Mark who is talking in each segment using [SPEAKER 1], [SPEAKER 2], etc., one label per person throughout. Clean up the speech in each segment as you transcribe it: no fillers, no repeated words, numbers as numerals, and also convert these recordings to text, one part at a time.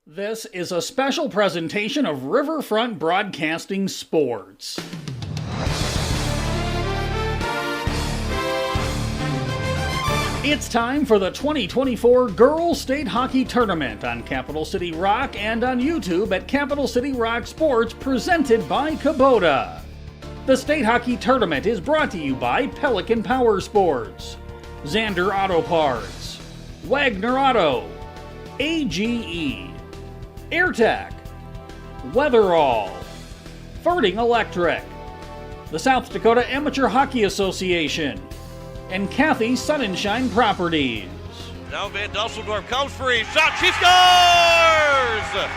[SPEAKER 1] This is a special presentation of Riverfront Broadcasting Sports. It's time for the 2024 Girls State Hockey Tournament on Capital City Rock and on YouTube at Capital City Rock Sports, presented by Kubota. The State Hockey Tournament is brought to you by Pelican Power Sports, Zander Auto Parts, Wagner Auto, AGE, AirTech, Weatherall, Ferding Electric, the South Dakota Amateur Hockey Association, and Kathy Sunshine Properties.
[SPEAKER 2] Now Van Dusseldorf comes for a shot. She scores!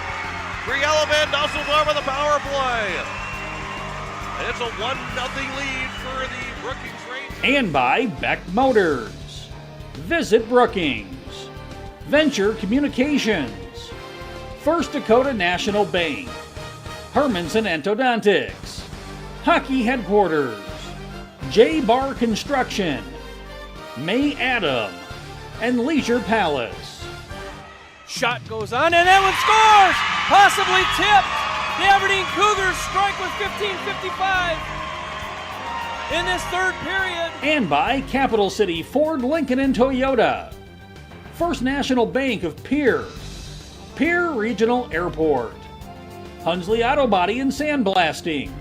[SPEAKER 2] Briella Van Dusseldorf on the power play. And it's a 1-0 lead for the Brookings Rangers.
[SPEAKER 1] And by Beck Motors. Visit Brookings. Venture Communications. First Dakota National Bank, Hermanson Endodontics, Hockey Headquarters, J-Bar Construction, May Adam, and Leisure Palace.
[SPEAKER 3] Shot goes on, and that one scores! Possibly tipped! The Aberdeen Cougars strike with 15:55 in this third period.
[SPEAKER 1] And by Capital City Ford, Lincoln, and Toyota, First National Bank of Pierre Regional Airport, Hunsley Auto Body and Sandblasting,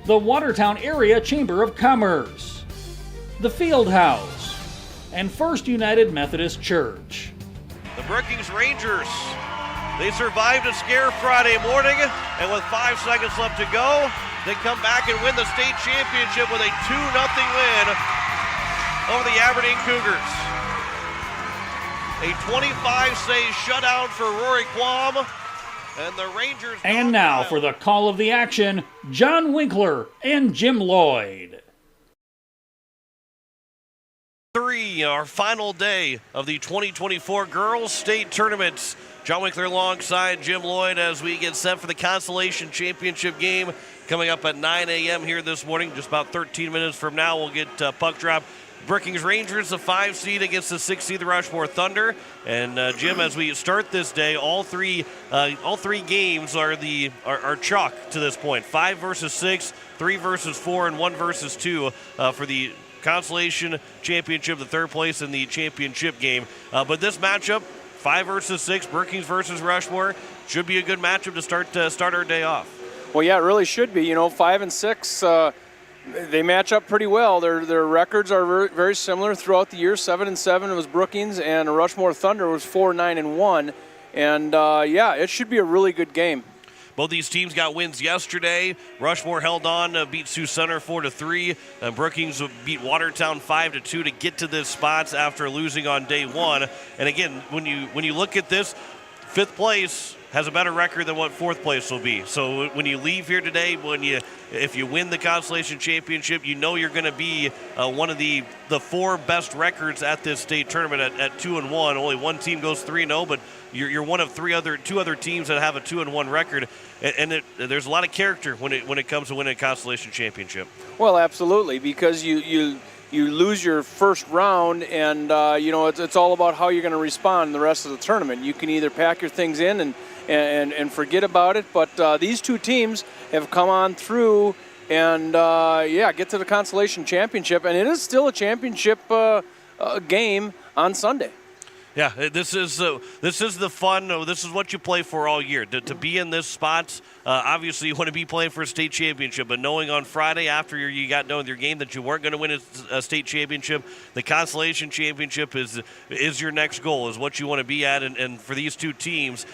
[SPEAKER 1] the Watertown Area Chamber of Commerce, the Field House, and First United Methodist Church.
[SPEAKER 2] The Brookings Rangers, they survived a scare Friday morning, and with 5 seconds left to go, they come back and win the state championship with a 2-0 win over the Aberdeen Cougars. A 25-save shutout for Rory Quam, and the Rangers...
[SPEAKER 1] And now for the call of the action, John Winkler and Jim Lloyd.
[SPEAKER 2] Our final day of the 2024 Girls State Tournament. John Winkler alongside Jim Lloyd as we get set for the Consolation Championship game coming up at 9 a.m. here this morning. Just about 13 minutes from now, we'll get puck drop. Brookings Rangers, the 5 seed against the 6 seed, the Rushmore Thunder. And Jim, as we start this day, all three games are chalk to this point. 5 versus 6, 3 versus 4, and 1 versus 2 for the Consolation Championship, the third place in the championship game. But this matchup, 5 versus 6, Brookings versus Rushmore, should be a good matchup to start our day off.
[SPEAKER 3] Well, yeah, it really should be. 5 and 6. They match up pretty well. Their records are very similar throughout the year. 7-7 was Brookings, and Rushmore Thunder was 4-9-1. And it should be a really good game.
[SPEAKER 2] Both these teams got wins yesterday. Rushmore held on, beat Sioux Center 4-3. Brookings beat Watertown 5-2 to get to this spot after losing on day one. And again, when you look at this, 5th place has a better record than what 4th place will be. So when you leave here today, if you win the Consolation Championship, you're going to be one of the 4 best records at this state tournament at 2-1. Only one team goes 3-0, but you're one of two other teams that have a 2-1 record. And there's a lot of character when it comes to winning a Consolation Championship.
[SPEAKER 3] Well, absolutely, because you lose your first round, and it's all about how you're going to respond the rest of the tournament. You can either pack your things in and forget about it, but these two teams have come on through and get to the Consolation Championship, and it is still a championship game on Sunday.
[SPEAKER 2] Yeah, this is the fun. This is what you play for all year. To be in this spot, obviously you want to be playing for a state championship, but knowing on Friday after you got done with your game that you weren't going to win a state championship, the Consolation Championship is your next goal, is what you want to be at. And for these two teams,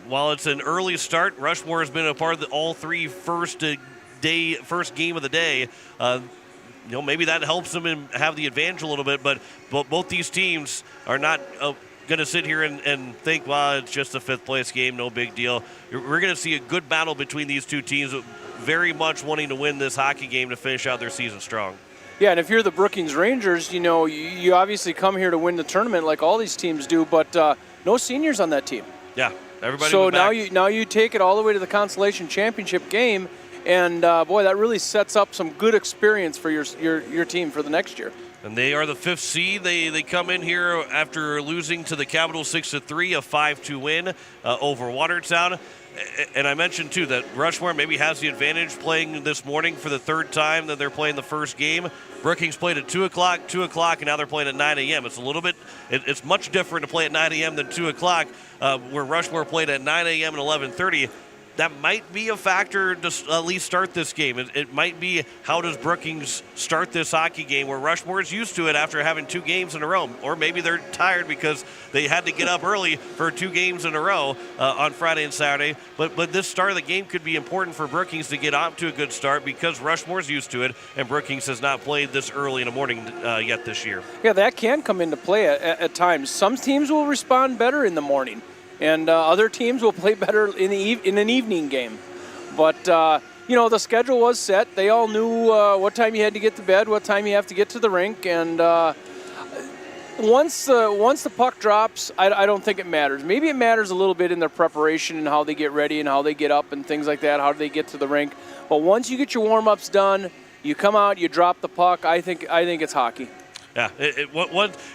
[SPEAKER 2] while it's an early start, Rushmore has been a part of all 3 first game of the day. Maybe that helps them and have the advantage a little bit, but both these teams are not going to sit here and think, well, it's just a 5th place game, no big deal. We're going to see a good battle between these two teams, very much wanting to win this hockey game to finish out their season strong.
[SPEAKER 3] Yeah, and if you're the Brookings Rangers, you obviously come here to win the tournament like all these teams do, but no seniors on that team.
[SPEAKER 2] Yeah, everybody.
[SPEAKER 3] So now you take it all the way to the Consolation Championship game. And, that really sets up some good experience for your team for the next year.
[SPEAKER 2] And they are the 5th seed. They come in here after losing to the Capital 6-3, a 5-2 win over Watertown. And I mentioned, too, that Rushmore maybe has the advantage playing this morning for the 3rd time that they're playing the first game. Brookings played at 2 o'clock, and now they're playing at 9 a.m. It's a little bit, it's much different to play at 9 a.m. than 2 o'clock, where Rushmore played at 9 a.m. and 11:30. That might be a factor to at least start this game. It might be, how does Brookings start this hockey game, where Rushmore is used to it after having 2 games in a row. Or maybe they're tired because they had to get up early for 2 games in a row on Friday and Saturday. But this start of the game could be important for Brookings to get off to a good start because Rushmore's used to it, and Brookings has not played this early in the morning yet this year.
[SPEAKER 3] Yeah, that can come into play at times. Some teams will respond better in the morning, and other teams will play better in an evening game. But, the schedule was set. They all knew what time you had to get to bed, what time you have to get to the rink. And once the puck drops, I don't think it matters. Maybe it matters a little bit in their preparation and how they get ready and how they get up and things like that, how do they get to the rink. But once you get your warm-ups done, you come out, you drop the puck, I think it's hockey.
[SPEAKER 2] Yeah, it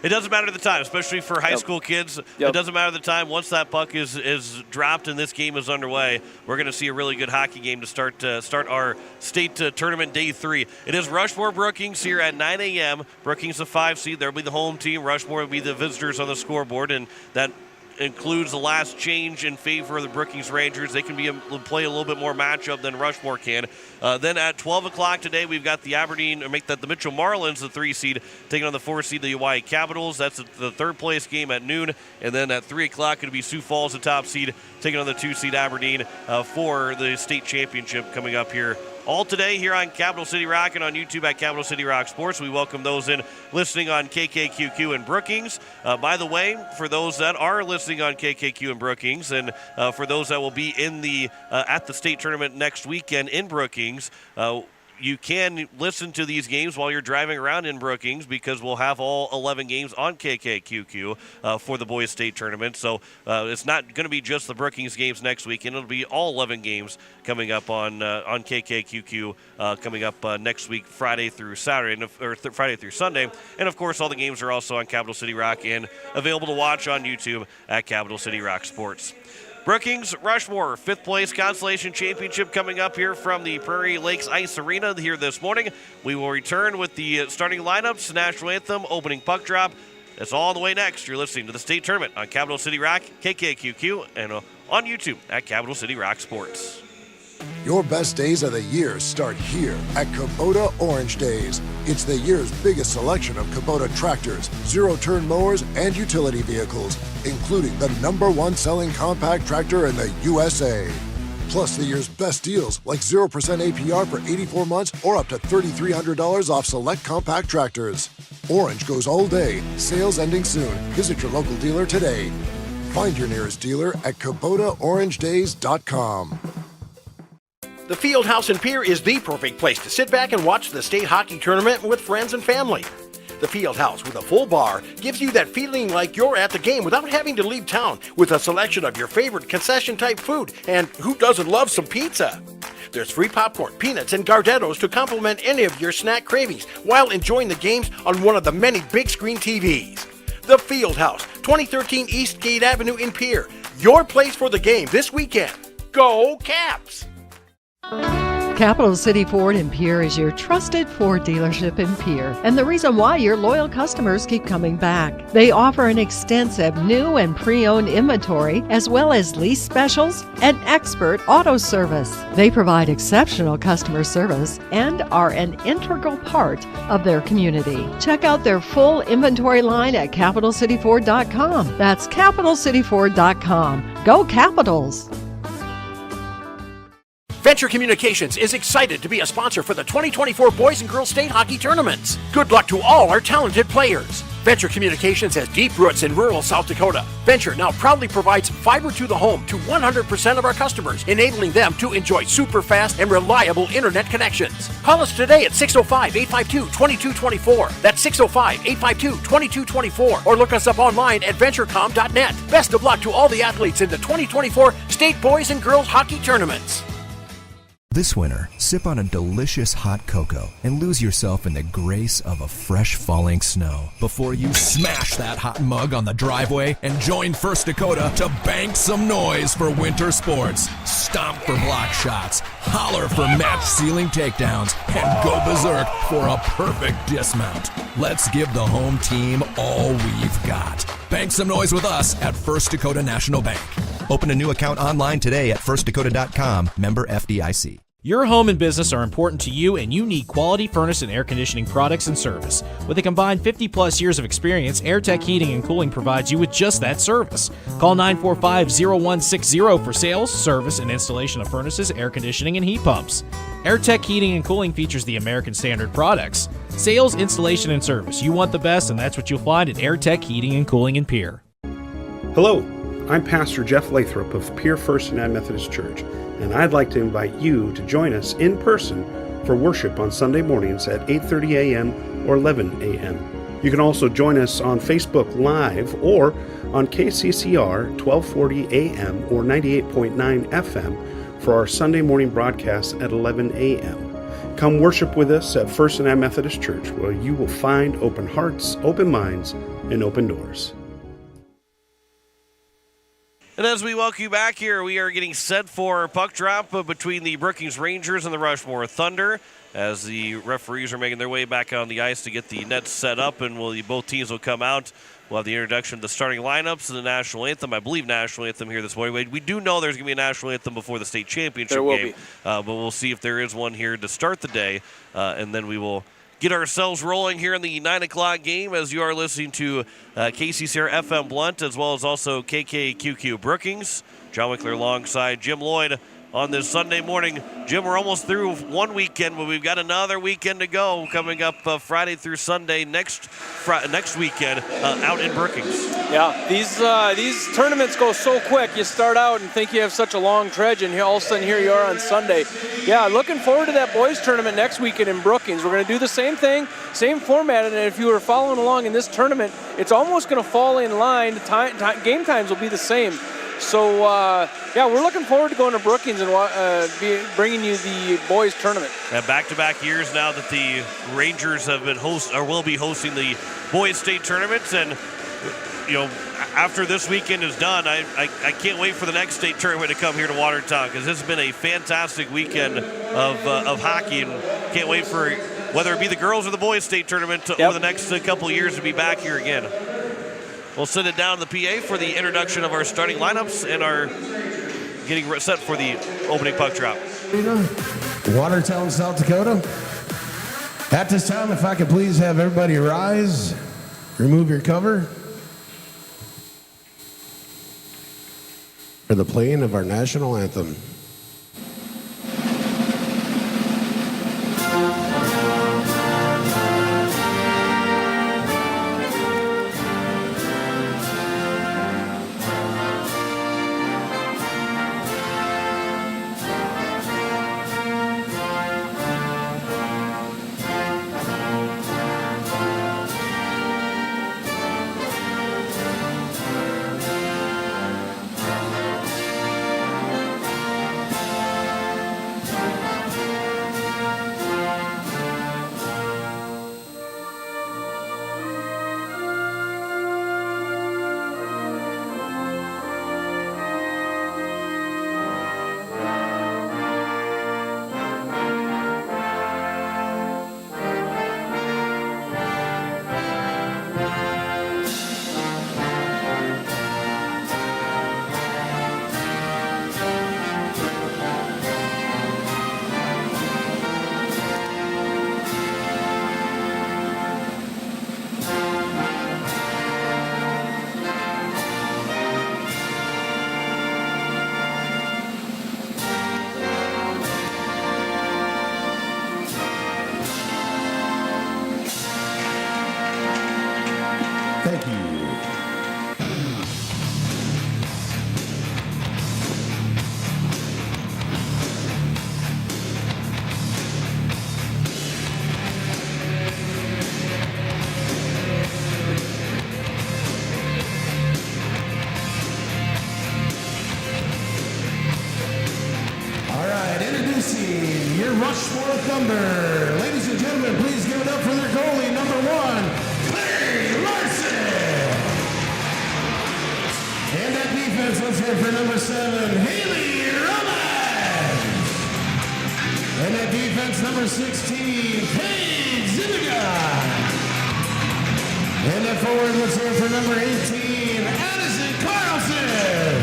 [SPEAKER 2] doesn't matter the time, especially for high school kids.
[SPEAKER 3] Yep.
[SPEAKER 2] It doesn't matter the time. Once that puck is dropped and this game is underway, we're going to see a really good hockey game to start our state tournament day 3. It is Rushmore Brookings here at 9 a.m. Brookings a 5 seed. They'll be the home team. Rushmore will be the visitors on the scoreboard, and that includes the last change in favor of the Brookings Rangers. They can play a little bit more matchup than Rushmore can. Then at 12 o'clock today, we've got the the Mitchell Marlins, the 3 seed, taking on the 4 seed, the Hawaii Capitals. That's the 3rd place game at noon. And then at 3 o'clock, it'll be Sioux Falls, the top seed, taking on the 2 seed Aberdeen for the state championship coming up here. All today here on Capital City Rock and on YouTube at Capital City Rock Sports. We welcome those in listening on KKQQ and Brookings. By the way, for those that are listening on KKQ and Brookings, and for those that will be in at the state tournament next weekend in Brookings, you can listen to these games while you're driving around in Brookings because we'll have all 11 games on KKQQ for the boys state tournament. So it's not going to be just the Brookings games next weekend. It'll be all 11 games coming up on KKQQ coming up next week, Friday through Saturday, Friday through Sunday. And, of course, all the games are also on Capital City Rock and available to watch on YouTube at Capital City Rock Sports. Brookings, Rushmore, 5th place Consolation Championship coming up here from the Prairie Lakes Ice Arena here this morning. We will return with the starting lineups, national anthem, opening puck drop. That's all on the way next. You're listening to the state tournament on Capital City Rock, KKQQ, and on YouTube at Capital City Rock Sports.
[SPEAKER 4] Your best days of the year start here at Kubota Orange Days. It's the year's biggest selection of Kubota tractors, zero-turn mowers, and utility vehicles, including the #1 selling compact tractor in the USA. Plus the year's best deals like 0% APR for 84 months or up to $3,300 off select compact tractors. Orange goes all day. Sales ending soon. Visit your local dealer today. Find your nearest dealer at KubotaOrangeDays.com.
[SPEAKER 5] The Fieldhouse in Pierre is the perfect place to sit back and watch the state hockey tournament with friends and family. The Fieldhouse with a full bar gives you that feeling like you're at the game without having to leave town, with a selection of your favorite concession-type food, and who doesn't love some pizza? There's free popcorn, peanuts, and Gardettos to complement any of your snack cravings while enjoying the games on one of the many big-screen TVs. The Fieldhouse, 2013 East Gate Avenue in Pierre. Your place for the game this weekend. Go Caps!
[SPEAKER 6] Capital City Ford in Pierre is your trusted Ford dealership in Pierre, and the reason why your loyal customers keep coming back. They offer an extensive new and pre-owned inventory, as well as lease specials and expert auto service. They provide exceptional customer service and are an integral part of their community. Check out their full inventory line at CapitalCityFord.com. That's CapitalCityFord.com. Go Capitals!
[SPEAKER 5] Venture Communications is excited to be a sponsor for the 2024 Boys and Girls State Hockey Tournaments. Good luck to all our talented players. Venture Communications has deep roots in rural South Dakota. Venture now proudly provides fiber to the home to 100% of our customers, enabling them to enjoy super fast and reliable internet connections. Call us today at 605-852-2224. That's 605-852-2224. Or look us up online at venturecom.net. Best of luck to all the athletes in the 2024 State Boys and Girls Hockey Tournaments.
[SPEAKER 7] This winter, sip on a delicious hot cocoa and lose yourself in the grace of a fresh falling snow before you smash that hot mug on the driveway and join First Dakota to bank some noise for winter sports. Stomp for block shots, holler for match ceiling takedowns, and go berserk for a perfect dismount. Let's give the home team all we've got. Bank some noise with us at First Dakota National Bank. Open a new account online today at firstdakota.com, member FDIC.
[SPEAKER 8] Your home and business are important to you, and you need quality furnace and air conditioning products and service. With a combined 50-plus years of experience, AirTech Heating and Cooling provides you with just that service. Call 945-0160 for sales, service, and installation of furnaces, air conditioning, and heat pumps. AirTech Heating and Cooling features the American Standard products. Sales, installation, and service. You want the best, and that's what you'll find at AirTech Heating and Cooling in Pierre.
[SPEAKER 9] Hello, I'm Pastor Jeff Lathrop of Pierre First United Methodist Church, and I'd like to invite you to join us in person for worship on Sunday mornings at 8:30 a.m. or 11 a.m. You can also join us on Facebook Live or on KCCR 1240 a.m. or 98.9 FM for our Sunday morning broadcast at 11 a.m. Come worship with us at First United Methodist Church, where you will find open hearts, open minds, and open doors.
[SPEAKER 2] And as we welcome you back here, we are getting set for puck drop between the Brookings Rangers and the Rushmore Thunder as the referees are making their way back on the ice to get the nets set up, and both teams will come out. We'll have the introduction of the starting lineups and the national anthem. I believe national anthem here this morning. We do know there's going to be a national anthem before the state championship game, but we'll see if there is one here to start the day, and then we will get ourselves rolling here in the 9 o'clock game as you are listening to KCCR FM Blunt as well as also KKQQ Brookings. John Wickler alongside Jim Lloyd on this Sunday morning. Jim, we're almost through one weekend, but we've got another weekend to go coming up Friday through Sunday next weekend out in Brookings.
[SPEAKER 3] Yeah, these tournaments go so quick. You start out and think you have such a long trudge, and all of a sudden here you are on Sunday. Yeah, looking forward to that boys tournament next weekend in Brookings. We're going to do the same thing, same format, and if you were following along in this tournament, it's almost going to fall in line. Game times will be the same. So, yeah, we're looking forward to going to Brookings and bringing you the boys tournament.
[SPEAKER 2] And back-to-back years now that the Rangers have been will be hosting the boys state tournaments, and you know, after this weekend is done, I can't wait for the next state tournament to come here to Watertown, because this has been a fantastic weekend of hockey, and can't wait for whether it be the girls or the boys state tournament over the next couple of years to be back here again. We'll send it down to the PA for the introduction of our starting lineups and our getting set for the opening puck drop.
[SPEAKER 10] Watertown, South Dakota. At this time, if I could please have everybody rise, remove your cover for the playing of our national anthem. Thunder. Ladies and gentlemen, please give it up for their goalie, number 1, Clay Larson. And that defense, let's hear for number 7, Haley Robbins. And that defense, number 16, Paige Zimiga. And that forward, let's hear for number 18, Addison Carlson.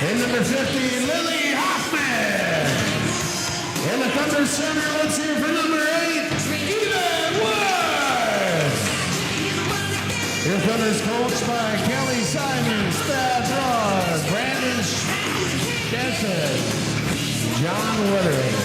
[SPEAKER 10] And number 50, Lily Hoffman. And the Thunder center, let's hear for number 8, Eva Woods. Your Thunder's coached by Kelly Simons, Thad Ross, Brandon Jensen, John Weathering.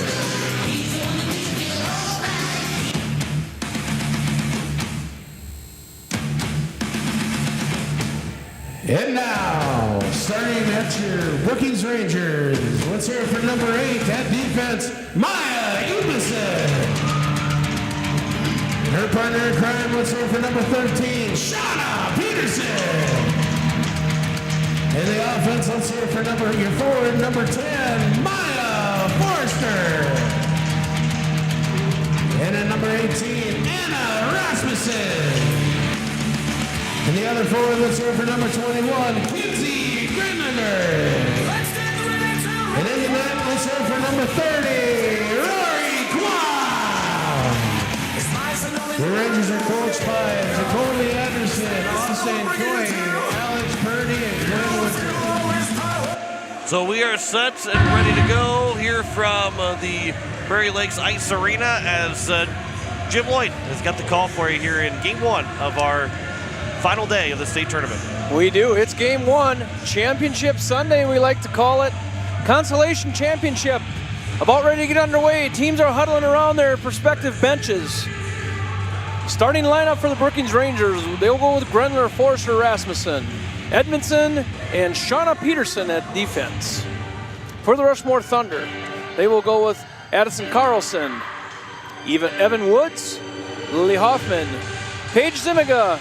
[SPEAKER 10] And now, starting at your Brookings Rangers, let's hear it for number 8, at defense, Maya Ubison. Her partner in crime, let's hear it for number 13, Shauna Peterson. And the offense, let's hear it for your forward, number 10, Maya Forrester. And at number 18, Anna Rasmussen. And the other forward, let's hear for number 21, Kinsey Grinlander. And in the net, let's hear for number 30, Rory Kwan. The Rangers are coached by Jacoby Anderson, Austin Coy, Alex Purdy, and Glenn Winter.
[SPEAKER 2] So we are set and ready to go here from the Prairie Lakes Ice Arena as Jim Lloyd has got the call for you here in Game 1 of our final day of the state tournament.
[SPEAKER 3] We do. It's Game 1, Championship Sunday, we like to call it. Consolation Championship. About ready to get underway. Teams are huddling around their respective benches. Starting lineup for the Brookings Rangers, they'll go with Grenler, Forrester, Rasmussen, Edmondson, and Shauna Peterson at defense. For the Rushmore Thunder, they will go with Addison Carlson, Evan Woods, Lily Hoffman, Paige Zimiga,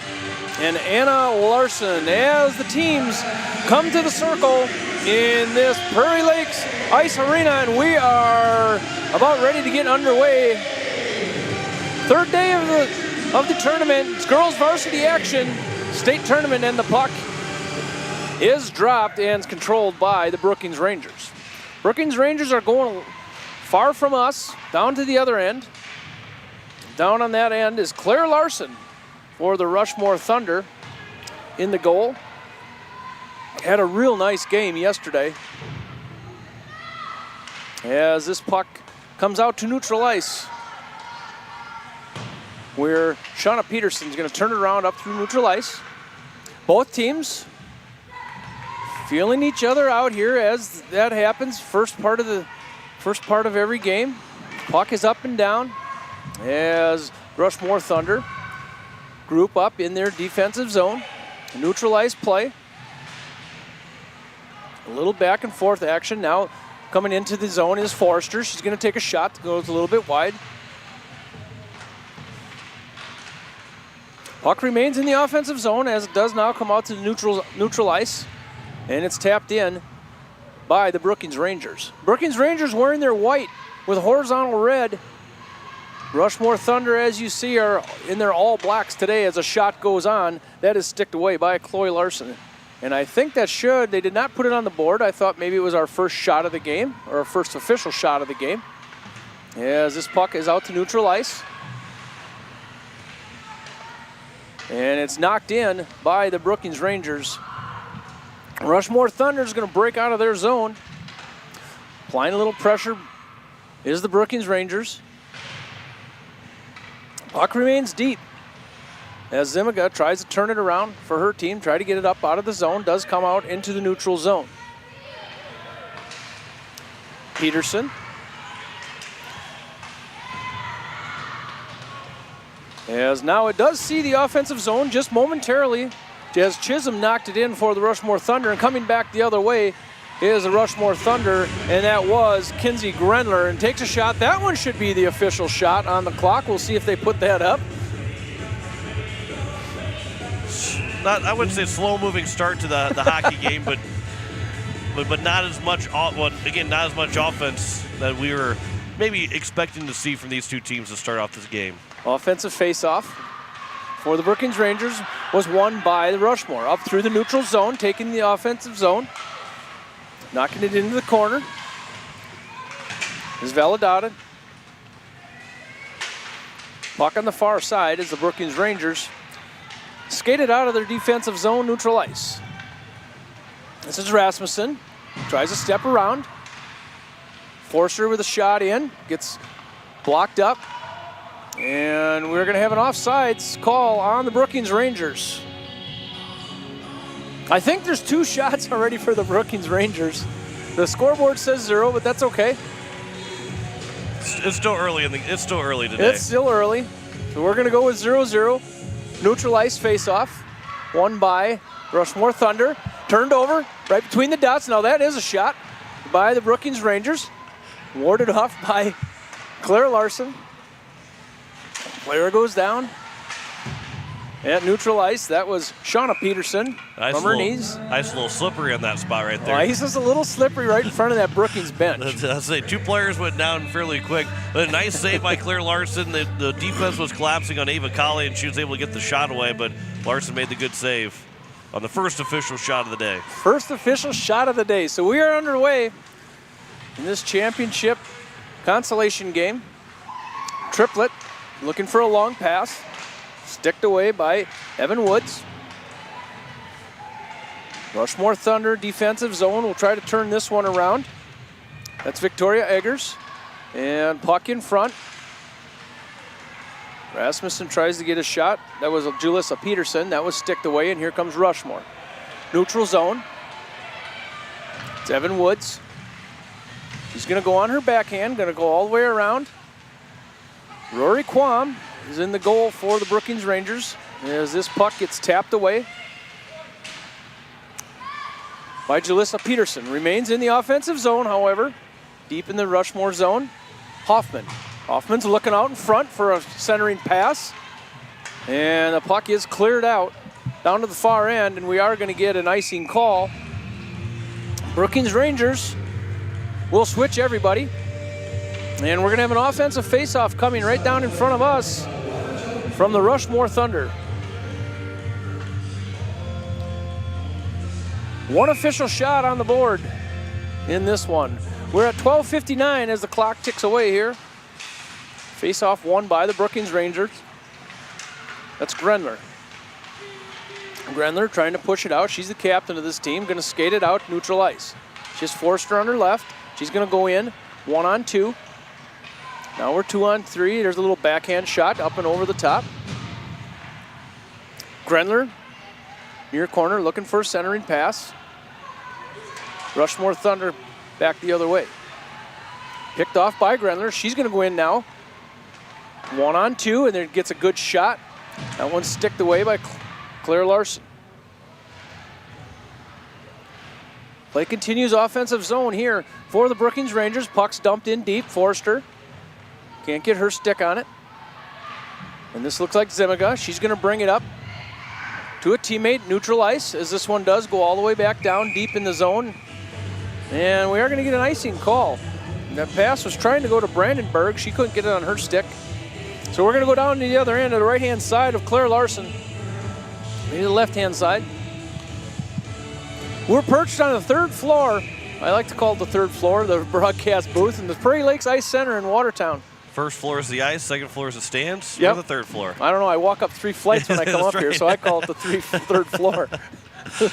[SPEAKER 3] and Anna Larson as the teams come to the circle in this Prairie Lakes Ice Arena, and we are about ready to get underway. Third day of the tournament. It's girls varsity action, state tournament, and the puck is dropped and controlled by the Brookings Rangers. Brookings Rangers are going far from us, down to the other end. Down on that end is Claire Larson for the Rushmore Thunder in the goal. Had a real nice game yesterday as this puck comes out to neutral ice, where Shauna Peterson is going to turn it around up through neutral ice. Both teams feeling each other out here as that happens. First part of every game. Puck is up and down as Rushmore Thunder group up in their defensive zone. Neutral ice play. A little back and forth action. Now coming into the zone is Forrester. She's going to take a shot, goes a little bit wide. Puck remains in the offensive zone as it does now come out to the neutral ice. And it's tapped in by the Brookings Rangers. Brookings Rangers wearing their white with horizontal red. Rushmore Thunder, as you see, are in their all blacks today as a shot goes on. That is sticked away by Chloe Larson. And I think that they did not put it on the board. I thought maybe it was our first shot of the game, or our first official shot of the game. As this puck is out to neutral ice. And it's knocked in by the Brookings Rangers. Rushmore Thunder is going to break out of their zone. Applying a little pressure is the Brookings Rangers. Puck remains deep as Zimiga tries to turn it around for her team, try to get it up out of the zone, does come out into the neutral zone. Peterson. As now it does see the offensive zone just momentarily as Chisholm knocked it in for the Rushmore Thunder, and coming back the other way is the Rushmore Thunder, and that was Kinsey Grenler, and takes a shot. That one should be the official shot on the clock. We'll see if they put that up.
[SPEAKER 2] I wouldn't say slow-moving start to the hockey game, but not as much. Not as much offense that we were maybe expecting to see from these two teams to start off this game.
[SPEAKER 3] Offensive face-off for the Brookings Rangers was won by the Rushmore. Up through the neutral zone, taking the offensive zone, knocking it into the corner. Is Validata. Puck on the far side as the Brookings Rangers skated out of their defensive zone, neutral ice. This is Rasmussen. Tries to step around. Forster with a shot in. Gets blocked up. And we're going to have an offsides call on the Brookings Rangers. I think there's 2 shots already for the Brookings Rangers. The scoreboard says 0, but that's okay.
[SPEAKER 2] It's still early it's still early today.
[SPEAKER 3] It's still early. So we're going to go with 0-0. Neutral ice face-off. Won by Rushmore Thunder. Turned over right between the dots. Now that is a shot by the Brookings Rangers. Warded off by Claire Larson. Player goes down. At neutral ice, that was Shauna Peterson from her knees.
[SPEAKER 2] Nice little slippery on that spot right there.
[SPEAKER 3] Well, he's just a little slippery right in front of that Brookings bench.
[SPEAKER 2] I'll say 2 players went down fairly quick. But a nice save by Claire Larson. The defense was collapsing on Ava Colley, and she was able to get the shot away, but Larson made the good save on the first official shot of the day.
[SPEAKER 3] First official shot of the day. So we are underway in this championship consolation game. Triplet looking for a long pass. Sticked away by Evan Woods. Rushmore Thunder defensive zone will try to turn this one around. That's Victoria Eggers. And puck in front. Rasmussen tries to get a shot. That was Julissa Peterson. That was sticked away, and here comes Rushmore. Neutral zone. It's Evan Woods. She's going to go on her backhand, going to go all the way around. Rory Quam is in the goal for the Brookings Rangers as this puck gets tapped away by Julissa Peterson. Remains in the offensive zone, however, deep in the Rushmore zone. Hoffman's looking out in front for a centering pass, and the puck is cleared out down to the far end, and we are going to get an icing call. Brookings Rangers will switch everybody. And we're going to have an offensive face-off coming right down in front of us from the Rushmore Thunder. One official shot on the board in this one. We're at 12:59 as the clock ticks away here. Face-off won by the Brookings Rangers. That's Grenler. Grenler trying to push it out. She's the captain of this team. Going to skate it out neutral ice. She has Forster on her left. She's going to go in 1-on-2. Now we're 2-on-3. There's a little backhand shot up and over the top. Grenler, near corner, looking for a centering pass. Rushmore Thunder back the other way. Picked off by Grenler. She's going to go in now. 1-on-2, and then gets a good shot. That one's sticked away by Claire Larson. Play continues offensive zone here for the Brookings Rangers. Puck's dumped in deep. Forster can't get her stick on it. And this looks like Zimiga. She's going to bring it up to a teammate, neutral ice, as this one does go all the way back down deep in the zone. And we are going to get an icing call. And that pass was trying to go to Brandenburg. She couldn't get it on her stick. So we're going to go down to the other end of the right-hand side of Claire Larson. Maybe the left-hand side. We're perched on the 3rd floor. I like to call it the 3rd floor, the broadcast booth in the Prairie Lakes Ice Center in Watertown.
[SPEAKER 2] First floor is the ice, second floor is the stands.
[SPEAKER 3] Yep.
[SPEAKER 2] Or the 3rd floor.
[SPEAKER 3] I don't know. I walk up 3 flights when I come up here, so I call it the 3rd floor. So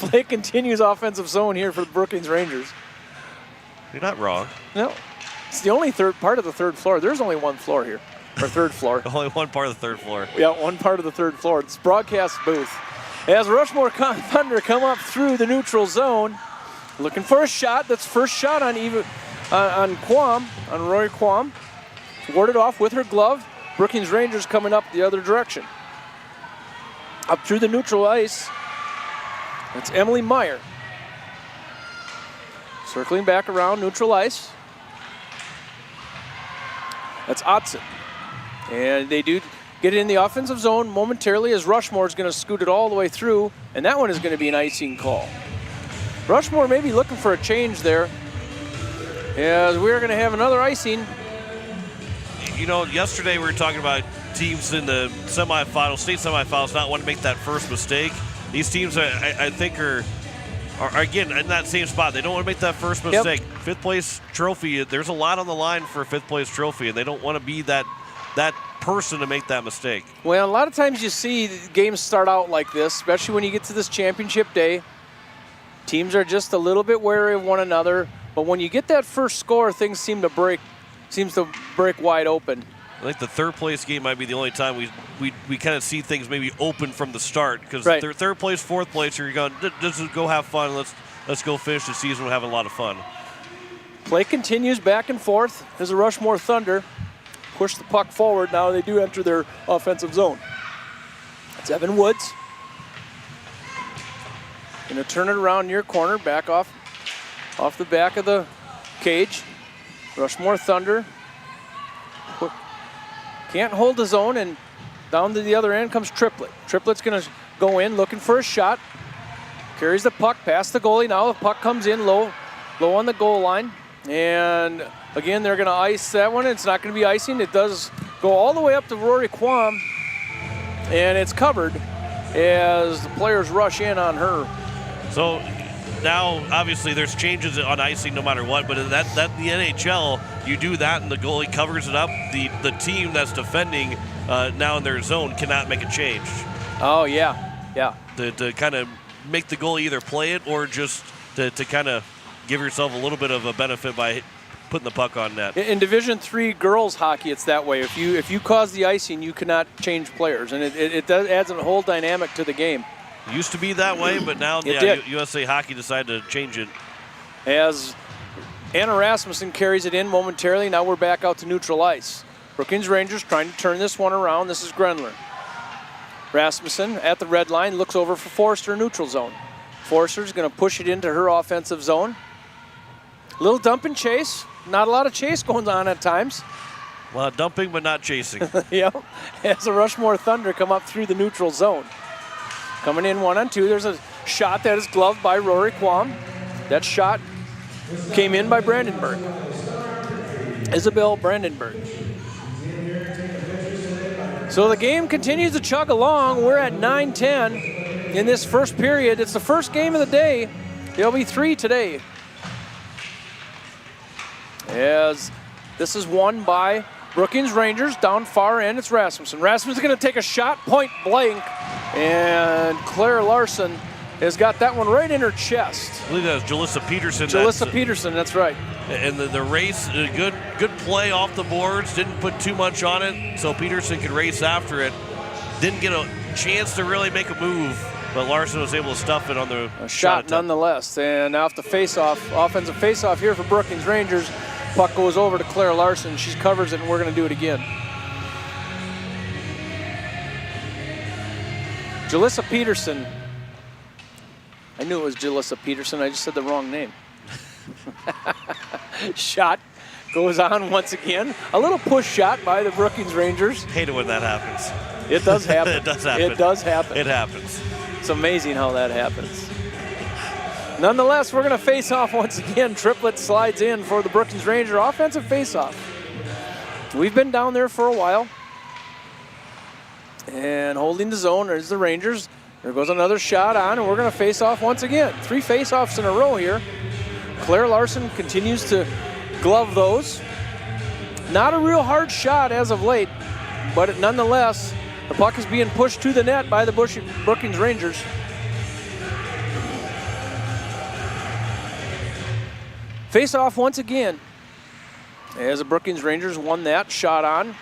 [SPEAKER 3] play continues offensive zone here for the Brookings Rangers.
[SPEAKER 2] You're not wrong.
[SPEAKER 3] No. It's the only part of the 3rd floor. There's only one floor here, or 3rd floor.
[SPEAKER 2] Only one part of the 3rd floor.
[SPEAKER 3] Yeah, one part of the 3rd floor. It's broadcast booth. As Rushmore Thunder come up through the neutral zone, looking for a shot. That's first shot on Rory Quam. Warded off with her glove. Brookings Rangers coming up the other direction. Up through the neutral ice. That's Emily Meyer. Circling back around neutral ice. That's Otson. And they do get it in the offensive zone momentarily as Rushmore is going to scoot it all the way through. And that one is going to be an icing call. Rushmore may be looking for a change there. as we're going to have another icing.
[SPEAKER 2] You know, yesterday we were talking about teams in the semifinals, state semifinals, not wanting to make that first mistake. These teams, I think, are again in that same spot. They don't want to make that first mistake.
[SPEAKER 3] Yep.
[SPEAKER 2] Fifth place trophy. There's a lot on the line for a fifth place trophy, and they don't want to be that person to make that mistake.
[SPEAKER 3] Well, a lot of times you see games start out like this, especially when you get to this championship day. Teams are just a little bit wary of one another, but when you get that first score, things seems to break wide open.
[SPEAKER 2] I think the third place game might be the only time we kind of see things maybe open from the start, because
[SPEAKER 3] right.
[SPEAKER 2] Third place, fourth place, you're going, just go have fun. Let's go finish the season. We're having a lot of fun.
[SPEAKER 3] Play continues back and forth as the Rushmore Thunder push the puck forward. Now they do enter their offensive zone. It's Evan Woods. Going to turn it around near corner, back off the back of the cage. Rushmore Thunder can't hold the zone, and down to the other end comes Triplett. Triplett's going to go in looking for a shot. Carries the puck past the goalie. Now the puck comes in low on the goal line. And again, they're going to ice that one. It's not going to be icing. It does go all the way up to Rory Quam, and it's covered as the players rush in on her.
[SPEAKER 2] So now, obviously, there's changes on icing no matter what, but that the NHL, you do that and the goalie covers it up. The team that's defending now in their zone cannot make a change.
[SPEAKER 3] Oh, yeah.
[SPEAKER 2] To kind of make the goalie either play it or just to kind of give yourself a little bit of a benefit by putting the puck on net.
[SPEAKER 3] In Division III girls hockey, it's that way. If you cause the icing, you cannot change players, and it adds a whole dynamic to the game.
[SPEAKER 2] It used to be that way, but now USA Hockey decided to change it.
[SPEAKER 3] As Anna Rasmussen carries it in momentarily, now we're back out to neutral ice. Brookings Rangers trying to turn this one around. This is Grenler. Rasmussen at the red line looks over for Forrester neutral zone. Forrester's going to push it into her offensive zone. Little dump and chase. Not a lot of chase going on at times.
[SPEAKER 2] A lot of dumping, but not chasing.
[SPEAKER 3] Yep. As the Rushmore Thunder come up through the neutral zone. Coming in 1-on-2. There's a shot that is gloved by Rory Quam. That shot came in by Brandenburg. Isabel Brandenburg. So the game continues to chug along. We're at 9-10 in this first period. It's the first game of the day. There'll be 3 today. As this is won by Brookings Rangers. Down far end, it's Rasmussen. Rasmussen's going to take a shot, point blank. And Claire Larson has got that one right in her chest.
[SPEAKER 2] I believe that was Jalissa Peterson.
[SPEAKER 3] Jalissa Peterson, that's right.
[SPEAKER 2] And the race, good play off the boards. Didn't put too much on it, so Peterson could race after it. Didn't get a chance to really make a move, but Larson was able to stuff it on the
[SPEAKER 3] shot nonetheless. And off the face-off, offensive face-off here for Brookings Rangers. Puck goes over to Claire Larson. She covers it, and we're going to do it again. Jalissa Peterson. I knew it was Jalissa Peterson. I just said the wrong name. Shot goes on once again. A little push shot by the Brookings Rangers.
[SPEAKER 2] Hate it when that happens.
[SPEAKER 3] It does happen.
[SPEAKER 2] It does happen.
[SPEAKER 3] It does happen.
[SPEAKER 2] It happens.
[SPEAKER 3] It's amazing how that happens. Nonetheless, we're going to face off once again. Triplett slides in for the Brookings Ranger offensive face-off. We've been down there for a while. And holding the zone, there's the Rangers. There goes another shot on, and we're going to face off once again. 3 face-offs in a row here. Claire Larson continues to glove those. Not a real hard shot as of late, but nonetheless, the puck is being pushed to the net by the Brookings Rangers. Face-off once again. As the Brookings Rangers won that shot on.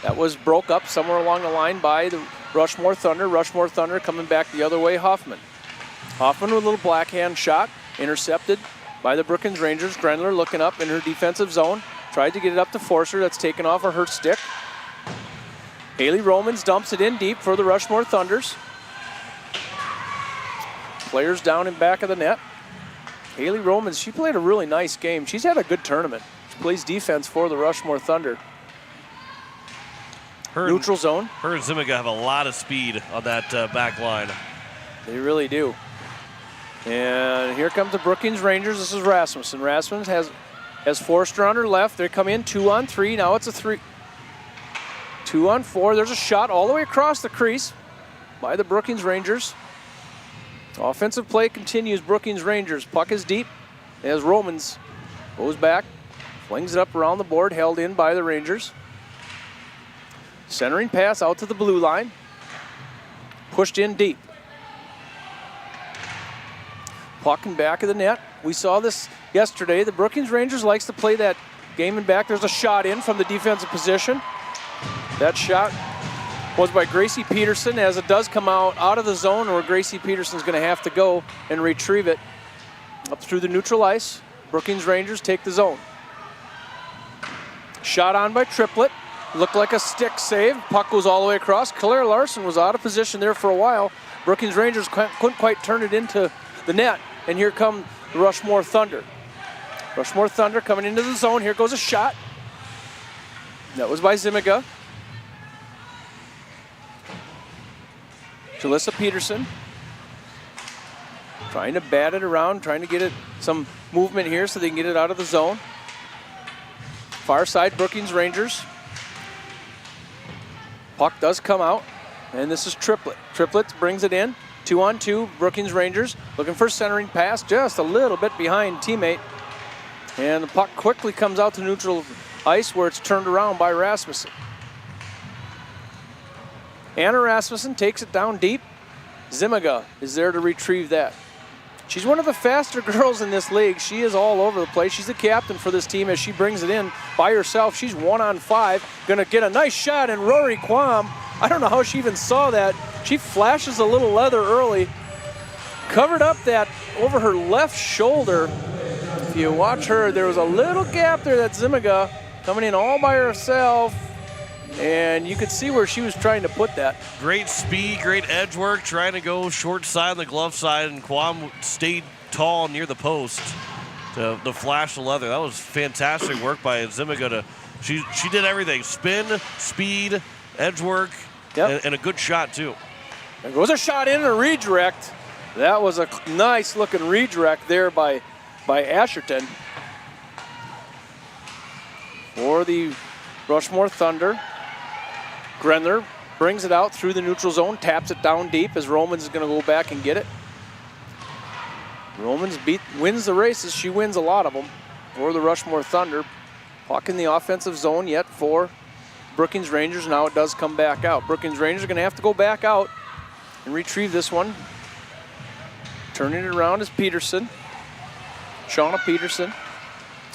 [SPEAKER 3] That was broke up somewhere along the line by the Rushmore Thunder. Rushmore Thunder coming back the other way, Hoffman. Hoffman with a little blackhand shot, intercepted by the Brookings Rangers. Grenler looking up in her defensive zone. Tried to get it up to Forster, that's taken off of her stick. Haley Romans dumps it in deep for the Rushmore Thunders. Players down in back of the net. Haley Romans, she played a really nice game. She's had a good tournament. She plays defense for the Rushmore Thunder. Neutral zone.
[SPEAKER 2] Her and Zimiga have a lot of speed on that back line.
[SPEAKER 3] They really do. And here comes the Brookings Rangers. This is Rasmussen. Rasmussen has Has Forrester on her left. They come in 2-on-3. Now it's a 3. 2-on-4. There's a shot all the way across the crease by the Brookings Rangers. Offensive play continues. Brookings Rangers. Puck is deep as Romans goes back, flings it up around the board, held in by the Rangers. Centering pass out to the blue line. Pushed in deep. Puck in back of the net. We saw this yesterday. The Brookings Rangers likes to play that game in back. There's a shot in from the defensive position. That shot was by Gracie Peterson, as it does come out of the zone where Gracie Peterson's going to have to go and retrieve it up through the neutral ice. Brookings Rangers take the zone. Shot on by Triplett. Looked like a stick save. Puck goes all the way across. Claire Larson was out of position there for a while. Brookings Rangers couldn't quite turn it into the net. And here come the Rushmore Thunder. Rushmore Thunder coming into the zone. Here goes a shot. That was by Zimiga. Jalissa Peterson trying to bat it around, trying to get it some movement here so they can get it out of the zone. Far side, Brookings Rangers. Puck does come out, and this is Triplett. Triplett brings it in, 2-on-2, Brookings Rangers looking for centering pass, just a little bit behind teammate. And the puck quickly comes out to neutral ice where it's turned around by Rasmussen. Anna Rasmussen takes it down deep. Zimiga is there to retrieve that. She's one of the faster girls in this league. She is all over the place. She's the captain for this team as she brings it in by herself. She's 1-on-5. Gonna get a nice shot, and Rory Quam, I don't know how she even saw that. She flashes a little leather early. Covered up that over her left shoulder. If you watch her, there was a little gap there that Zimiga coming in all by herself. And you could see where she was trying to put that.
[SPEAKER 2] Great speed, great edge work, trying to go short side on the glove side, and Quam stayed tall near the post to flash the leather. That was fantastic work by Zimiga. She did everything: spin, speed, edge work, and a good shot too.
[SPEAKER 3] There goes a shot in and a redirect. That was a nice looking redirect there by Asherton for the Rushmore Thunder. Grenler brings it out through the neutral zone, taps it down deep as Romans is going to go back and get it. Romans wins the races. She wins a lot of them for the Rushmore Thunder. Puck in the offensive zone yet for Brookings Rangers. Now it does come back out. Brookings Rangers are going to have to go back out and retrieve this one. Turning it around is Peterson. Shauna Peterson.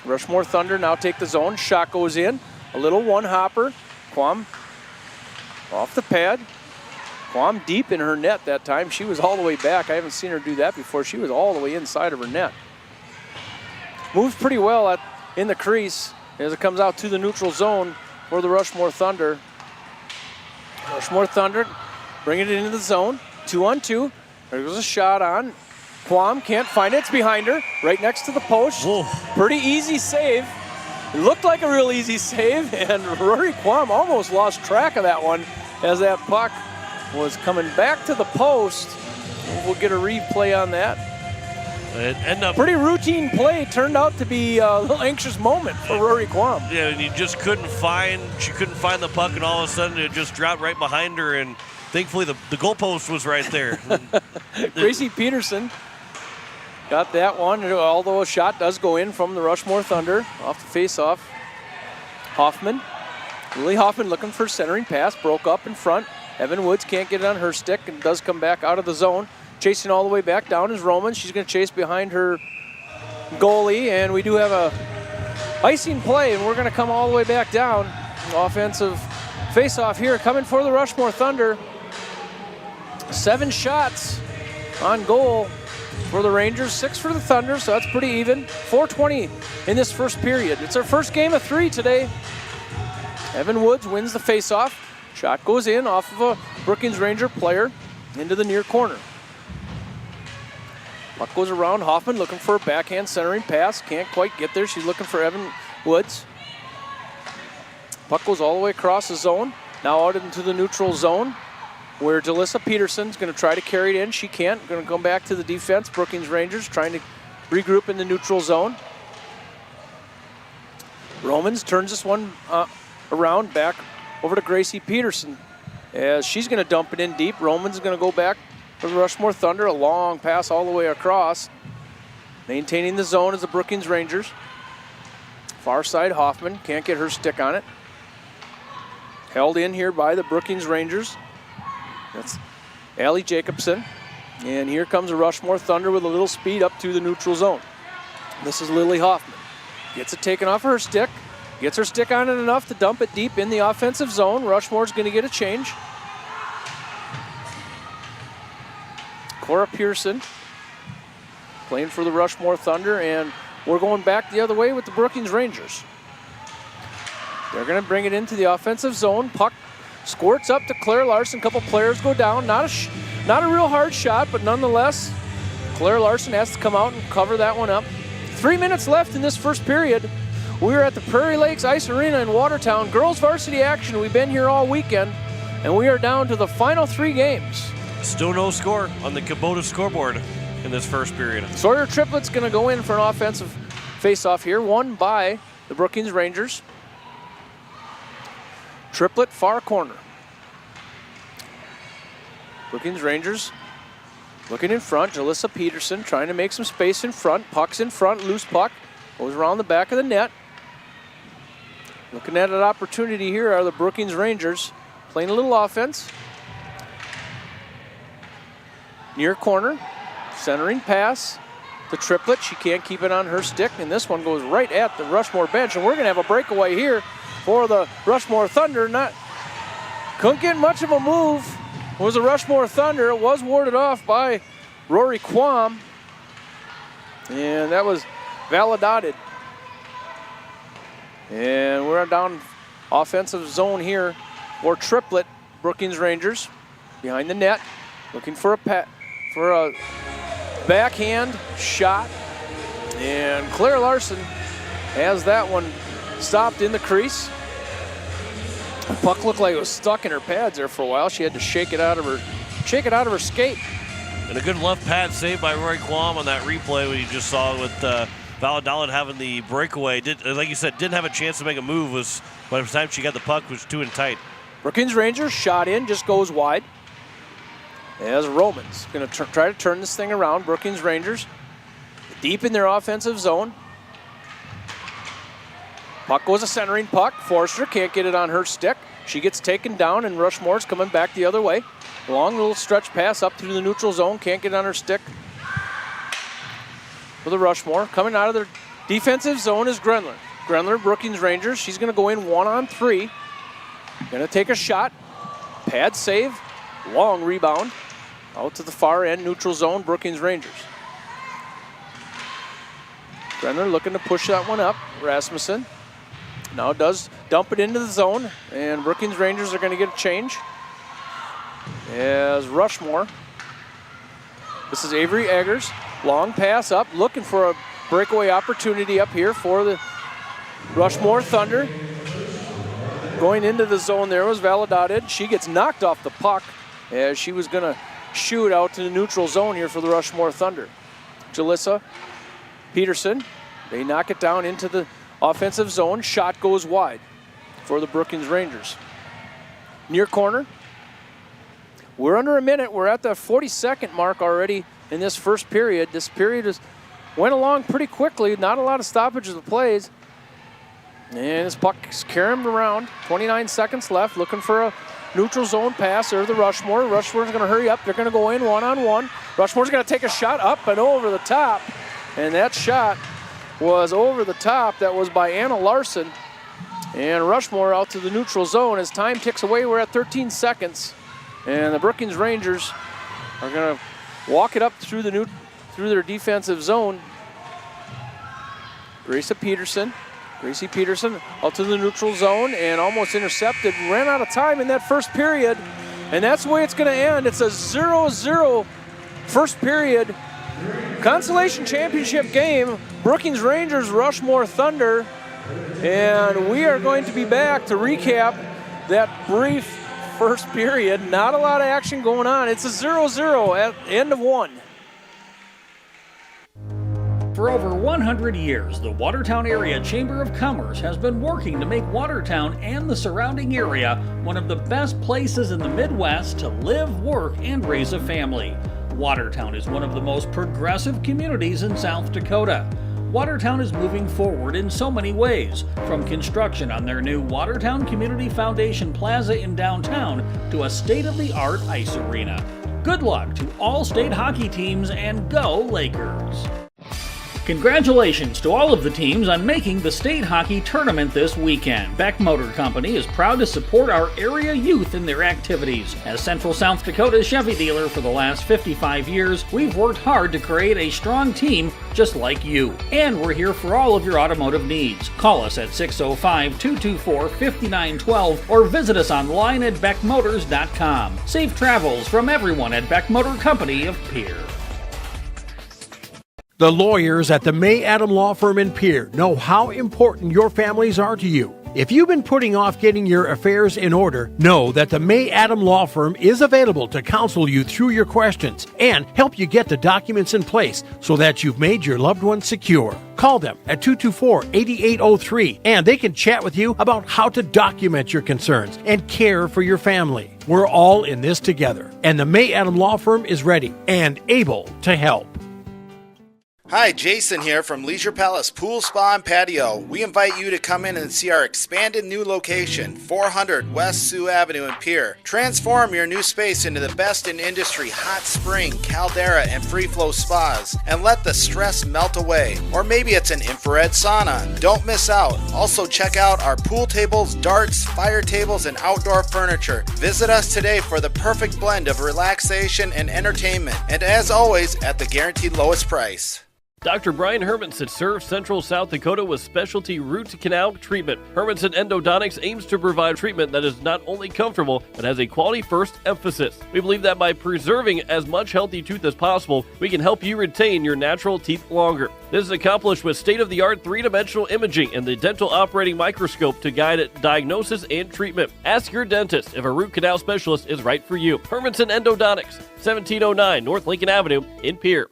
[SPEAKER 3] Rushmore Thunder now take the zone. Shot goes in. A little one-hopper. Quam off the pad. Quam deep in her net that time. She was all the way back. I haven't seen her do that before. She was all the way inside of her net. Moves pretty well in the crease as it comes out to the neutral zone for the Rushmore Thunder. Rushmore Thunder bringing it into the zone. 2-on-2. There goes a shot on. Quam can't find it. It's behind her, right next to the post.
[SPEAKER 2] Whoa.
[SPEAKER 3] Pretty easy save. It looked like a real easy save, and Rory Quam almost lost track of that one as that puck was coming back to the post. We'll get a replay on that. Pretty routine play. Turned out to be a little anxious moment for Rory Quam.
[SPEAKER 2] Yeah, and she couldn't find the puck, and all of a sudden it just dropped right behind her, and thankfully the goalpost was right there.
[SPEAKER 3] Gracie Peterson got that one, although a shot does go in from the Rushmore Thunder off the face-off. Hoffman. Lily Hoffman looking for centering pass. Broke up in front. Evan Woods can't get it on her stick and does come back out of the zone. Chasing all the way back down is Roman. She's going to chase behind her goalie, and we do have a icing play, and we're going to come all the way back down. Offensive face-off here coming for the Rushmore Thunder. 7 shots on goal for the Rangers, 6 for the Thunder, so that's pretty even. 4:20 in this first period. It's our first game of 3 today. Evan Woods wins the face-off. Shot goes in off of a Brookings Ranger player into the near corner. Puck goes around. Hoffman looking for a backhand centering pass. Can't quite get there. She's looking for Evan Woods. Puck goes all the way across the zone. Now out into the neutral zone, where Jalissa Peterson's going to try to carry it in. She can't. Going to come back to the defense. Brookings Rangers trying to regroup in the neutral zone. Romans turns this one around back over to Gracie Peterson as she's going to dump it in deep. Romans is going to go back for the Rushmore Thunder. A long pass all the way across. Maintaining the zone is the Brookings Rangers. Far side, Hoffman can't get her stick on it. Held in here by the Brookings Rangers. That's Allie Jacobson. And here comes the Rushmore Thunder with a little speed up to the neutral zone. This is Lily Hoffman. Gets it taken off her stick. Gets her stick on it enough to dump it deep in the offensive zone. Rushmore's going to get a change. Cora Pearson playing for the Rushmore Thunder, and we're going back the other way with the Brookings Rangers. They're going to bring it into the offensive zone. Puck squirts up to Claire Larson. A couple players go down. Not a real hard shot, but nonetheless, Claire Larson has to come out and cover that one up. 3 minutes left in this first period. We are at the Prairie Lakes Ice Arena in Watertown. Girls varsity action. We've been here all weekend, and we are down to the final 3 games.
[SPEAKER 2] Still no score on the Kubota scoreboard in this first period.
[SPEAKER 3] Sawyer Triplett's going to go in for an offensive face-off here, won by the Brookings Rangers. Triplett, far corner. Brookings Rangers looking in front. Jalissa Peterson trying to make some space in front. Puck's in front, loose puck. Goes around the back of the net. Looking at an opportunity here are the Brookings Rangers playing a little offense. Near corner, centering pass to Triplett. She can't keep it on her stick, and this one goes right at the Rushmore bench, and we're going to have a breakaway here for the Rushmore Thunder. Couldn't get much of a move. It was the Rushmore Thunder. It was warded off by Rory Quam, and that was validated. And we're down offensive zone here for Triplett. Brookings Rangers behind the net, looking for a backhand shot, and Claire Larson has that one stopped in the crease. The puck looked like it was stuck in her pads there for a while. She had to shake it out of her skate.
[SPEAKER 2] And a good left pad save by Roy Quam on that replay we just saw with Valladolid having the breakaway. Like you said, didn't have a chance to make a move. Was by the time she got the puck, was too in tight.
[SPEAKER 3] Brookings Rangers shot in, just goes wide. As Romans going to try to turn this thing around. Brookings Rangers deep in their offensive zone. Puck goes a centering puck. Forster can't get it on her stick. She gets taken down, and Rushmore's coming back the other way. Long little stretch pass up through the neutral zone. Can't get it on her stick for the Rushmore. Coming out of their defensive zone is Grenler. Grenler, Brookings Rangers. She's going to go in 1-on-3. Going to take a shot. Pad save. Long rebound. Out to the far end, neutral zone, Brookings Rangers. Grenler looking to push that one up. Rasmussen now does dump it into the zone, and Brookings Rangers are going to get a change. As Rushmore, this is Avery Eggers, long pass up, looking for a breakaway opportunity up here for the Rushmore Thunder. Going into the zone there was Valladolid. She gets knocked off the puck as she was going to shoot out to the neutral zone here for the Rushmore Thunder. Jalissa Peterson, they knock it down into the offensive zone. Shot goes wide for the Brookings Rangers. Near corner. We're under a minute. We're at the 42nd mark already in this first period. This period went along pretty quickly. Not a lot of stoppages of plays. And this puck's carrying around. 29 seconds left. Looking for a neutral zone pass or the Rushmore. Rushmore's going to hurry up. They're going to go in 1-on-1. Rushmore's going to take a shot up and over the top. And that shot was over the top. That was by Anna Larson. And Rushmore out to the neutral zone. As time ticks away, we're at 13 seconds. And the Brookings Rangers are going to walk it up through their defensive zone. Gracie Peterson out to the neutral zone and almost intercepted. Ran out of time in that first period. And that's the way it's going to end. It's a 0-0 first period. Consolation Championship game. Brookings Rangers, Rushmore Thunder. And we are going to be back to recap that brief first period. Not a lot of action going on. It's a 0-0 at the end of one.
[SPEAKER 1] For For over 100 years, the Watertown Area Chamber of Commerce has been working to make Watertown and the surrounding area one of the best places in the Midwest to live, work, and raise a family. Watertown is one of the most progressive communities in South Dakota. Watertown is moving forward in so many ways, from construction on their new Watertown Community Foundation Plaza in downtown to a state-of-the-art ice arena. Good luck to all state hockey teams, and go Lakers! Congratulations to all of the teams on making the state hockey tournament this weekend. Beck Motor Company is proud to support our area youth in their activities. As Central South Dakota's Chevy dealer for the last 55 years, we've worked hard to create a strong team just like you. And we're here for all of your automotive needs. Call us at 605-224-5912 or visit us online at beckmotors.com. Safe travels from everyone at Beck Motor Company of Pierre.
[SPEAKER 5] The lawyers at the May Adam Law Firm in Pierre know how important your families are to you. If you've been putting off getting your affairs in order, know that the May Adam Law Firm is available to counsel you through your questions and help you get the documents in place so that you've made your loved ones secure. Call them at 224-8803 and they can chat with you about how to document your concerns and care for your family. We're all in this together, and the May Adam Law Firm is ready and able to help.
[SPEAKER 11] Hi, Jason here from Leisure Palace Pool, Spa, and Patio. We invite you to come in and see our expanded new location, 400 West Sioux Avenue in Pierre. Transform your new space into the best in industry hot spring, caldera, and free flow spas, and let the stress melt away. Or maybe it's an infrared sauna. Don't miss out. Also check out our pool tables, darts, fire tables, and outdoor furniture. Visit us today for the perfect blend of relaxation and entertainment. And as always, at the guaranteed lowest price.
[SPEAKER 12] Dr. Brian Hermanson serves Central South Dakota with specialty root canal treatment. Hermanson Endodontics aims to provide treatment that is not only comfortable, but has a quality-first emphasis. We believe that by preserving as much healthy tooth as possible, we can help you retain your natural teeth longer. This is accomplished with state-of-the-art three-dimensional imaging and the dental operating microscope to guide diagnosis and treatment. Ask your dentist if a root canal specialist is right for you. Hermanson Endodontics, 1709 North Lincoln Avenue in Pierre.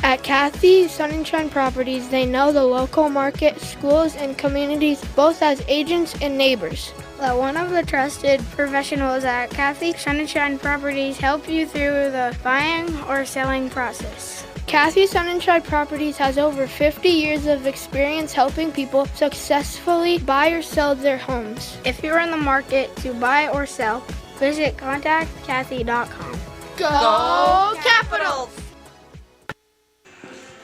[SPEAKER 13] At Kathy Sunshine Properties, they know the local market, schools, and communities both as agents and neighbors.
[SPEAKER 14] Let one of the trusted professionals at Kathy Sunshine Properties help you through the buying or selling process.
[SPEAKER 13] Kathy Sunshine Properties has over 50 years of experience helping people successfully buy or sell their homes.
[SPEAKER 14] If you're in the market to buy or sell, visit contactkathy.com.
[SPEAKER 13] Go Capitals!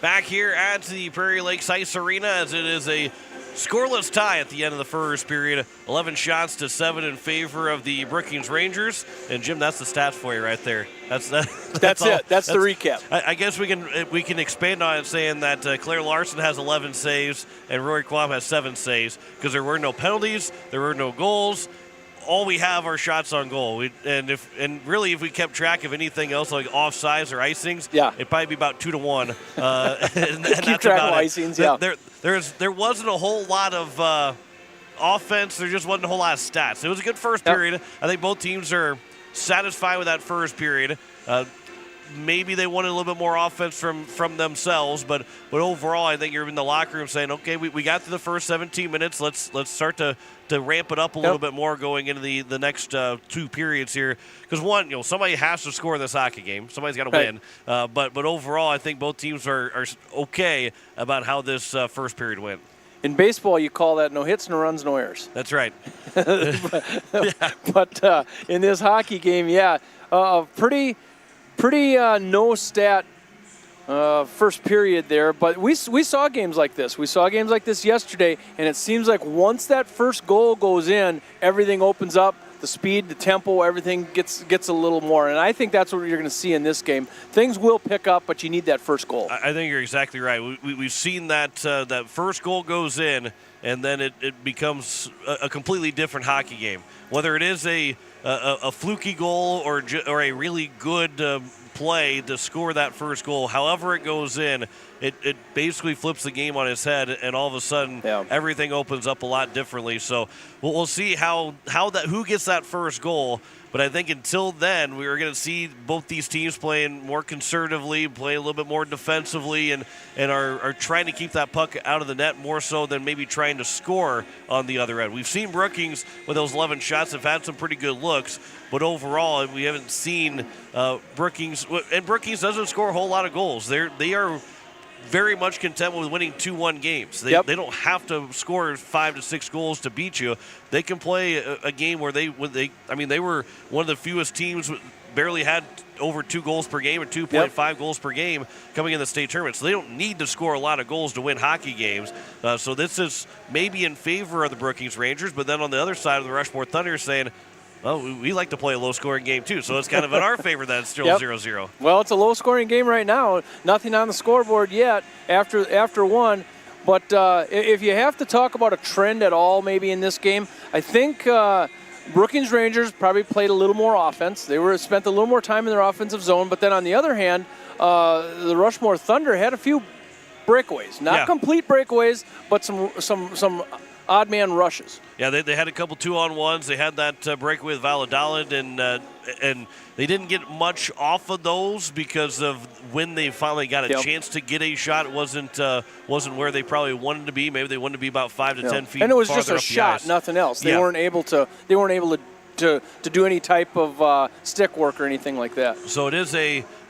[SPEAKER 2] Back here at the Prairie Lakes Ice Arena, as it is a scoreless tie at the end of the first period. 11 shots to 7 in favor of the Brookings Rangers. And Jim, that's the stats for you right there. That's
[SPEAKER 3] it. That's the recap.
[SPEAKER 2] I guess we can expand on it, saying that Claire Larson has 11 saves and Rory Quam has 7 saves because there were no penalties, there were no goals. All we have are shots on goal. If we kept track of anything else like offsides or icings, it'd probably be about 2-1. And
[SPEAKER 3] keep track of icings,
[SPEAKER 2] There wasn't a whole lot of offense. There just wasn't a whole lot of stats. It was a good first period. I think both teams are satisfied with that first period. Maybe they wanted a little bit more offense from themselves, but overall, I think you're in the locker room saying, okay, we got through the first 17 minutes. Let's start to ramp it up a little bit more going into the next 2 periods here. Because one, somebody has to score this hockey game. Somebody's got to win. But overall, I think both teams are okay about how this first period went.
[SPEAKER 3] In baseball, you call that no hits, no runs, no errors.
[SPEAKER 2] That's right.
[SPEAKER 3] but in this hockey game, pretty no stat first period there, but we saw games like this. We saw games like this yesterday, and it seems like once that first goal goes in, everything opens up. The speed, the tempo, everything gets a little more, and I think that's what you're going to see in this game. Things will pick up, but you need that first goal.
[SPEAKER 2] I think you're exactly right. We've seen that that first goal goes in, and then it becomes a completely different hockey game. Whether it is a fluky goal or a really good play to score that first goal, however it goes in, it basically flips the game on its head, and all of a sudden everything opens up a lot differently. So we'll see how who gets that first goal. But I think until then, we are going to see both these teams playing more conservatively, playing a little bit more defensively, and are trying to keep that puck out of the net more so than maybe trying to score on the other end. We've seen Brookings with those 11 shots have had some pretty good looks, but overall we haven't seen Brookings. And Brookings doesn't score a whole lot of goals. They are very much content with winning 2-1 games. They don't have to score 5 to 6 goals to beat you. They can play a game where they were one of the fewest teams, barely had over 2 goals per game or 2.5 goals per game coming in the state tournament. So they don't need to score a lot of goals to win hockey games. So this is maybe in favor of the Brookings Rangers, but then on the other side of the Rushmore Thunder saying, well, we like to play a low-scoring game, too, so it's kind of in our favor that it's still 0-0.
[SPEAKER 3] Well, it's a low-scoring game right now. Nothing on the scoreboard yet after one. But if you have to talk about a trend at all maybe in this game, I think Brookings Rangers probably played a little more offense. They spent a little more time in their offensive zone. But then on the other hand, the Rushmore Thunder had a few breakaways. Not complete breakaways, but some odd man rushes.
[SPEAKER 2] Yeah, they had a couple 2-on-1s. They had that breakaway with Valladolid, and they didn't get much off of those because of when they finally got a chance to get a shot. It wasn't where they probably wanted to be. Maybe they wanted to be about 5 to 10 feet.
[SPEAKER 3] And it was just a shot, nothing else. They weren't able to do any type of stick work or anything like that.
[SPEAKER 2] So it is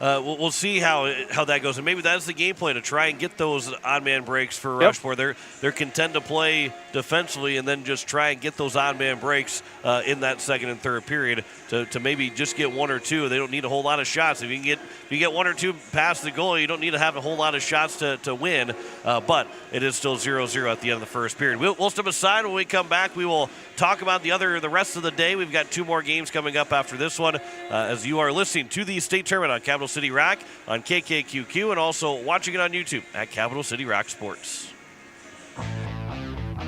[SPEAKER 2] we'll see how that goes, and maybe that's the game plan to try and get those odd man breaks for Rushmore. They're content to play defensively and then just try and get those odd man breaks in that second and third period to maybe just get 1 or 2. They don't need a whole lot of shots. If you get 1 or 2 past the goal, you don't need to have a whole lot of shots to win. But it is still 0-0 at the end of the first period. We'll step aside. When we come back, we will talk about the rest of the day. We've got 2 more games coming up after this one, as you are listening to the state tournament on Capital City Rock on KKQQ, and also watching it on YouTube at Capital City Rock Sports.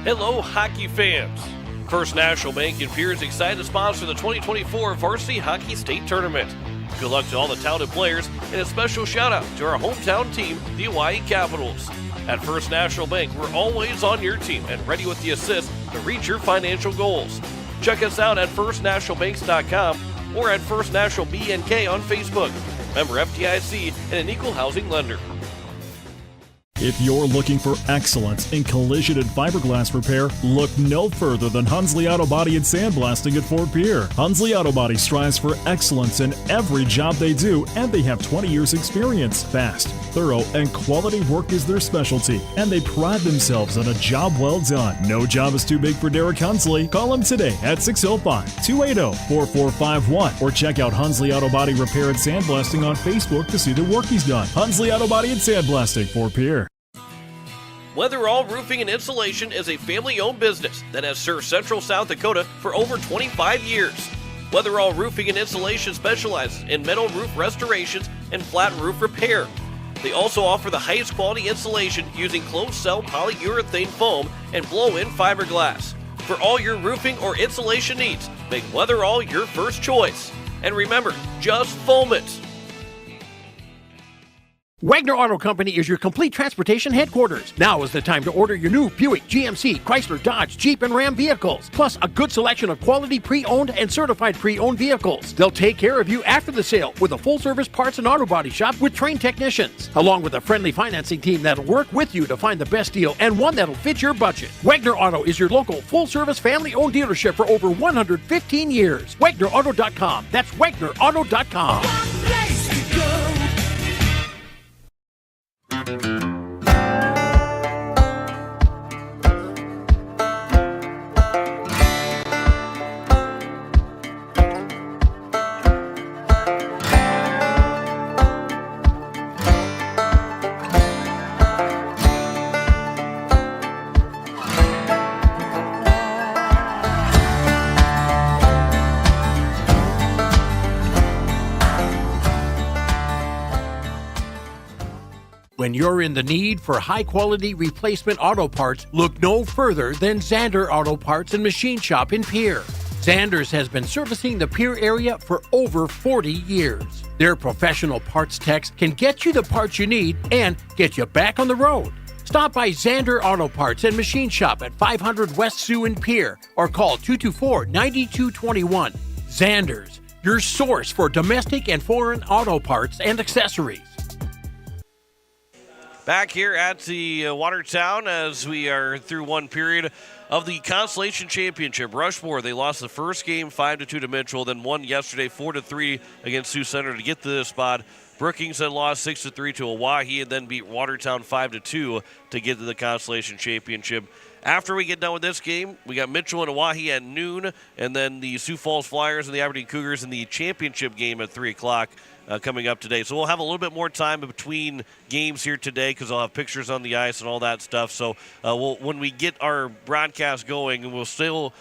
[SPEAKER 12] Hello, hockey fans. First National Bank in Pierre is excited to sponsor the 2024 Varsity Hockey State Tournament. Good luck to all the talented players, and a special shout out to our hometown team, the Hawaii Capitals. At First National Bank, we're always on your team and ready with the assist to reach your financial goals. Check us out at firstnationalbanks.com or at First National BNK on Facebook. Member FDIC and an equal housing lender.
[SPEAKER 15] If you're looking for excellence in collision and fiberglass repair, look no further than Hunsley Auto Body and Sandblasting at Fort Pierre. Hunsley Auto Body strives for excellence in every job they do, and they have 20 years experience. Fast, thorough, and quality work is their specialty, and they pride themselves on a job well done. No job is too big for Derek Hunsley. Call him today at 605-280-4451 or check out Hunsley Auto Body Repair and Sandblasting on Facebook to see the work he's done. Hunsley Auto Body and Sandblasting, Fort Pierre.
[SPEAKER 12] Weatherall Roofing and Insulation is a family-owned business that has served Central South Dakota for over 25 years. Weatherall Roofing and Insulation specializes in metal roof restorations and flat roof repair. They also offer the highest quality insulation using closed-cell polyurethane foam and blow-in fiberglass. For all your roofing or insulation needs, make Weatherall your first choice. And remember, just foam it.
[SPEAKER 5] Wagner Auto Company is your complete transportation headquarters. Now is the time to order your new Buick, GMC, Chrysler, Dodge, Jeep, and Ram vehicles, plus a good selection of quality pre-owned and certified pre-owned vehicles. They'll take care of you after the sale with a full-service parts and auto body shop with trained technicians, along with a friendly financing team that'll work with you to find the best deal and one that'll fit your budget. Wagner Auto is your local full-service family-owned dealership for over 115 years. WagnerAuto.com. That's WagnerAuto.com. When you're in the need for high-quality replacement auto parts, look no further than Zander Auto Parts and Machine Shop in Pierre. Zander's has been servicing the Pierre area for over 40 years. Their professional parts techs can get you the parts you need and get you back on the road. Stop by Zander Auto Parts and Machine Shop at 500 West Sioux in Pierre or call 224-9221. Zander's, your source for domestic and foreign auto parts and accessories.
[SPEAKER 2] Back here at the Watertown as we are through one period of the Consolation Championship. Rushmore, they lost the first game 5-2 to Mitchell, then won yesterday 4-3 against Sioux Center to get to this spot. Brookings had lost 6-3 to Owyhee and then beat Watertown 5-2 to get to the Consolation Championship. After we get done with this game, we got Mitchell and Owyhee at noon, and then the Sioux Falls Flyers and the Aberdeen Cougars in the championship game at 3 o'clock. Coming up today. So we'll have a little bit more time between games here today because I'll have pictures on the ice and all that stuff. So when we get our broadcast going, we'll go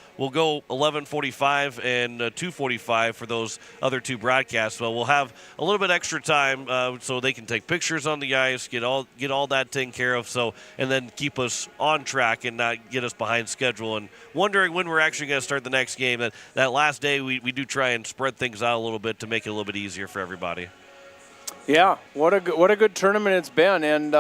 [SPEAKER 2] 11:45 and 2:45 for those other two broadcasts. So we'll have a little bit extra time so they can take pictures on the ice, get all that taken care of. So and then keep us on track and not get us behind schedule. And wondering when we're actually going to start the next game. That last day we do try and spread things out a little bit to make it a little bit easier for everybody.
[SPEAKER 3] Yeah, what a good tournament it's been, and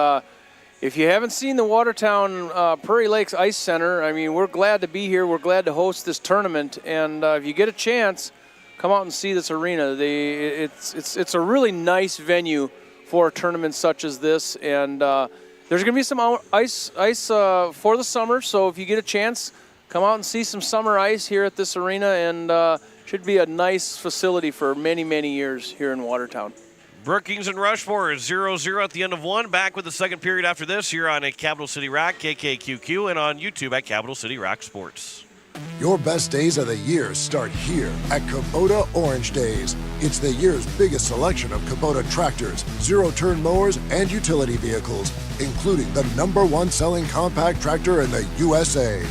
[SPEAKER 3] if you haven't seen the Watertown Prairie Lakes Ice Center, I mean, we're glad to be here. We're glad to host this tournament, and if you get a chance, come out and see this arena. It's a really nice venue for a tournament such as this, and there's going to be some ice for the summer. So if you get a chance, come out and see some summer ice here at this arena, and should be a nice facility for many, many years here in Watertown.
[SPEAKER 2] Brookings and Rushmore is 0-0 at the end of one. Back with the second period after this here on Capital City Rock, KKQQ, and on YouTube at Capital City Rock Sports.
[SPEAKER 4] Your best days of the year start here at Kubota Orange Days. It's the year's biggest selection of Kubota tractors, zero-turn mowers, and utility vehicles, including the #1 selling compact tractor in the USA.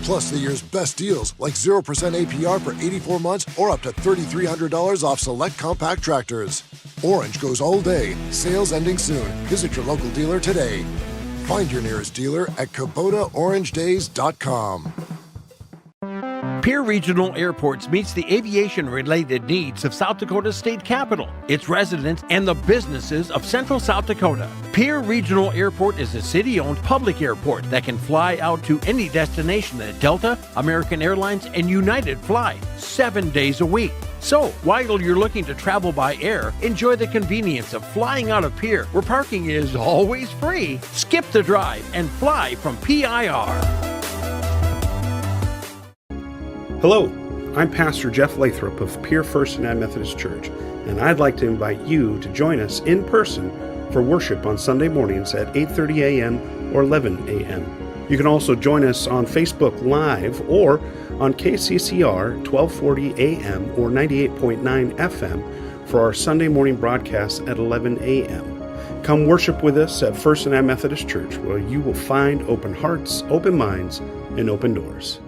[SPEAKER 4] Plus the year's best deals like 0% APR for 84 months or up to $3,300 off select compact tractors. Orange goes all day. Sales ending soon. Visit your local dealer today. Find your nearest dealer at KubotaOrangeDays.com.
[SPEAKER 5] Pierre Regional Airports meets the aviation-related needs of South Dakota's state capital, its residents, and the businesses of central South Dakota. Pierre Regional Airport is a city-owned public airport that can fly out to any destination that Delta, American Airlines, and United fly 7 days a week. So, while you're looking to travel by air, enjoy the convenience of flying out of Pierre, where parking is always free. Skip the drive and fly from PIR.
[SPEAKER 9] Hello, I'm Pastor Jeff Lathrop of Pierre First United Methodist Church, and I'd like to invite you to join us in person for worship on Sunday mornings at 8:30 a.m. or 11 a.m. You can also join us on Facebook Live or on KCCR 1240 a.m. or 98.9 FM for our Sunday morning broadcast at 11 a.m. Come worship with us at First United Methodist Church, where you will find open hearts, open minds, and open doors.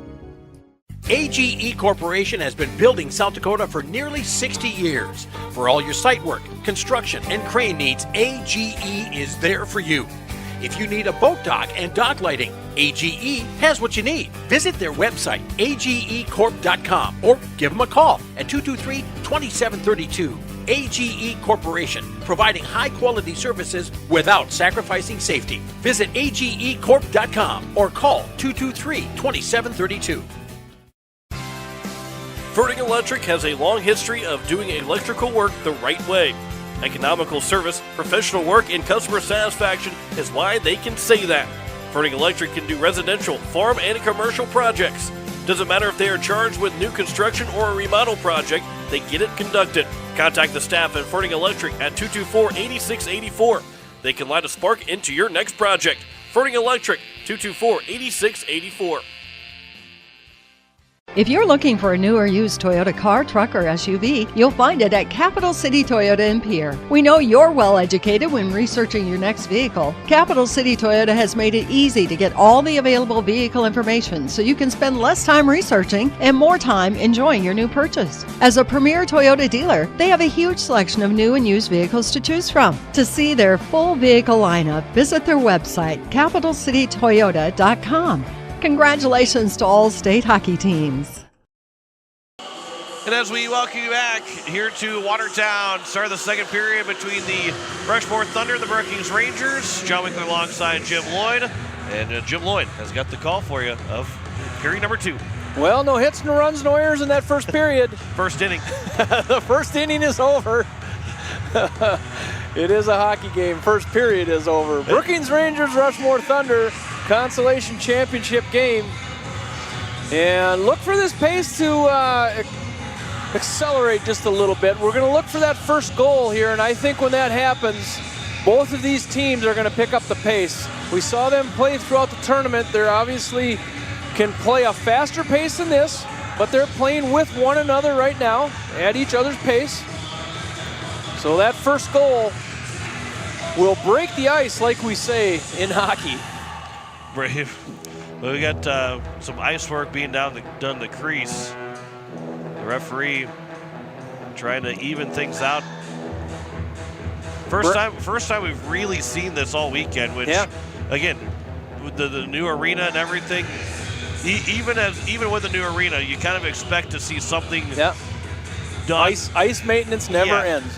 [SPEAKER 5] AGE Corporation has been building South Dakota for nearly 60 years. For all your site work, construction, and crane needs, AGE is there for you. If you need a boat dock and dock lighting, AGE has what you need. Visit their website, agecorp.com, or give them a call at 223-2732. AGE Corporation, providing high-quality services without sacrificing safety. Visit agecorp.com or call 223-2732.
[SPEAKER 12] Ferding Electric has a long history of doing electrical work the right way. Economical service, professional work, and customer satisfaction is why they can say that. Ferding Electric can do residential, farm, and commercial projects. Doesn't matter if they are charged with new construction or a remodel project, they get it conducted. Contact the staff at Ferding Electric at 224-8684. They can light a spark into your next project. Ferding Electric, 224-8684.
[SPEAKER 6] If you're looking for a new or used Toyota car, truck, or SUV, you'll find it at Capital City Toyota in Pierre. We know you're well educated when researching your next vehicle. Capital City Toyota has made it easy to get all the available vehicle information so you can spend less time researching and more time enjoying your new purchase. As a premier Toyota dealer, they have a huge selection of new and used vehicles to choose from. To see their full vehicle lineup, visit their website, capitalcitytoyota.com. Congratulations to all state hockey teams.
[SPEAKER 2] And as we welcome you back here to Watertown, start of the second period between the Rushmore Thunder and the Brookings Rangers. John Winkler alongside Jim Lloyd. And Jim Lloyd has got the call for you of period number 2.
[SPEAKER 3] Well, no hits, no runs, no errors in that first period.
[SPEAKER 2] First inning.
[SPEAKER 3] The first inning is over. It is a hockey game. First period is over. Brookings Rangers, Rushmore Thunder, Consolation Championship game. And look for this pace to accelerate just a little bit. We're going to look for that first goal here, and I think when that happens, both of these teams are going to pick up the pace. We saw them play throughout the tournament. They're obviously can play a faster pace than this, but they're playing with one another right now at each other's pace. So that first goal will break the ice, like we say in hockey.
[SPEAKER 2] Brave. Well, we got some ice work being done the crease. The referee trying to even things out. First time we've really seen this all weekend, which, again, with the new arena and everything, even with the new arena, you kind of expect to see something done.
[SPEAKER 3] Ice maintenance never ends.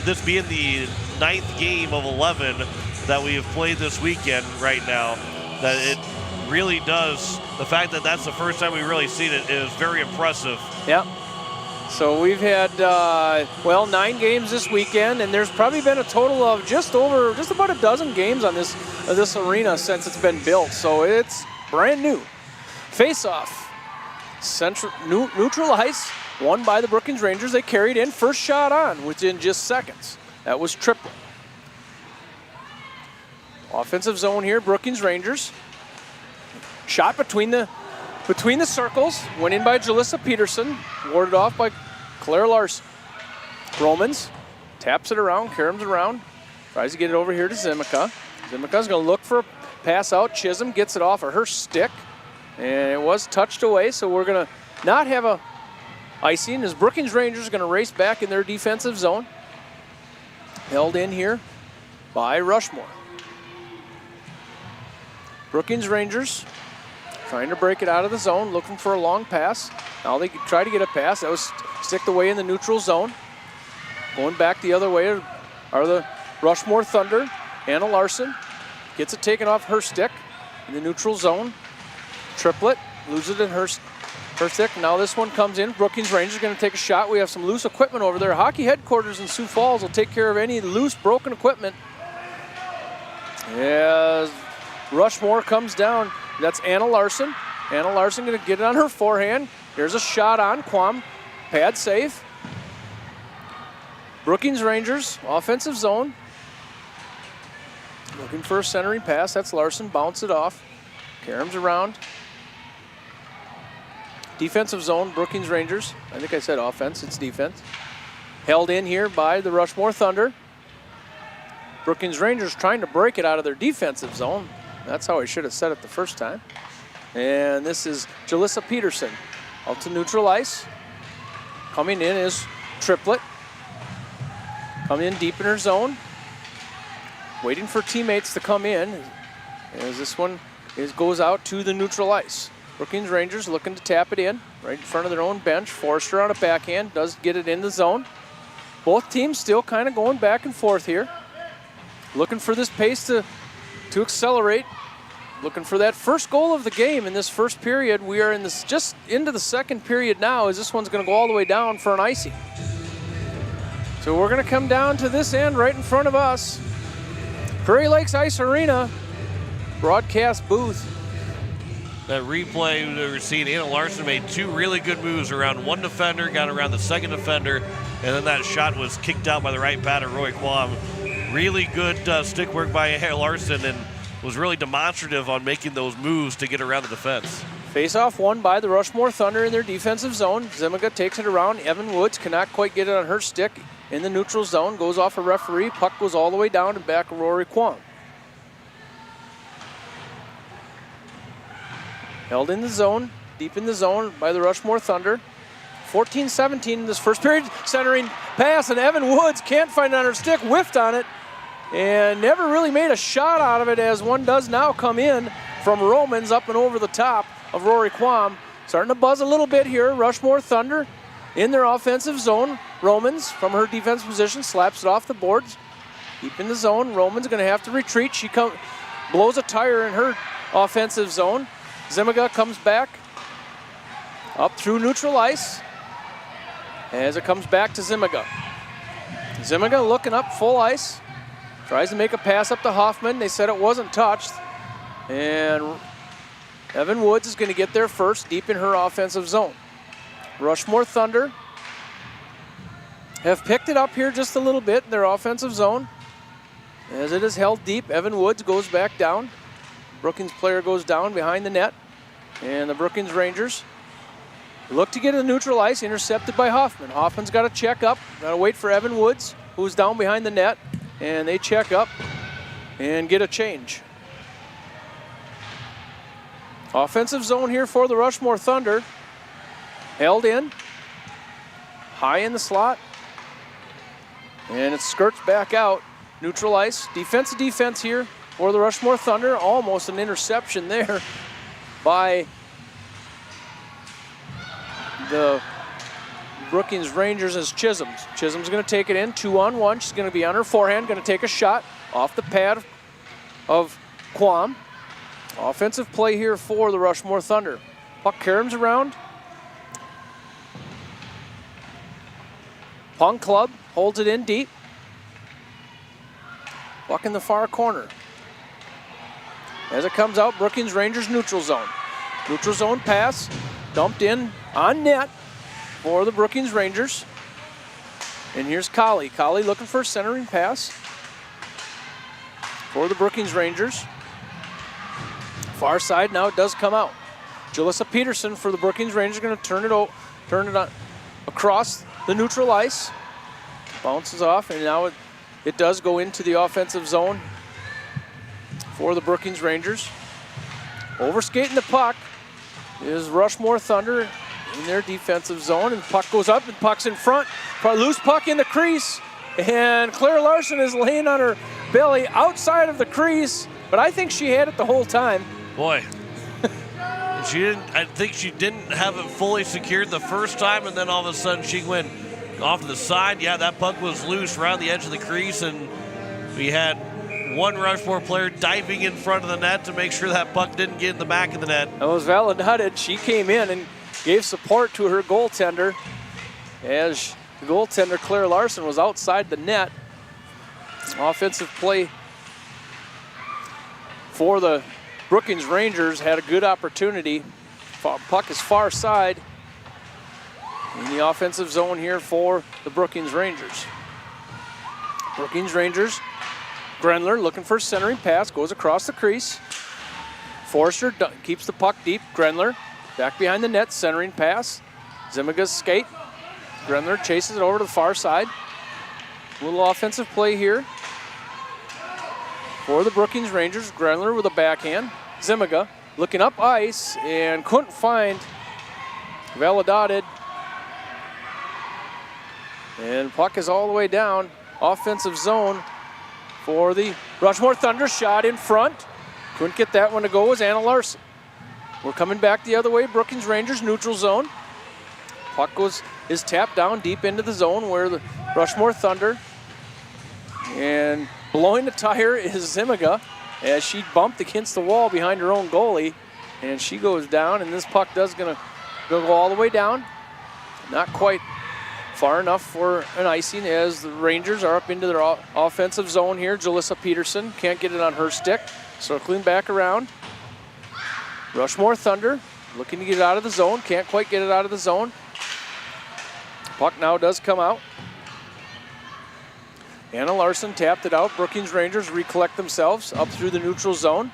[SPEAKER 2] This being the 9th game of 11 that we have played this weekend right now, that it really does. The fact that that's the first time we've really seen it is very impressive.
[SPEAKER 3] Yep. So we've had, 9 games this weekend, and there's probably been a total of just about a dozen games on this arena since it's been built. So it's brand new. Face-off. Neutral ice, won by the Brookings Rangers. They carried in, first shot on within just seconds. That was triple. Offensive zone here, Brookings Rangers. Shot between the circles, went in by Jalissa Peterson, warded off by Claire Larson. Romans taps it around, caroms around, tries to get it over here to Zimica. Zimica's going to look for a pass out. Chisholm gets it off of her stick, and it was touched away, so we're going to not have a icing as Brookings Rangers are going to race back in their defensive zone. Held in here by Rushmore. Brookings Rangers trying to break it out of the zone, looking for a long pass. Now they try to get a pass. That was sticked away in the neutral zone. Going back the other way are the Rushmore Thunder. Anna Larson gets it taken off her stick in the neutral zone. Triplet, loses it in her stick. Now this one comes in. Brookings Rangers are going to take a shot. We have some loose equipment over there. Hockey headquarters in Sioux Falls will take care of any loose, broken equipment. As Rushmore comes down. That's Anna Larson. Anna Larson going to get it on her forehand. Here's a shot on Quam. Pad safe. Brookings Rangers, offensive zone. Looking for a centering pass. That's Larson. Bounce it off. Caroms around. Defensive zone, Brookings Rangers. I think I said offense. It's defense. Held in here by the Rushmore Thunder. Brookings Rangers trying to break it out of their defensive zone. That's how I should have said it the first time. And this is Jalissa Peterson out to neutral ice. Coming in is Triplet. Coming in deep in her zone. Waiting for teammates to come in as this one goes out to the neutral ice. Brookings Rangers looking to tap it in right in front of their own bench. Forrester on a backhand, does get it in the zone. Both teams still kind of going back and forth here. Looking for this pace to accelerate. Looking for that first goal of the game in this first period. We are just into the second period now as this one's going to go all the way down for an icing. So we're going to come down to this end right in front of us. Prairie Lakes Ice Arena broadcast booth.
[SPEAKER 2] That replay we were seeing, Anna Larson made 2 really good moves around one defender, got around the second defender, and then that shot was kicked out by the right batter, Roy Quam. Really good stick work by Anna Larson, and was really demonstrative on making those moves to get around the defense.
[SPEAKER 3] Face-off won by the Rushmore Thunder in their defensive zone. Zimiga takes it around. Evan Woods cannot quite get it on her stick in the neutral zone. Goes off a referee. Puck goes all the way down and back of Rory Kwong. Held in the zone, deep in the zone by the Rushmore Thunder. 14-17 in this first period. Centering pass, and Evan Woods can't find it on her stick. Whiffed on it and never really made a shot out of it, as one does now come in from Romans up and over the top of Rory Quam. Starting to buzz a little bit here. Rushmore Thunder in their offensive zone. Romans from her defense position slaps it off the boards. Deep in the zone. Romans going to have to retreat. She blows a tire in her offensive zone. Zimiga comes back Up through neutral ice as it comes back to Zimiga. Zimiga looking up full ice. Tries to make a pass up to Hoffman. They said it wasn't touched. And Evan Woods is going to get there first, deep in her offensive zone. Rushmore Thunder have picked it up here just a little bit in their offensive zone. As it is held deep, Evan Woods goes back down. Brookings player goes down behind the net. And the Brookings Rangers look to get a neutral ice, intercepted by Hoffman. Hoffman's got to check up, got to wait for Evan Woods, who's down behind the net. And they check up and get a change. Offensive zone here for the Rushmore Thunder. Held in, high in the slot. And it skirts back out. Neutral ice, defense here for the Rushmore Thunder. Almost an interception there by the Brookings Rangers as Chisholm's. Chisholm's going to take it in, 2-on-1. She's going to be on her forehand, going to take a shot off the pad of Quam. Offensive play here for the Rushmore Thunder. Puck caroms around. Pong Club holds it in deep. Puck in the far corner. As it comes out, Brookings Rangers neutral zone. Neutral zone pass, dumped in on net for the Brookings Rangers. And here's Colley. Colley looking for a centering pass for the Brookings Rangers. Far side, now it does come out. Jalissa Peterson for the Brookings Rangers going to turn it on across the neutral ice. Bounces off, and now it does go into the offensive zone for the Brookings Rangers. Overskating the puck is Rushmore Thunder in their defensive zone, and the puck goes up, and puck's in front. Loose puck in the crease, and Claire Larson is laying on her belly outside of the crease, but I think she had it the whole time.
[SPEAKER 2] Boy, I think she didn't have it fully secured the first time, and then all of a sudden she went off to the side. Yeah, that puck was loose around the edge of the crease, and we had one Rushmore player diving in front of the net to make sure that puck didn't get in the back of the net.
[SPEAKER 3] That was Valadotted. She came in and gave support to her goaltender as the goaltender, Claire Larson, was outside the net. Offensive play for the Brookings Rangers had a good opportunity. Puck is far side in the offensive zone here for the Brookings Rangers. Brookings Rangers, Grenler looking for a centering pass, goes across the crease. Forster keeps the puck deep. Grenler back behind the net, centering pass. Zimiga's skate. Grenler chases it over to the far side. A little offensive play here for the Brookings Rangers. Grenler with a backhand. Zimiga looking up ice and couldn't find Valadotted. And puck is all the way down. Offensive zone for the Rushmore Thunder. Shot in front. Couldn't get that one to go was Anna Larson. We're coming back the other way. Brookings Rangers neutral zone. Puck is tapped down deep into the zone where the Rushmore Thunder. And blowing the tire is Zimiga as she bumped against the wall behind her own goalie. And she goes down, and this puck does gonna go all the way down. Not quite far enough for an icing as the Rangers are up into their offensive zone here. Jalissa Peterson can't get it on her stick. Circling back around. Rushmore Thunder looking to get it out of the zone. Can't quite get it out of the zone. Puck now does come out. Anna Larson tapped it out. Brookings Rangers recollect themselves up through the neutral zone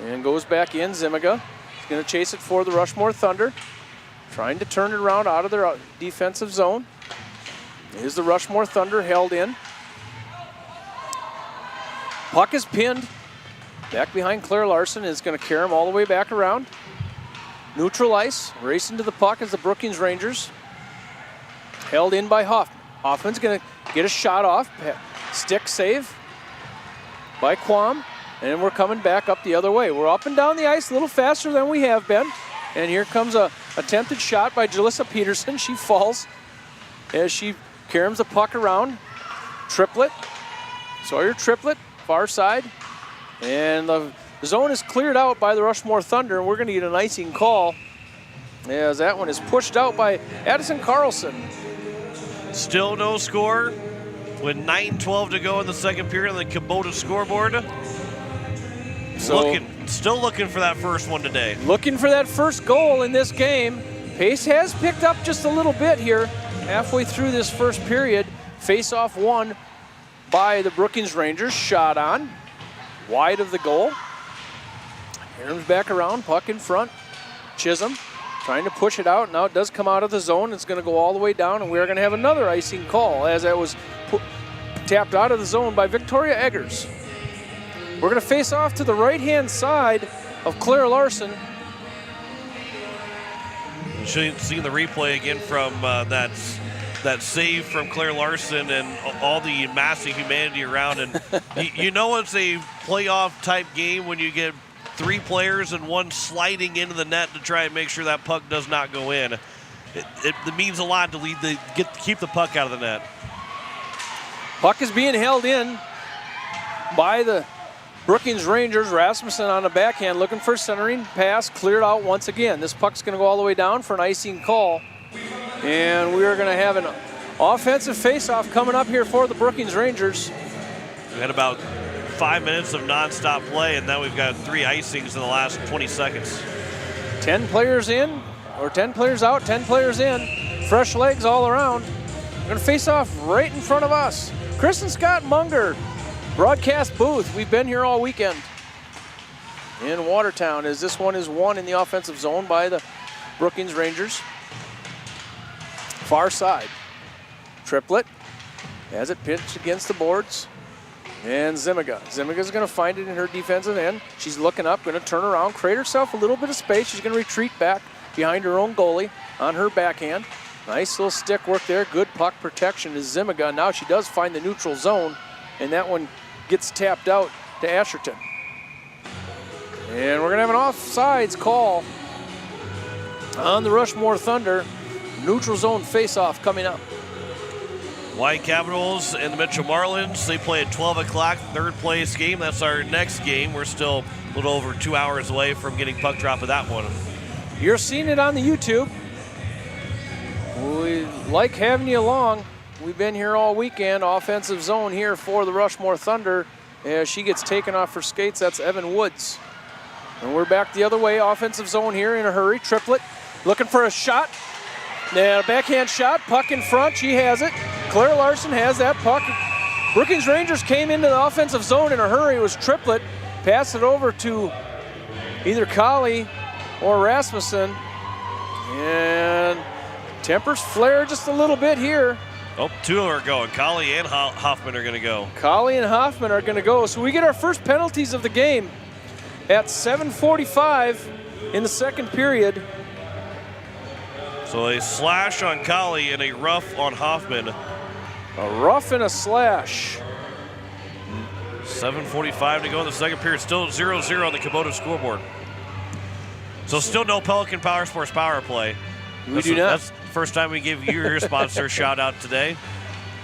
[SPEAKER 3] and goes back in. Zimiga is going to chase it for the Rushmore Thunder. Trying to turn it around out of their defensive zone. Is the Rushmore Thunder held in. Puck is pinned. Back behind Claire Larson is going to carry him all the way back around. Neutral ice, racing to the puck is the Brookings Rangers. Held in by Hoffman. Hoffman's going to get a shot off. Stick save by Quam. And we're coming back up the other way. We're up and down the ice a little faster than we have been. And here comes a attempted shot by Jalissa Peterson. She falls as she caroms the puck around. Triplet. Sawyer Triplet, far side. And the zone is cleared out by the Rushmore Thunder. And we're going to get an icing call as that one is pushed out by Addison Carlson.
[SPEAKER 2] Still no score with 9:12 to go in the second period on the Kubota scoreboard.
[SPEAKER 3] So
[SPEAKER 2] Still looking for that first one today.
[SPEAKER 3] Looking for that first goal in this game. Pace has picked up just a little bit here halfway through this first period. Face-off won by the Brookings Rangers. Shot on, wide of the goal. Aaron's back around, puck in front. Chisholm trying to push it out. Now it does come out of the zone. It's going to go all the way down, and we're going to have another icing call as that was tapped out of the zone by Victoria Eggers. We're going to face off to the right-hand side of Claire Larson.
[SPEAKER 2] Seeing the replay again from that save from Claire Larson and all the massive humanity around. And you know it's a playoff type game when you get 3 players and one sliding into the net to try and make sure that puck does not go in. It means a lot to keep the puck out of the net.
[SPEAKER 3] Puck is being held in by the Brookings Rangers. Rasmussen on the backhand looking for centering pass, cleared out once again. This puck's going to go all the way down for an icing call. And we are going to have an offensive faceoff coming up here for the Brookings Rangers.
[SPEAKER 2] We had about 5 minutes of nonstop play, and now we've got 3 icings in the last 20 seconds.
[SPEAKER 3] 10 players in, or 10 players out, 10 players in. Fresh legs all around. We're going to face off right in front of us. Kristen Scott Munger, broadcast booth. We've been here all weekend in Watertown as this one is won in the offensive zone by the Brookings Rangers. Far side. Triplett has it pinched against the boards. And Zimiga. Zimiga's going to find it in her defensive end. She's looking up, going to turn around, create herself a little bit of space. She's going to retreat back behind her own goalie on her backhand. Nice little stick work there. Good puck protection to Zimiga. Now she does find the neutral zone, and that one gets tapped out to Asherton. And we're going to have an offsides call on the Rushmore Thunder. Neutral zone face-off coming up.
[SPEAKER 2] White Capitals and the Mitchell Marlins, they play at 12 o'clock, third place game. That's our next game. We're still a little over 2 hours away from getting puck drop of that one.
[SPEAKER 3] You're seeing it on the YouTube. We like having you along. We've been here all weekend. Offensive zone here for the Rushmore Thunder. As she gets taken off her skates, that's Evan Woods. And we're back the other way. Offensive zone here in a hurry. Triplett looking for a shot. Now, backhand shot, puck in front, she has it. Claire Larson has that puck. Brookings Rangers came into the offensive zone in a hurry. It was Triplett. Passed it over to either Colley or Rasmussen. And tempers flare just a little bit here.
[SPEAKER 2] Oh, 2 are going. Colley and Hoffman are going to go.
[SPEAKER 3] Colley and Hoffman are going to go. So we get our first penalties of the game at 7:45 in the second period.
[SPEAKER 2] So a slash on Colley and a rough on Hoffman.
[SPEAKER 3] A rough and a slash.
[SPEAKER 2] 7:45 to go in the second period. Still 0-0 on the Kubota scoreboard. So still no Pelican Power Sports power play.
[SPEAKER 3] That's the
[SPEAKER 2] first time we gave you your sponsor a shout out today.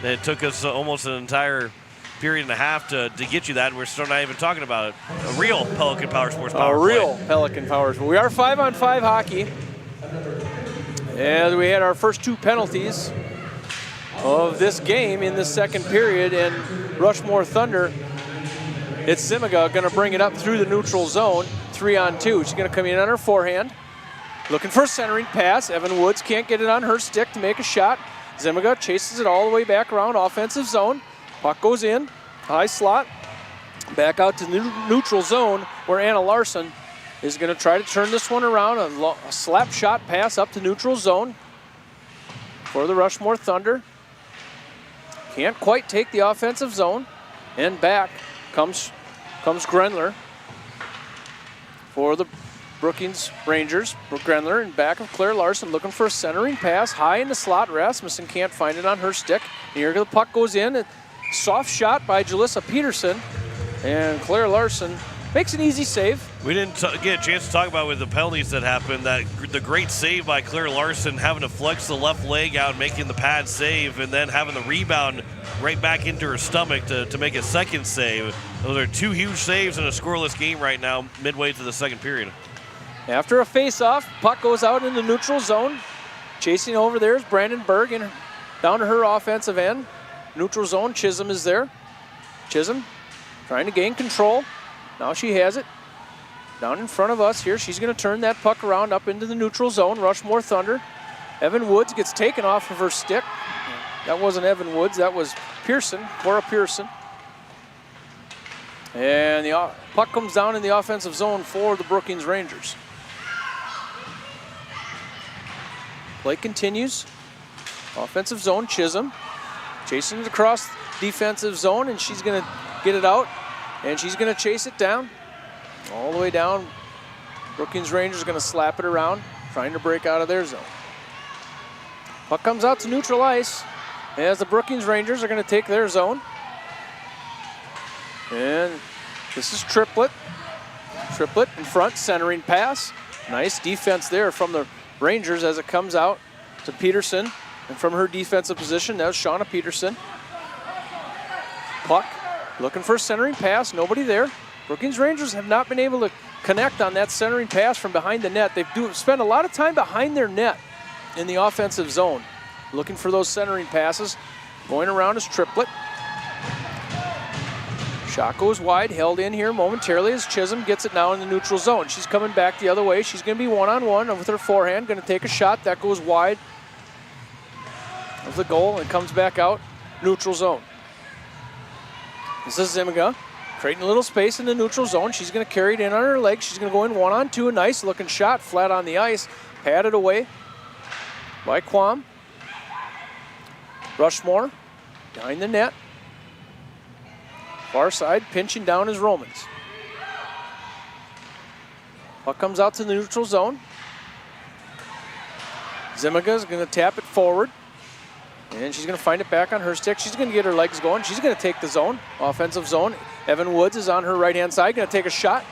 [SPEAKER 2] It took us almost an entire period and a half to get you that, and we're still not even talking about it. A real Pelican Power Sports power play.
[SPEAKER 3] A real Pelican Power Sports. We are 5-on-5 hockey. And we had our first 2 penalties of this game in the second period, and Rushmore Thunder, it's Zimiga going to bring it up through the neutral zone, 3-on-2. She's going to come in on her forehand, looking for a centering pass. Evan Woods can't get it on her stick to make a shot. Zimiga chases it all the way back around offensive zone. Puck goes in, high slot, back out to the neutral zone where Anna Larson is going to try to turn this one around. A slap shot pass up to neutral zone for the Rushmore Thunder. Can't quite take the offensive zone. And back comes Grenler for the Brookings Rangers. Grenler in back of Claire Larson looking for a centering pass. High in the slot. Rasmussen can't find it on her stick. And here the puck goes in. A soft shot by Jalissa Peterson. And Claire Larson makes an easy save.
[SPEAKER 2] We didn't get a chance to talk about with the penalties that happened. That the great save by Claire Larson, having to flex the left leg out, making the pad save, and then having the rebound right back into her stomach to make a second save. Those are 2 huge saves in a scoreless game right now, midway to the second period.
[SPEAKER 3] After a face-off, puck goes out in the neutral zone. Chasing over there is Brandon Berg and down to her offensive end. Neutral zone, Chisholm is there. Chisholm trying to gain control. Now she has it. Down in front of us here, she's going to turn that puck around up into the neutral zone. Rushmore Thunder. Evan Woods gets taken off of her stick. That wasn't Evan Woods, that was Pearson, Cora Pearson. And the puck comes down in the offensive zone for the Brookings Rangers. Play continues. Offensive zone, Chisholm. Chasing it across defensive zone, and she's going to get it out. And she's going to chase it down. All the way down. Brookings Rangers are going to slap it around, trying to break out of their zone. Puck comes out to neutral ice as the Brookings Rangers are going to take their zone. And this is Triplett. Triplett in front, centering pass. Nice defense there from the Rangers as it comes out to Peterson. And from her defensive position, that was Shauna Peterson. Puck looking for a centering pass, nobody there. Brookings Rangers have not been able to connect on that centering pass from behind the net. They've spent a lot of time behind their net in the offensive zone, looking for those centering passes. Going around is Triplett. Shot goes wide, held in here momentarily as Chisholm gets it now in the neutral zone. She's coming back the other way. She's going to be one-on-one with her forehand, going to take a shot. That goes wide of the goal and comes back out, neutral zone. This is Zimiga, creating a little space in the neutral zone. She's going to carry it in on her legs. She's going to go in one-on-two. A nice looking shot, flat on the ice, patted away by Quam. Rushmore behind the net. Far side, pinching down is Romans. Puck comes out to the neutral zone. Zimiga is going to tap it forward. And she's going to find it back on her stick. She's going to get her legs going. She's going to take the zone, offensive zone. Evan Woods is on her right-hand side, going to take a shot.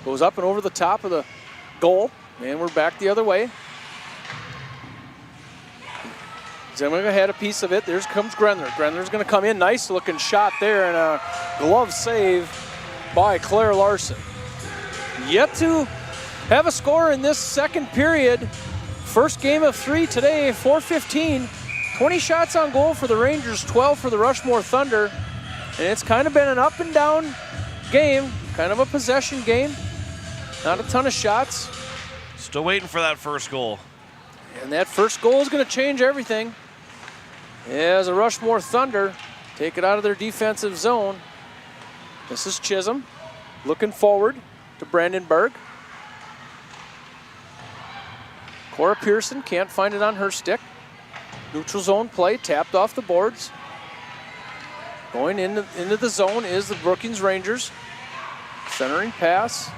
[SPEAKER 3] Goes up and over the top of the goal. And we're back the other way. Zimiga had a piece of it. There comes Grenler. Grenler's going to come in. Nice looking shot there and a glove save by Claire Larson. Yet to have a score in this second period. First game of 3 today, 4:15. 20 shots on goal for the Rangers, 12 for the Rushmore Thunder. And it's kind of been an up and down game, kind of a possession game. Not a ton of shots.
[SPEAKER 2] Still waiting for that first goal.
[SPEAKER 3] And that first goal is going to change everything. As the Rushmore Thunder take it out of their defensive zone. This is Chisholm looking forward to Brandon Berg. Cora Pearson can't find it on her stick. Neutral zone play, tapped off the boards. Going into the zone is the Brookings Rangers. Centering pass,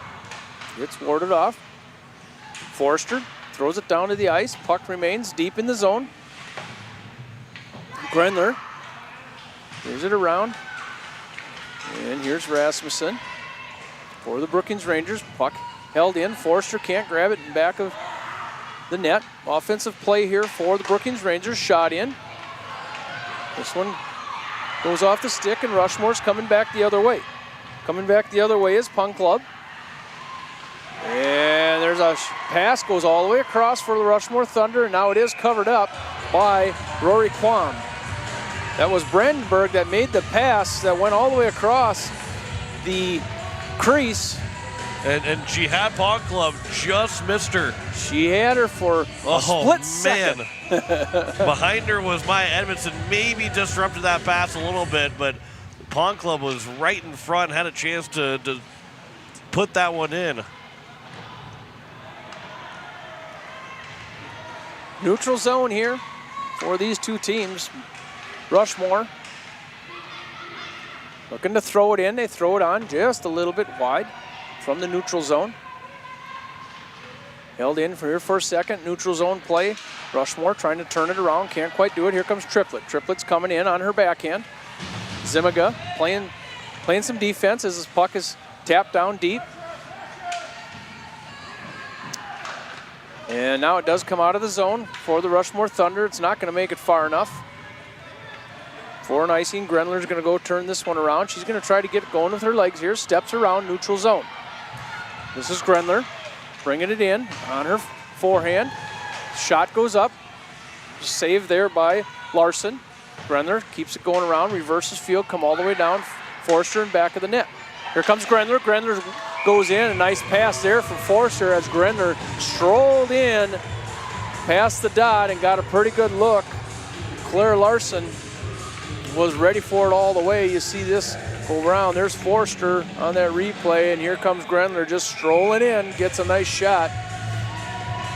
[SPEAKER 3] gets warded off. Forrester throws it down to the ice. Puck remains deep in the zone. Grenler moves it around. And here's Rasmussen for the Brookings Rangers. Puck held in. Forrester can't grab it in back of the net. Offensive play here for the Brookings Rangers. Shot in. This one goes off the stick and Rushmore's coming back the other way. Coming back the other way is Punk Club. And there's a pass, goes all the way across for the Rushmore Thunder, and now it is covered up by Rory Quam. That was Brandenburg that made the pass that went all the way across the crease.
[SPEAKER 2] And she had Punk Club, just missed her.
[SPEAKER 3] She had her for a split second.
[SPEAKER 2] Behind her was Maya Edmondson, maybe disrupted that pass a little bit, but Punk Club was right in front, had a chance to put that one in.
[SPEAKER 3] Neutral zone here for these two teams. Rushmore looking to throw it in. They throw it on just a little bit wide from the neutral zone. Held in for here for a second. Neutral zone play. Rushmore trying to turn it around. Can't quite do it. Here comes Triplett. Triplett's coming in on her backhand. Zimiga playing some defense as his puck is tapped down deep. And now it does come out of the zone for the Rushmore Thunder. It's not going to make it far enough for an icing. Grenler's going to go turn this one around. She's going to try to get it going with her legs here. Steps around neutral zone. This is Grenler. bringing it in on her forehand. Shot goes up. Saved there by Larson. Grendler keeps it going around, reverses field, come all the way down. Forster in back of the net. Here comes Grendler. Grendler goes in. A nice pass there from Forster as Grendler strolled in past the dot and got a pretty good look. Claire Larson was ready for it all the way. You see this go around. There's Forster on that replay, and here comes Grendler just strolling in, gets a nice shot.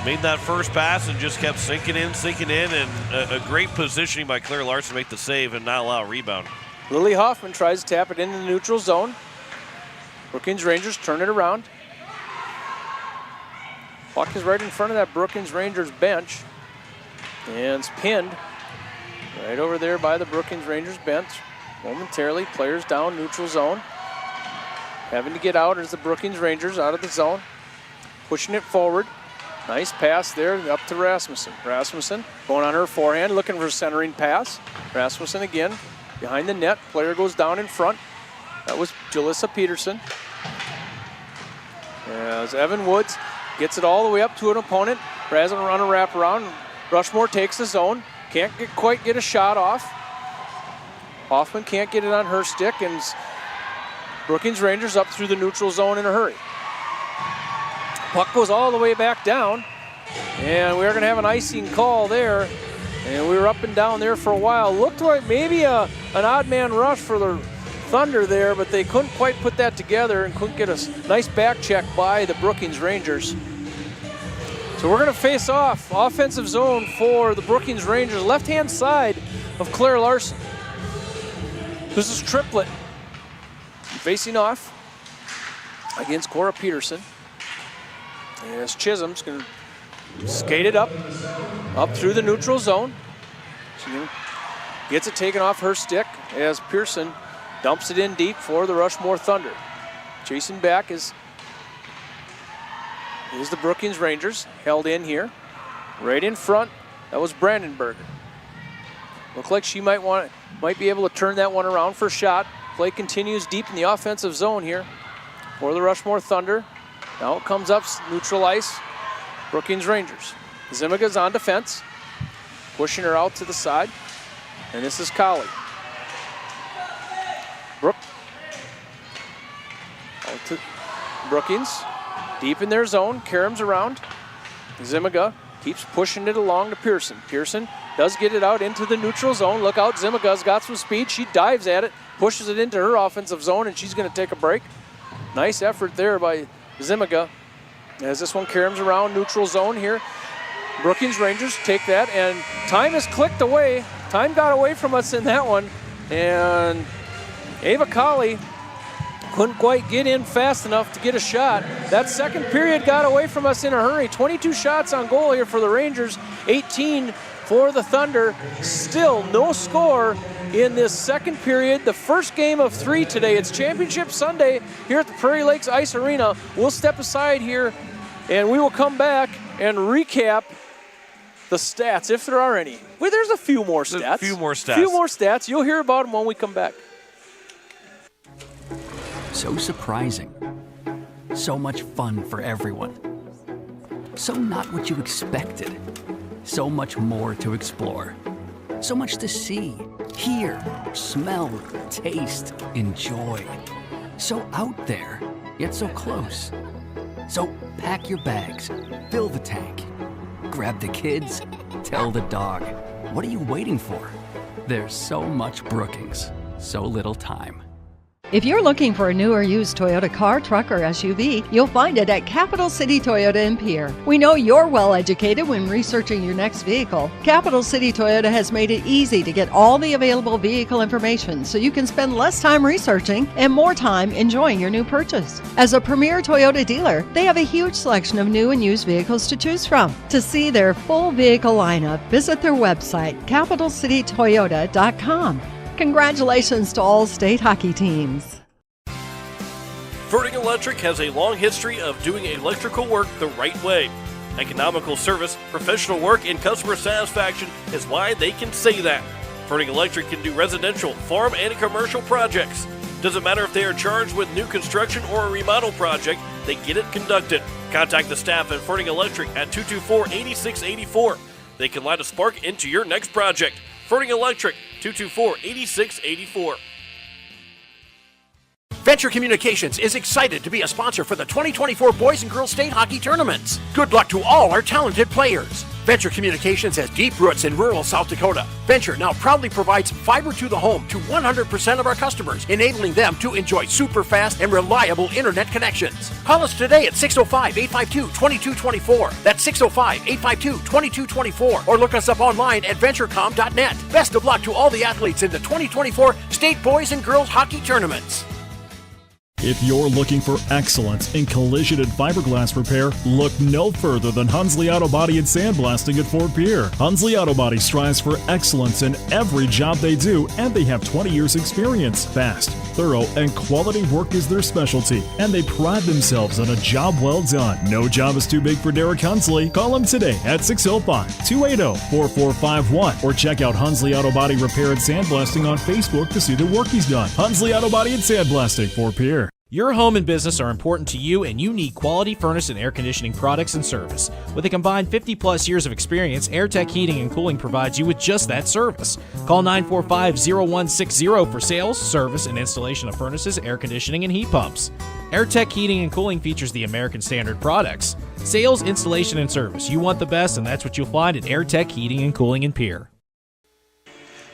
[SPEAKER 2] Made that first pass and just kept sinking in, and a great positioning by Claire Larson to make the save and not allow a rebound.
[SPEAKER 3] Lily Hoffman tries to tap it into the neutral zone. Brookings Rangers turn it around. Puck is right in front of that Brookings Rangers bench, and it's pinned right over there by the Brookings Rangers bench. Momentarily, players down neutral zone. Having to get out is the Brookings Rangers out of the zone. Pushing it forward. Nice pass there up to Rasmussen. Rasmussen going on her forehand, looking for a centering pass. Rasmussen again behind the net. Player goes down in front. That was Jalissa Peterson. As Evan Woods gets it all the way up to an opponent. Rather than run a wraparound, Rushmore takes the zone. Can't quite get a shot off. Hoffman can't get it on her stick, and Brookings Rangers up through the neutral zone in a hurry. Puck goes all the way back down, and we're going to have an icing call there. And we were up and down there for a while. Looked like maybe an odd man rush for the Thunder there, but they couldn't quite put that together and couldn't get a nice back check by the Brookings Rangers. So we're going to face off offensive zone for the Brookings Rangers, left-hand side of Claire Larson. This is Triplett facing off against Cora Peterson. As Chisholm's going to skate it up through the neutral zone. She gets it taken off her stick as Pearson dumps it in deep for the Rushmore Thunder. Chasing back is the Brookings Rangers, held in here. Right in front, that was Brandenburger. Looked like she might be able to turn that one around for a shot. Play continues deep in the offensive zone here for the Rushmore Thunder. Now it comes up, neutral ice, Brookings Rangers. Zimiga's on defense, pushing her out to the side, and this is Colley. Out to Brookings, deep in their zone, Karam's around. Zimiga keeps pushing it along to Pearson. Pearson does get it out into the neutral zone. Look out, Zimiga's got some speed. She dives at it, pushes it into her offensive zone, and she's going to take a break. Nice effort there by Zimiga. As this one Karam's around neutral zone here. Brookings Rangers take that, and time has clicked away. Time got away from us in that one, and Ava Colley couldn't quite get in fast enough to get a shot. That second period got away from us in a hurry. 22 shots on goal here for the Rangers, 18 for the Thunder. Still no score in this second period, the first game of 3 today. It's Championship Sunday here at the Prairie Lakes Ice Arena. We'll step aside here, and we will come back and recap the stats, if there are any. Well, there's a few more stats.
[SPEAKER 2] A few more stats.
[SPEAKER 3] You'll hear about them when we come back.
[SPEAKER 16] So surprising. So much fun for everyone. So not what you expected. So much more to explore. So much to see, hear, smell, taste, enjoy. So out there, yet so close. So pack your bags, fill the tank, grab the kids, tell the dog. What are you waiting for? There's so much Brookings, so little time.
[SPEAKER 6] If you're looking for a new or used Toyota car, truck, or SUV, you'll find it at Capital City Toyota in Pierre. We know you're well educated when researching your next vehicle. Capital City Toyota has made it easy to get all the available vehicle information so you can spend less time researching and more time enjoying your new purchase. As a premier Toyota dealer, they have a huge selection of new and used vehicles to choose from. To see their full vehicle lineup, visit their website, capitalcitytoyota.com. Congratulations to all state hockey teams.
[SPEAKER 12] Ferding Electric has a long history of doing electrical work the right way. Economical service, professional work, and customer satisfaction is why they can say that. Ferding Electric can do residential, farm, and commercial projects. Doesn't matter if they are charged with new construction or a remodel project, they get it conducted. Contact the staff at Ferning Electric at 224-8684. They can light a spark into your next project. Ferning Electric, 224-8684.
[SPEAKER 5] Venture Communications is excited to be a sponsor for the 2024 Boys and Girls State Hockey Tournaments. Good luck to all our talented players. Venture Communications has deep roots in rural South Dakota. Venture now proudly provides fiber to the home to 100% of our customers, enabling them to enjoy super fast and reliable internet connections. Call us today at 605-852-2224. That's 605-852-2224. Or look us up online at venturecom.net. Best of luck to all the athletes in the 2024 State Boys and Girls Hockey Tournaments.
[SPEAKER 15] If you're looking for excellence in collision and fiberglass repair, look no further than Hunsley Auto Body and Sandblasting at Fort Pierre. Hunsley Auto Body strives for excellence in every job they do, and they have 20 years experience. Fast, thorough, and quality work is their specialty, and they pride themselves on a job well done. No job is too big for Derek Hunsley. Call him today at 605-280-4451 or check out Hunsley Auto Body Repair and Sandblasting on Facebook to see the work he's done. Hunsley Auto Body and Sandblasting, Fort Pierre.
[SPEAKER 8] Your home and business are important to you, and you need quality furnace and air conditioning products and service. With a combined 50-plus years of experience, AirTech Heating and Cooling provides you with just that service. Call 945-0160 for sales, service, and installation of furnaces, air conditioning, and heat pumps. AirTech Heating and Cooling features the American Standard products. Sales, installation, and service. You want the best, and that's what you'll find at AirTech Heating and Cooling in Pierre.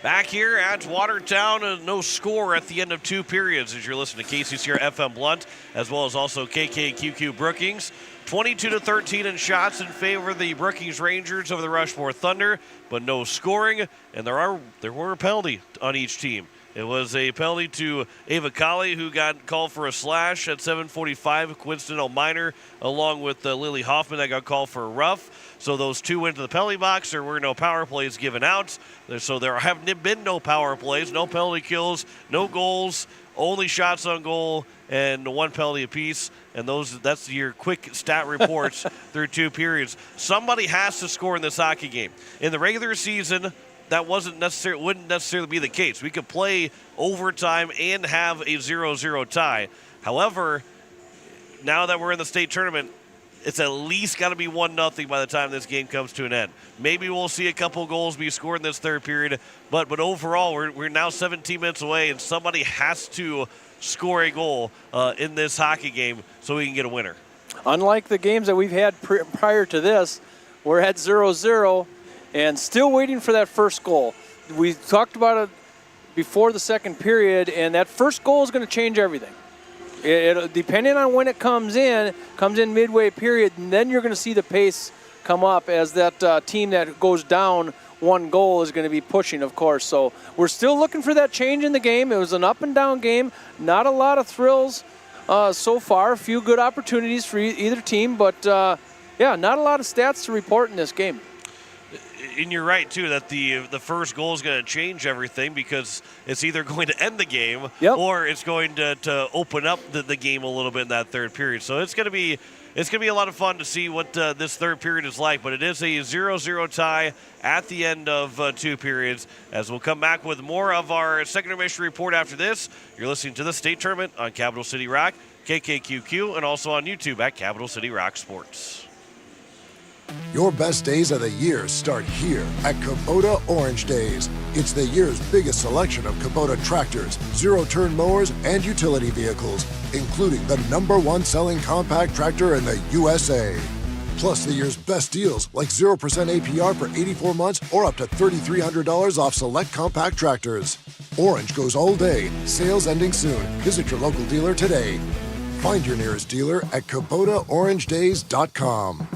[SPEAKER 2] Back here at Watertown, no score at the end of two periods as you're listening to KCCR FM Blunt, as well as also KKQQ Brookings. 22-13 in shots in favor of the Brookings Rangers over the Rushmore Thunder, but no scoring, and there were a penalty on each team. It was a penalty to Ava Colley, who got called for a slash at 7:45. Coincidental minor, along with Lily Hoffman, that got called for a rough. So those two went to the penalty box. There were no power plays given out. So there have been no power plays, no penalty kills, no goals, only shots on goal, and one penalty apiece. And that's your quick stat reports through two periods. Somebody has to score in this hockey game. In the regular season, that wouldn't necessarily be the case. We could play overtime and have a 0-0 tie. However, now that we're in the state tournament, it's at least got to be 1-0 by the time this game comes to an end. Maybe we'll see a couple goals be scored in this third period, but overall, we're now 17 minutes away, and somebody has to score a goal in this hockey game so we can get a winner.
[SPEAKER 3] Unlike the games that we've had prior to this, we're at 0-0 and still waiting for that first goal. We talked about it before the second period, and that first goal is going to change everything. Depending on when it comes in midway period, and then you're going to see the pace come up as that team that goes down one goal is going to be pushing, of course. So we're still looking for that change in the game. It was an up and down game, not a lot of thrills so far. A few good opportunities for either team, but not a lot of stats to report in this game.
[SPEAKER 2] And you're right, too, that the first goal is going to change everything because it's either going to end the game or it's going to open up the game a little bit in that third period. So it's going to be a lot of fun to see what this third period is like. But it is a 0-0 tie at the end of two periods. As we'll come back with more of our second intermission report after this. You're listening to the state tournament on Capital City Rock, KKQQ, and also on YouTube at Capital City Rock Sports.
[SPEAKER 4] Your best days of the year start here at Kubota Orange Days. It's the year's biggest selection of Kubota tractors, zero-turn mowers, and utility vehicles, including the #1 selling compact tractor in the USA. Plus the year's best deals like 0% APR for 84 months or up to $3,300 off select compact tractors. Orange goes all day. Sales ending soon. Visit your local dealer today. Find your nearest dealer at KubotaOrangeDays.com.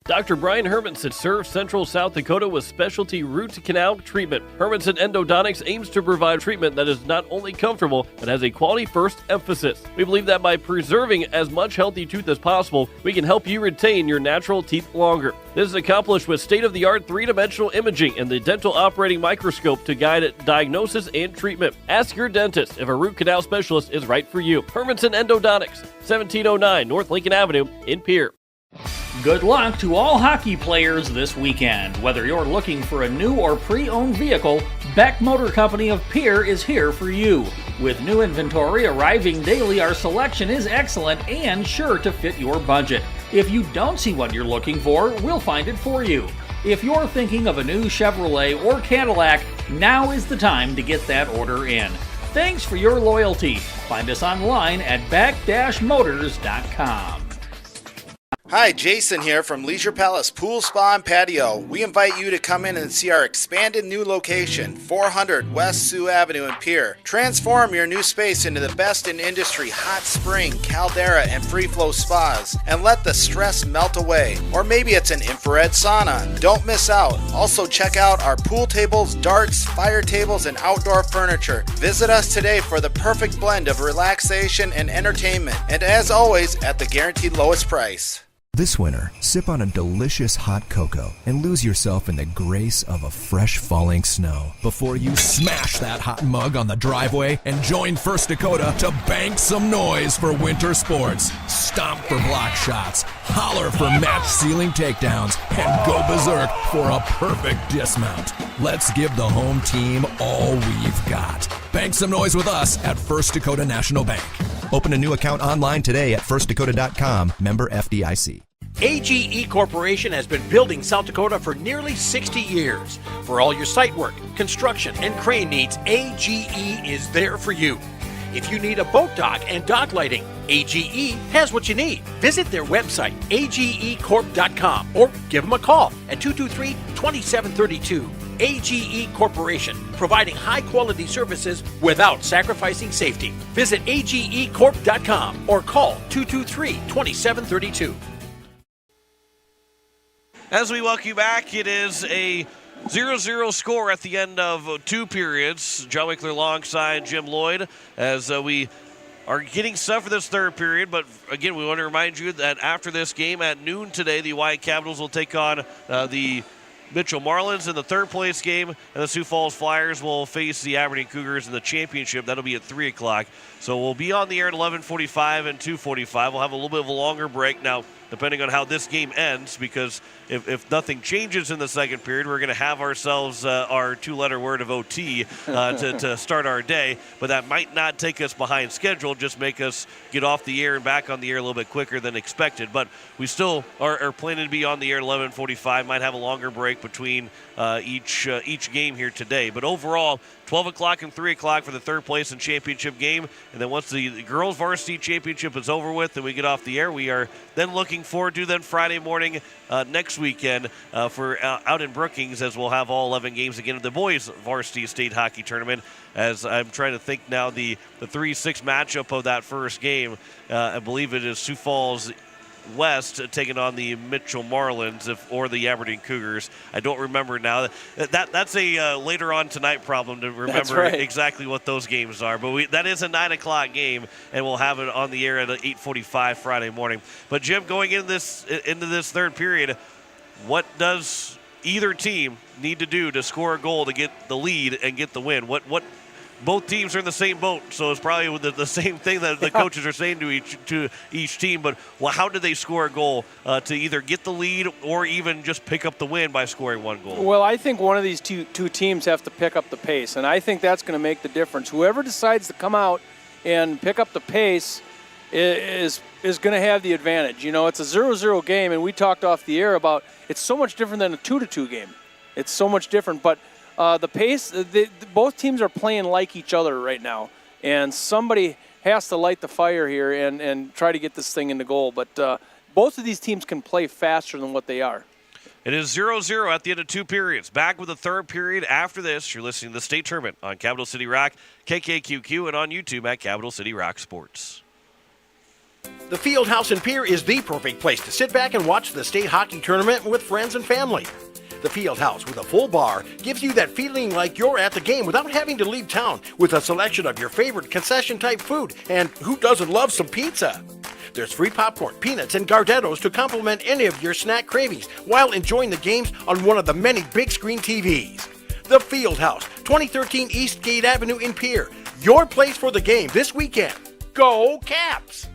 [SPEAKER 12] Dr. Brian Hermanson serves Central South Dakota with specialty root canal treatment. Hermanson Endodontics aims to provide treatment that is not only comfortable, but has a quality-first emphasis. We believe that by preserving as much healthy tooth as possible, we can help you retain your natural teeth longer. This is accomplished with state-of-the-art three-dimensional imaging and the dental operating microscope to guide diagnosis and treatment. Ask your dentist if a root canal specialist is right for you. Hermanson Endodontics, 1709 North Lincoln Avenue in Pierre.
[SPEAKER 1] Good luck to all hockey players this weekend. Whether you're looking for a new or pre-owned vehicle, Beck Motor Company of Pierre is here for you. With new inventory arriving daily, our selection is excellent and sure to fit your budget. If you don't see what you're looking for, we'll find it for you. If you're thinking of a new Chevrolet or Cadillac, now is the time to get that order in. Thanks for your loyalty. Find us online at beck-motors.com.
[SPEAKER 11] Hi, Jason here from Leisure Palace Pool Spa and Patio. We invite you to come in and see our expanded new location, 400 West Sioux Avenue in Pierre. Transform your new space into the best in industry hot spring, caldera, and free flow spas, and let the stress melt away. Or maybe it's an infrared sauna. Don't miss out. Also check out our pool tables, darts, fire tables, and outdoor furniture. Visit us today for the perfect blend of relaxation and entertainment. And as always, at the guaranteed lowest price.
[SPEAKER 7] This winter, sip on a delicious hot cocoa and lose yourself in the grace of a fresh falling snow before you smash that hot mug on the driveway and join First Dakota to bank some noise for winter sports. Stomp for block shots, holler for match ceiling takedowns, and go berserk for a perfect dismount. Let's give the home team all we've got. Bank some noise with us at First Dakota National Bank. Open a new account online today at firstdakota.com, member FDIC.
[SPEAKER 5] AGE Corporation has been building South Dakota for nearly 60 years. For all your site work, construction, and crane needs, AGE is there for you. If you need a boat dock and dock lighting, AGE has what you need. Visit their website, agecorp.com, or give them a call at 223-2732. AGE Corporation, providing high-quality services without sacrificing safety. Visit agecorp.com or call 223-2732.
[SPEAKER 2] As we welcome you back, it is a 0-0 score at the end of two periods. John Wickler alongside Jim Lloyd as we are getting set for this third period. But again, we want to remind you that after this game at noon today, the Wyatt Capitals will take on the Mitchell Marlins in the third place game, and the Sioux Falls Flyers will face the Aberdeen Cougars in the championship. That'll be at 3 o'clock. So we'll be on the air at 11:45 and 2:45. We'll have a little bit of a longer break now, depending on how this game ends, because if nothing changes in the second period, we're going to have ourselves our two-letter word of OT to start our day. But that might not take us behind schedule, just make us get off the air and back on the air a little bit quicker than expected. But we still are planning to be on the air at 11:45. Might have a longer break between each game here today. But overall, 12 o'clock and 3 o'clock for the third place and championship game. And then once the girls varsity championship is over with and we get off the air, we are then looking forward to then Friday morning next weekend for out in Brookings, as we'll have all 11 games again of the boys varsity state hockey tournament. As I'm trying to think now, the 3-6 matchup of that first game, I believe it is Sioux Falls West taking on the Mitchell Marlins or the Aberdeen Cougars. I don't remember now. That's a later on tonight problem to remember exactly what those games are. But that is a 9 o'clock game, and we'll have it on the air at 8:45 Friday morning. But Jim, going into this third period, what does either team need to do to score a goal to get the lead and get the win? What both teams are in the same boat, so it's probably the same thing that the coaches are saying to each team. But how do they score a goal to either get the lead or even just pick up the win by scoring one goal?
[SPEAKER 3] Well, I think one of these two teams have to pick up the pace, and I think that's going to make the difference. Whoever decides to come out and pick up the pace is going to have the advantage. You know, it's a 0-0 game, and we talked off the air about it's so much different than a 2-2 game. It's so much different, but the pace, both teams are playing like each other right now, and somebody has to light the fire here and try to get this thing into goal. But both of these teams can play faster than what they are.
[SPEAKER 2] It is 0-0 at the end of two periods. Back with the third period after this. You're listening to the State Tournament on Capital City Rock, KKQQ, and on YouTube at Capital City Rock Sports.
[SPEAKER 5] The Fieldhouse in Pierre is the perfect place to sit back and watch the state hockey tournament with friends and family. The Fieldhouse with a full bar gives you that feeling like you're at the game without having to leave town, with a selection of your favorite concession-type food, and who doesn't love some pizza? There's free popcorn, peanuts, and Gardettos to complement any of your snack cravings while enjoying the games on one of the many big-screen TVs. The Fieldhouse, 2013 East Gate Avenue in Pierre, your place for the game this weekend. Go Caps!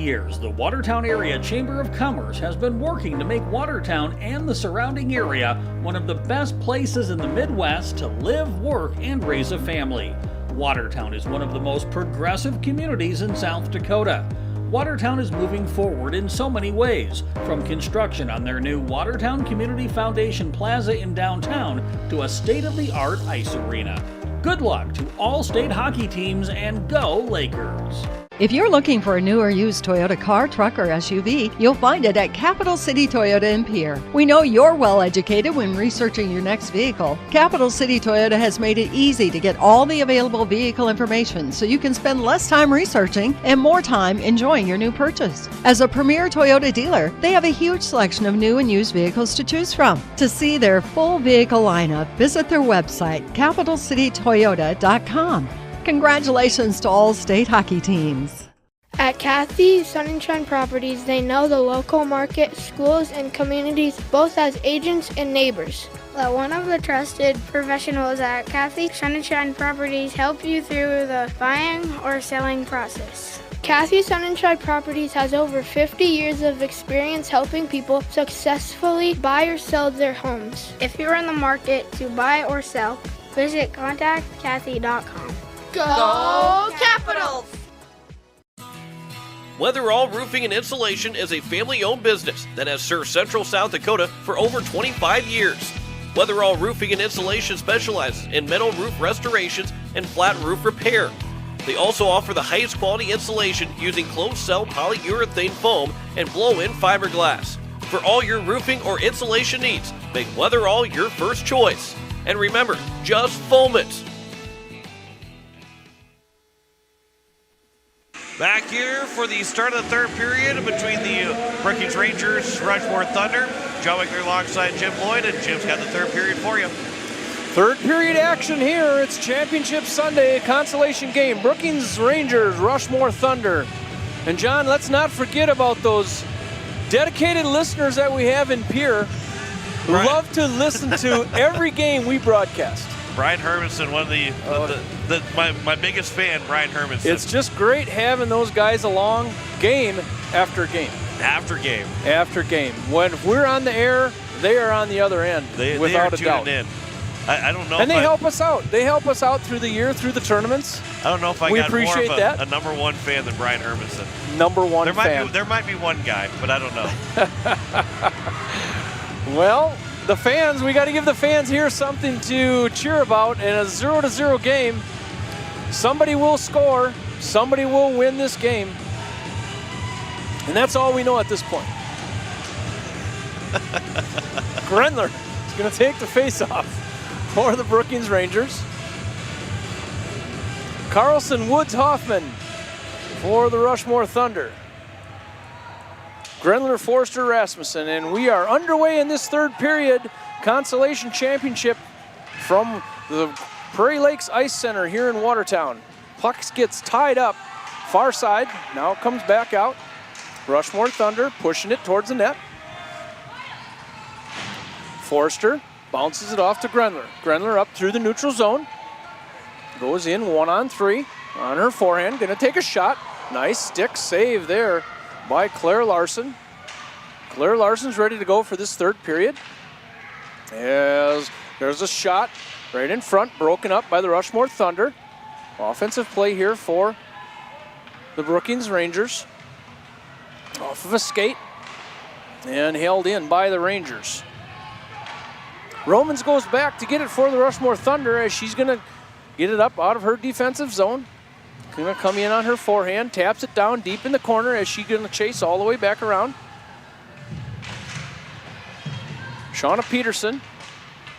[SPEAKER 1] years, the Watertown Area Chamber of Commerce has been working to make Watertown and the surrounding area one of the best places in the Midwest to live, work, and raise a family. Watertown is one of the most progressive communities in South Dakota. Watertown is moving forward in so many ways, from construction on their new Watertown Community Foundation Plaza in downtown to a state-of-the-art ice arena. Good luck to all state hockey teams, and go Lakers!
[SPEAKER 6] If you're looking for a new or used Toyota car, truck, or SUV, you'll find it at Capital City Toyota in Pierre. We know you're well educated when researching your next vehicle. Capital City Toyota has made it easy to get all the available vehicle information so you can spend less time researching and more time enjoying your new purchase. As a premier Toyota dealer, they have a huge selection of new and used vehicles to choose from. To see their full vehicle lineup, visit their website, capitalcitytoyota.com. Congratulations to all state hockey teams.
[SPEAKER 13] At Kathy Sunshine Properties, they know the local market, schools, and communities both as agents and neighbors.
[SPEAKER 14] Let one of the trusted professionals at Kathy Sunshine Properties help you through the buying or selling process.
[SPEAKER 13] Kathy Sunshine Properties has over 50 years of experience helping people successfully buy or sell their homes.
[SPEAKER 14] If you're in the market to buy or sell, visit contactkathy.com.
[SPEAKER 13] Go Capitals!
[SPEAKER 2] Weatherall Roofing and Insulation is a family-owned business that has served Central South Dakota for over 25 years. Weatherall Roofing and Insulation specializes in metal roof restorations and flat roof repair. They also offer the highest quality insulation using closed-cell polyurethane foam and blow-in fiberglass. For all your roofing or insulation needs, make Weatherall your first choice. And remember, just foam it. Back here for the start of the third period between the Brookings Rangers, Rushmore Thunder. Joe Wickler alongside Jim Lloyd, and Jim's got the third period for you.
[SPEAKER 3] Third period action here. It's Championship Sunday, consolation game. Brookings Rangers, Rushmore Thunder. And John, let's not forget about those dedicated listeners that we have in Pierre who love to listen to every game we broadcast.
[SPEAKER 2] Brian Hermanson, one of my biggest fan, Brian Hermanson.
[SPEAKER 3] It's just great having those guys along game after game.
[SPEAKER 2] After game.
[SPEAKER 3] After game. When we're on the air, they are on the other end, without a doubt.
[SPEAKER 2] In. I don't know.
[SPEAKER 3] And they help us out. They help us out through the year, through the tournaments.
[SPEAKER 2] I don't know if I got more of a number one fan than Brian Hermanson.
[SPEAKER 3] Number one fan.
[SPEAKER 2] There might be one guy, but I don't know.
[SPEAKER 3] Well, the fans, we got to give the fans here something to cheer about. In a 0-0 game, somebody will score, somebody will win this game. And that's all we know at this point. Grendler is going to take the face-off for the Brookings Rangers. Carlson Woods Hoffman for the Rushmore Thunder. Grendler, Forster, Rasmussen, and we are underway in this third period. Consolation Championship from the Prairie Lakes Ice Center here in Watertown. Puck gets tied up, far side, now comes back out. Rushmore Thunder pushing it towards the net. Forster bounces it off to Grendler. Grendler up through the neutral zone. Goes in 1-on-3 on her forehand, gonna take a shot. Nice stick save there by Claire Larson. Claire Larson's ready to go for this third period. As there's a shot right in front, broken up by the Rushmore Thunder. Offensive play here for the Brookings Rangers. Off of a skate and held in by the Rangers. Romans goes back to get it for the Rushmore Thunder as she's gonna get it up out of her defensive zone. Gonna come in on her forehand, taps it down deep in the corner as she's gonna chase all the way back around. Shauna Peterson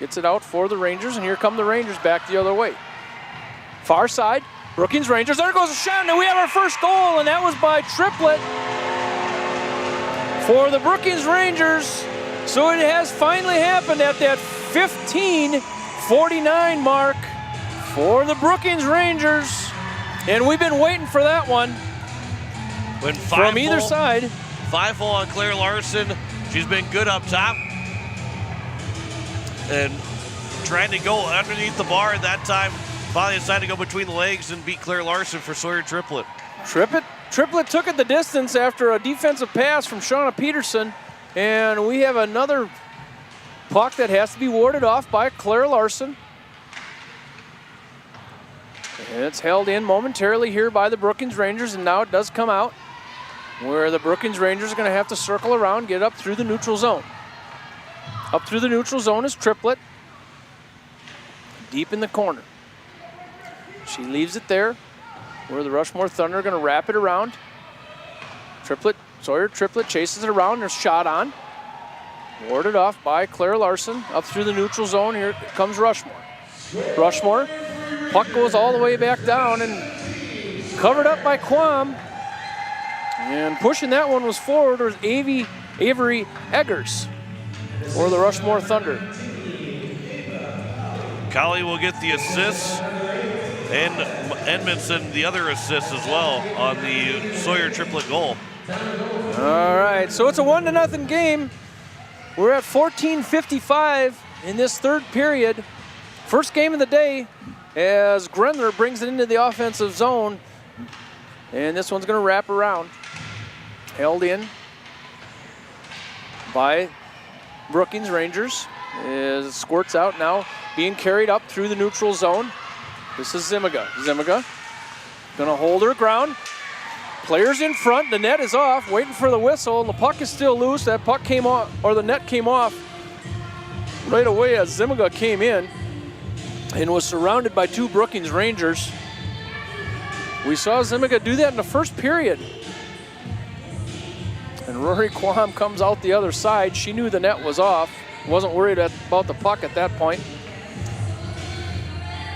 [SPEAKER 3] gets it out for the Rangers, and here come the Rangers back the other way. Far side, Brookings Rangers, there goes a shot, and we have our first goal, and that was by Triplett for the Brookings Rangers. So it has finally happened at that 15:49 mark for the Brookings Rangers. And we've been waiting for that one from either side.
[SPEAKER 2] 5-0 on Claire Larson. She's been good up top. And trying to go underneath the bar at that time. Finally decided to go between the legs and beat Claire Larson for Sawyer Triplett.
[SPEAKER 3] Triplett Triplett took it the distance after a defensive pass from Shauna Peterson. And we have another puck that has to be warded off by Claire Larson. And it's held in momentarily here by the Brookings Rangers, and now it does come out where the Brookings Rangers are going to have to circle around, get up through the neutral zone. Up through the neutral zone is Triplett, deep in the corner. She leaves it there where the Rushmore Thunder are going to wrap it around. Sawyer Triplett chases it around. There's shot on. Warded off by Claire Larson. Up through the neutral zone. Here comes Rushmore. Rushmore. Puck goes all the way back down and covered up by Quam. And pushing that one was forward was Avery Eggers for the Rushmore Thunder.
[SPEAKER 2] Colley will get the assist, and Edmondson the other assist as well on the Sawyer Triplett goal.
[SPEAKER 3] All right, so it's a 1-0 game. We're at 14:55 in this third period. First game of the day as Grendler brings it into the offensive zone. And this one's going to wrap around. Held in by Brookings Rangers. As it squirts out now, being carried up through the neutral zone. This is Zimiga. Zimiga going to hold her ground. Players in front, the net is off, waiting for the whistle, and the puck is still loose. That puck came off, or the net came off right away as Zimiga came in and was surrounded by two Brookings Rangers. We saw Zimiga do that in the first period. And Rory Quam comes out the other side. She knew the net was off, wasn't worried about the puck at that point.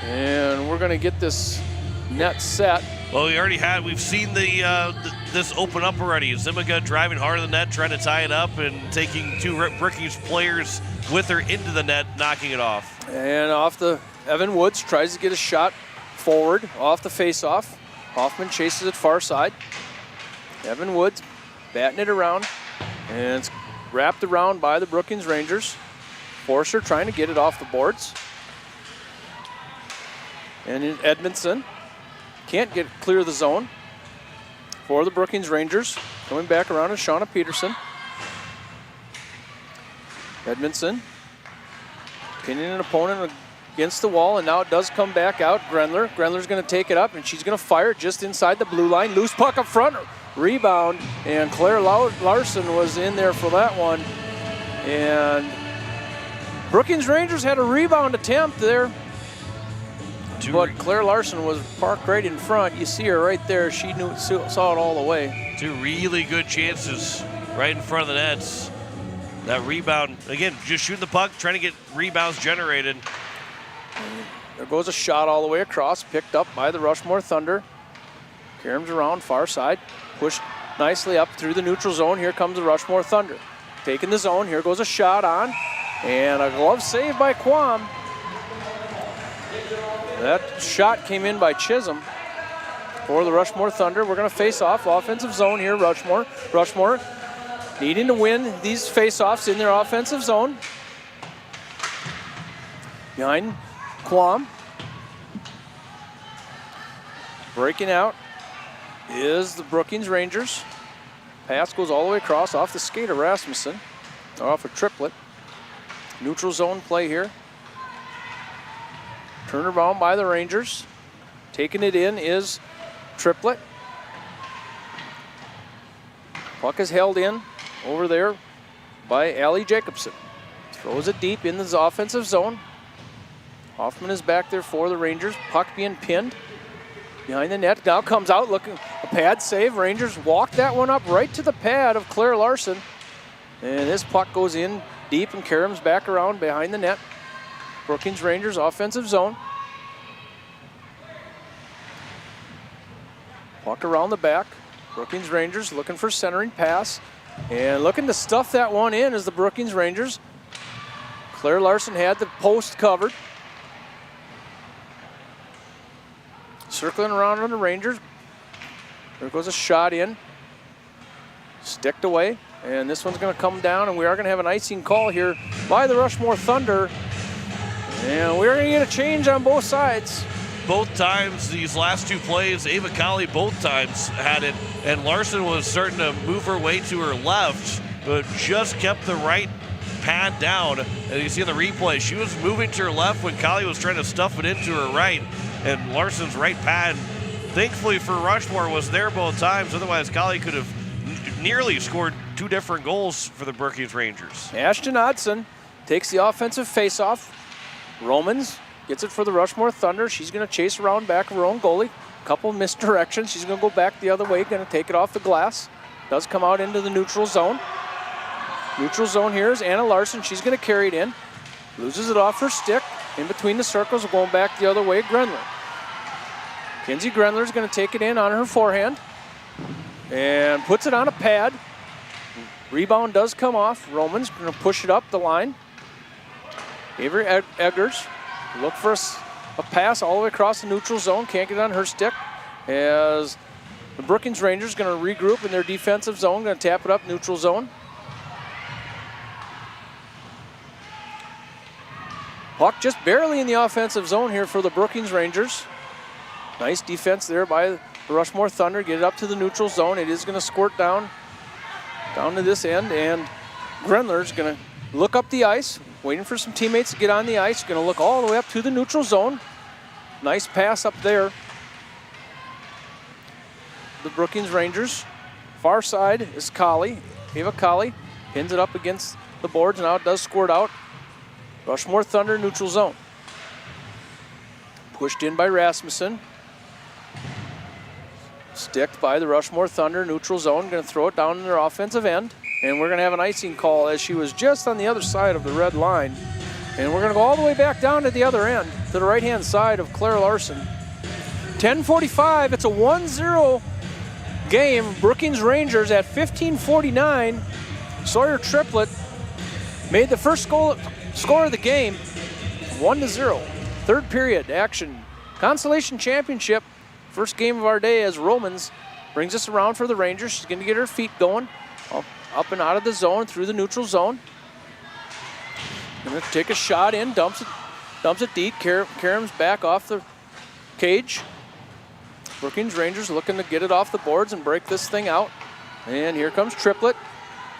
[SPEAKER 3] And we're going to get this net set.
[SPEAKER 2] Well, we've seen this open up already. Zimiga driving hard on the net, trying to tie it up, and taking two Brookings players with her into the net, knocking it off.
[SPEAKER 3] And Evan Woods tries to get a shot forward off the face-off. Hoffman chases it far side. Evan Woods batting it around, and it's wrapped around by the Brookings Rangers. Forcer trying to get it off the boards. And Edmondson can't clear the zone for the Brookings Rangers. Coming back around is Shauna Peterson. Edmondson pinning an opponent against the wall, and now it does come back out. Grendler's going to take it up, and she's going to fire it just inside the blue line. Loose puck up front, rebound, and Claire Larson was in there for that one. And Brookings Rangers had a rebound attempt there. But Claire Larson was parked right in front. You see her right there. She saw it all the way.
[SPEAKER 2] Two really good chances right in front of the nets. That rebound, again, just shooting the puck, trying to get rebounds generated.
[SPEAKER 3] There goes a shot all the way across, picked up by the Rushmore Thunder. Caroms around far side, pushed nicely up through the neutral zone. Here comes the Rushmore Thunder. Taking the zone, here goes a shot on, and a glove save by Quam. That shot came in by Chisholm for the Rushmore Thunder. We're going to face off offensive zone here, Rushmore. Rushmore needing to win these face-offs in their offensive zone. Behind Quam. Breaking out is the Brookings Rangers. Pass goes all the way across off the skate of Rasmussen, off a Triplett. Neutral zone play here. Turnaround by the Rangers. Taking it in is Triplett. Puck is held in over there by Allie Jacobson. Throws it deep in the offensive zone. Hoffman is back there for the Rangers. Puck being pinned behind the net. Now comes out looking, a pad save. Rangers walk that one up right to the pad of Claire Larson. And this puck goes in deep and caroms back around behind the net. Brookings Rangers offensive zone. Puck around the back. Brookings Rangers looking for centering pass. And looking to stuff that one in is the Brookings Rangers. Claire Larson had the post covered. Circling around on the Rangers. There goes a shot in. Sticked away. And this one's going to come down, and we are going to have an icing call here by the Rushmore Thunder. And we're going to get a change on both sides.
[SPEAKER 2] both times, these last two plays, Ava Colley both times had it, and Larson was starting to move her way to her left, but just kept the right pad down. And you see in the replay, she was moving to her left when Colley was trying to stuff it into her right, and Larson's right pad, thankfully for Rushmore, was there both times. Otherwise, Colley could have nearly scored two different goals for the Brookings Rangers.
[SPEAKER 3] Ashton Odson takes the offensive faceoff. Romans gets it for the Rushmore Thunder. She's going to chase around back of her own goalie. Couple misdirections. She's going to go back the other way, going to take it off the glass. Does come out into the neutral zone. Neutral zone here is Anna Larson. She's going to carry it in. Loses it off her stick. In between the circles, going back the other way, Grenler. Kinsey Grenler's going to take it in on her forehand and puts it on a pad. Rebound does come off. Roman's going to push it up the line. Avery Eggers look for a pass all the way across the neutral zone. Can't get it on her stick as the Brookings Rangers going to regroup in their defensive zone. Going to tap it up neutral zone. Puck just barely in the offensive zone here for the Brookings Rangers. Nice defense there by the Rushmore Thunder. Get it up to the neutral zone. It is going to squirt down to this end, and Grenler's going to look up the ice, waiting for some teammates to get on the ice. Going to look all the way up to the neutral zone. Nice pass up there. The Brookings Rangers. Far side is Colley. Ava Colley pins it up against the boards. Now it does squirt out. Rushmore Thunder neutral zone. Pushed in by Rasmussen. Sticked by the Rushmore Thunder neutral zone. Going to throw it down in their offensive end. And we're going to have an icing call as she was just on the other side of the red line. And we're going to go all the way back down to the other end, to the right-hand side of Claire Larson. 10:45, it's a 1-0 game. Brookings Rangers at 15:49. Sawyer Triplett made the first score of the game, 1-0. Third period action. Consolation Championship, first game of our day as Romans brings us around for the Rangers. She's going to get her feet going. Up and out of the zone, through the neutral zone. Going to take a shot in, dumps it deep. Karam's back off the cage. Brookings Rangers looking to get it off the boards and break this thing out. And here comes Triplett.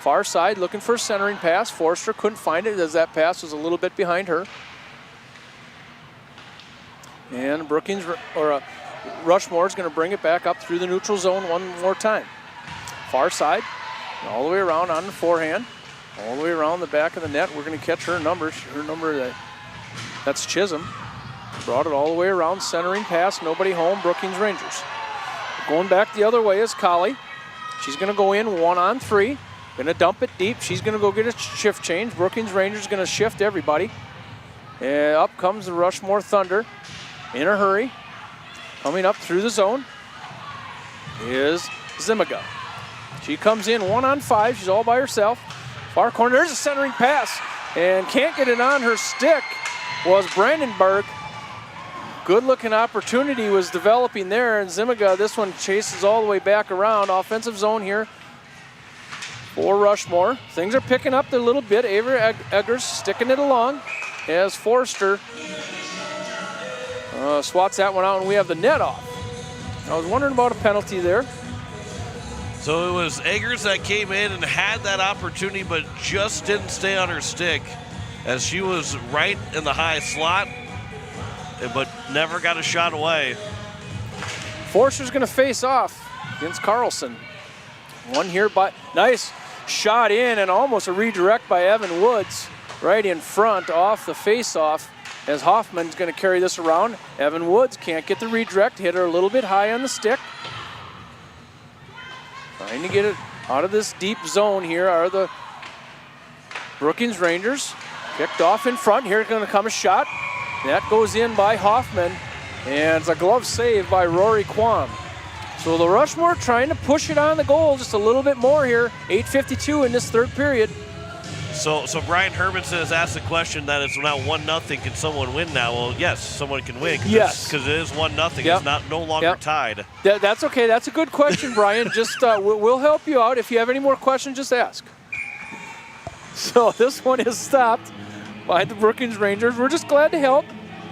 [SPEAKER 3] Far side looking for a centering pass. Forrester couldn't find it as that pass was a little bit behind her. And Rushmore is going to bring it back up through the neutral zone one more time. Far side. All the way around on the forehand, all the way around the back of the net. We're going to catch her number. That's Chisholm. Brought it all the way around, centering pass, nobody home, Brookings Rangers. Going back the other way is Colley. She's going to go in 1-on-3. Going to dump it deep. She's going to go get a shift change. Brookings Rangers going to shift everybody. And up comes the Rushmore Thunder in a hurry. Coming up through the zone is Zimiga. She comes in 1-on-5. She's all by herself. Far corner. There's a centering pass. And can't get it on her stick was Brandenburg. Good looking opportunity was developing there. And Zimiga, this one chases all the way back around. Offensive zone here for Rushmore. Things are picking up a little bit. Avery Eggers sticking it along as Forrester swats that one out, and we have the net off. I was wondering about a penalty there.
[SPEAKER 2] So it was Eggers that came in and had that opportunity, but just didn't stay on her stick as she was right in the high slot, but never got a shot away.
[SPEAKER 3] Forster's going to face off against Carlson. One here by, nice shot in and almost a redirect by Evan Woods right in front off the face-off as Hoffman's going to carry this around. Evan Woods can't get the redirect, hit her a little bit high on the stick. Trying to get it out of this deep zone here are the Brookings Rangers. Kicked off in front. Here's going to come a shot. That goes in by Hoffman, and it's a glove save by Rory Quam. So the Rushmore trying to push it on the goal just a little bit more here. 8:52 in this third period.
[SPEAKER 2] So Brian Hermanson has asked the question that it's now 1-0. Can someone win now? Well, yes, someone can win.
[SPEAKER 3] Yes.
[SPEAKER 2] Because it is 1-0.
[SPEAKER 3] Yep.
[SPEAKER 2] It's no longer tied.
[SPEAKER 3] That's okay. That's a good question, Brian. Just we'll help you out. If you have any more questions, just ask. So this one is stopped by the Brookings Rangers. We're just glad to help.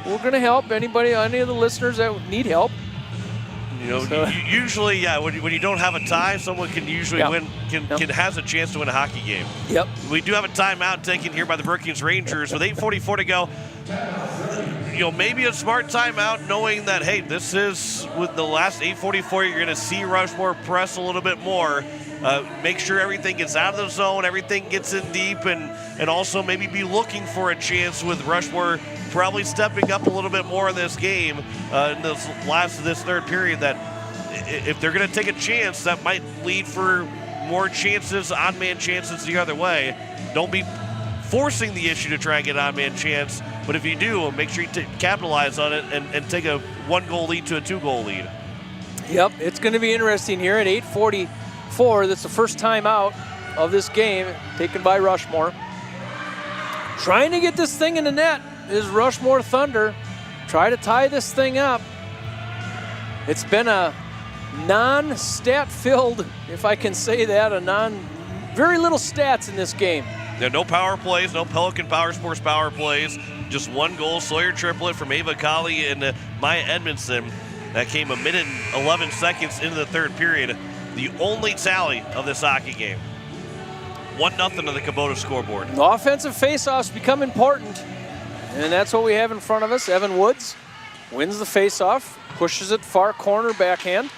[SPEAKER 3] we're going to help any of the listeners that need help.
[SPEAKER 2] You know, usually, when you don't have a tie, someone can usually has a chance to win a hockey game.
[SPEAKER 3] Yep.
[SPEAKER 2] We do have a timeout taken here by the Brookings Rangers with 8:44 to go. You know, maybe a smart timeout, knowing that, hey, this is with the last 8:44, you're going to see Rushmore press a little bit more. Make sure everything gets out of the zone, everything gets in deep, and also maybe be looking for a chance with Rushmore probably stepping up a little bit more in this game in this third period, that if they're going to take a chance, that might lead for more chances, on-man chances the other way. Don't be forcing the issue to try and get an on-man chance, but if you do, make sure you capitalize on it and take a 1-goal lead to a 2-goal lead.
[SPEAKER 3] Yep, it's going to be interesting here at 8:44. That's the first time out of this game taken by Rushmore. Trying to get this thing in the net is Rushmore Thunder. Try to tie this thing up. It's been a non-stat filled, if I can say that, very little stats in this game.
[SPEAKER 2] Yeah, no power plays, no Pelican Power Sports power plays. Just 1 goal, Sawyer triplet from Ava Colley and Maya Edmondson. That came 1 minute and 11 seconds into the third period. The only tally of this hockey game. 1-0 to the Kubota scoreboard.
[SPEAKER 3] Offensive faceoffs become important, and that's what we have in front of us. Evan Woods wins the faceoff, pushes it far corner backhand.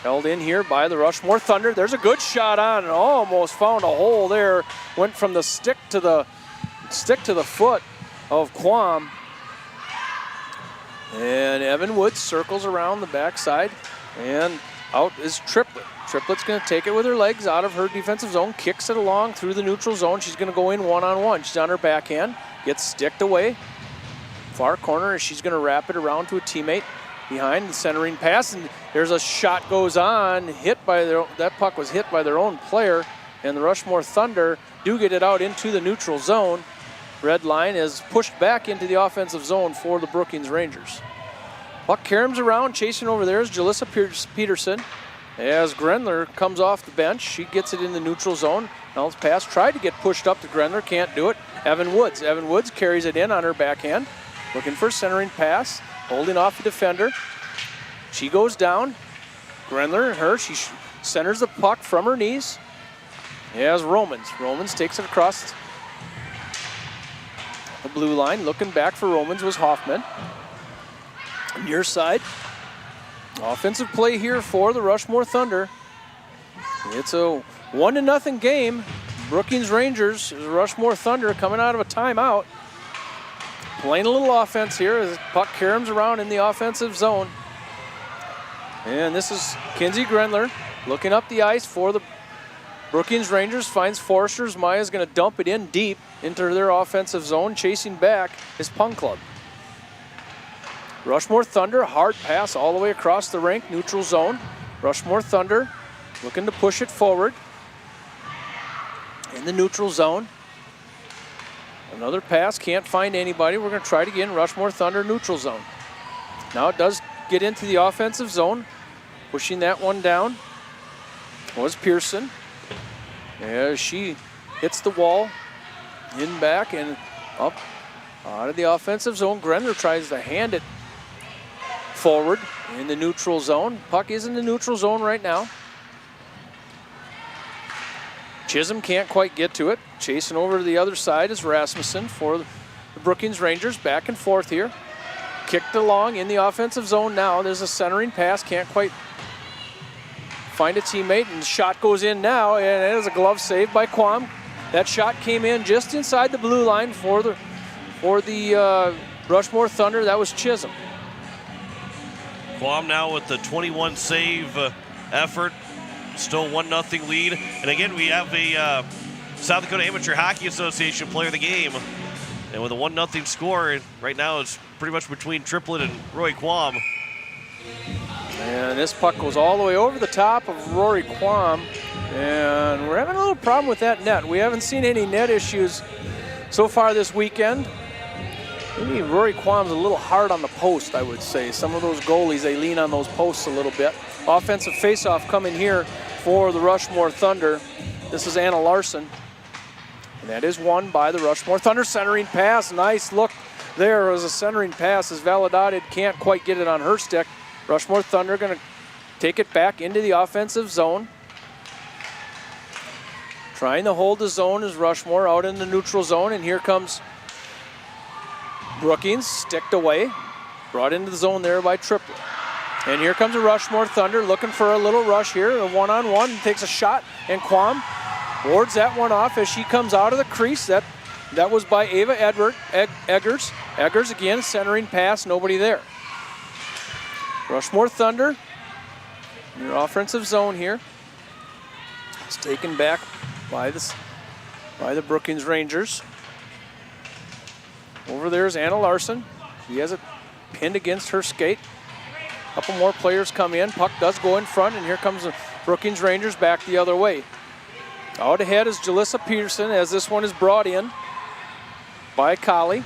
[SPEAKER 3] Held in here by the Rushmore Thunder. There's a good shot on, and almost found a hole there. Went from the stick to the foot of Quam. And Evan Woods circles around the backside, and out is Triplet. Triplet's going to take it with her legs out of her defensive zone, kicks it along through the neutral zone. She's going to go in one-on-one. She's on her backhand, gets sticked away. Far corner, she's going to wrap it around to a teammate behind the centering pass, and there's a shot goes on, that puck was hit by their own player, and the Rushmore Thunder do get it out into the neutral zone. Red line is pushed back into the offensive zone for the Brookings Rangers. Puck caroms around, chasing over there is Jalissa Peterson. As Grendler comes off the bench, she gets it in the neutral zone. Nell's pass tried to get pushed up to Grendler, can't do it. Evan Woods carries it in on her backhand, looking for a centering pass, holding off the defender. She goes down. Grendler, she centers the puck from her knees. As Romans takes it across the blue line. Looking back for Romans was Hoffman. Near side. Offensive play here for the Rushmore Thunder. It's a 1-0 game. Brookings Rangers, Rushmore Thunder coming out of a timeout. Playing a little offense here as puck caroms around in the offensive zone. And this is Kinsey Grendler looking up the ice for the Brookings Rangers. Finds Forsters. Maya's going to dump it in deep into their offensive zone. Chasing back is Punk Club. Rushmore Thunder, hard pass all the way across the rink, neutral zone. Rushmore Thunder looking to push it forward in the neutral zone. Another pass, can't find anybody. We're going to try it again. Rushmore Thunder, neutral zone. Now it does get into the offensive zone. Pushing that one down was Pearson. As she hits the wall, in back and up out of the offensive zone. Grendler tries to hand it forward in the neutral zone. Puck is in the neutral zone right now. Chisholm can't quite get to it. Chasing over to the other side is Rasmussen for the Brookings Rangers. Back and forth here. Kicked along in the offensive zone now. There's a centering pass. Can't quite find a teammate, and the shot goes in now, and it is a glove save by Quam. That shot came in just inside the blue line for the Rushmore Thunder. That was Chisholm.
[SPEAKER 2] Quam now with the 21 save effort. Still 1-0 lead. And again, we have a South Dakota Amateur Hockey Association player of the game. And with a 1-0 score, right now it's pretty much between Triplet and Roy Quam.
[SPEAKER 3] And this puck goes all the way over the top of Rory Quam. And we're having a little problem with that net. We haven't seen any net issues so far this weekend. Maybe Rory Quam's a little hard on the post, I would say. Some of those goalies, they lean on those posts a little bit. Offensive faceoff coming here for the Rushmore Thunder. This is Anna Larson. And that is won by the Rushmore Thunder. Centering pass, nice look there was a centering pass as Valladolid can't quite get it on her stick. Rushmore Thunder going to take it back into the offensive zone. Trying to hold the zone is Rushmore out in the neutral zone, and here comes Brookings, sticked away, brought into the zone there by Triplett. And here comes a Rushmore Thunder looking for a little rush here, a one-on-one, takes a shot, and Quam wards that one off as she comes out of the crease. That was by Ava Eggers. Eggers again, centering pass, nobody there. Rushmore Thunder, in your offensive zone here. It's taken back by the Brookings Rangers. Over there is Anna Larson. She has it pinned against her skate. A couple more players come in. Puck does go in front, and here comes the Brookings Rangers back the other way. Out ahead is Jalissa Peterson as this one is brought in by Colley.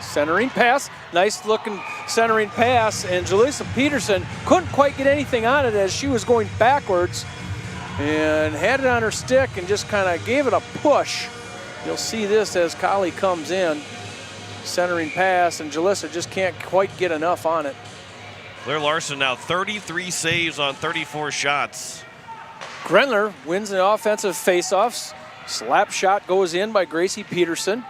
[SPEAKER 3] Centering pass, nice looking centering pass, and Jalissa Peterson couldn't quite get anything on it as she was going backwards and had it on her stick and just kind of gave it a push. You'll see this as Colley comes in. Centering pass, and Jalissa just can't quite get enough on it.
[SPEAKER 2] Claire Larson now 33 saves on 34 shots.
[SPEAKER 3] Grenler wins the offensive faceoffs. Slap shot goes in by Gracie Peterson.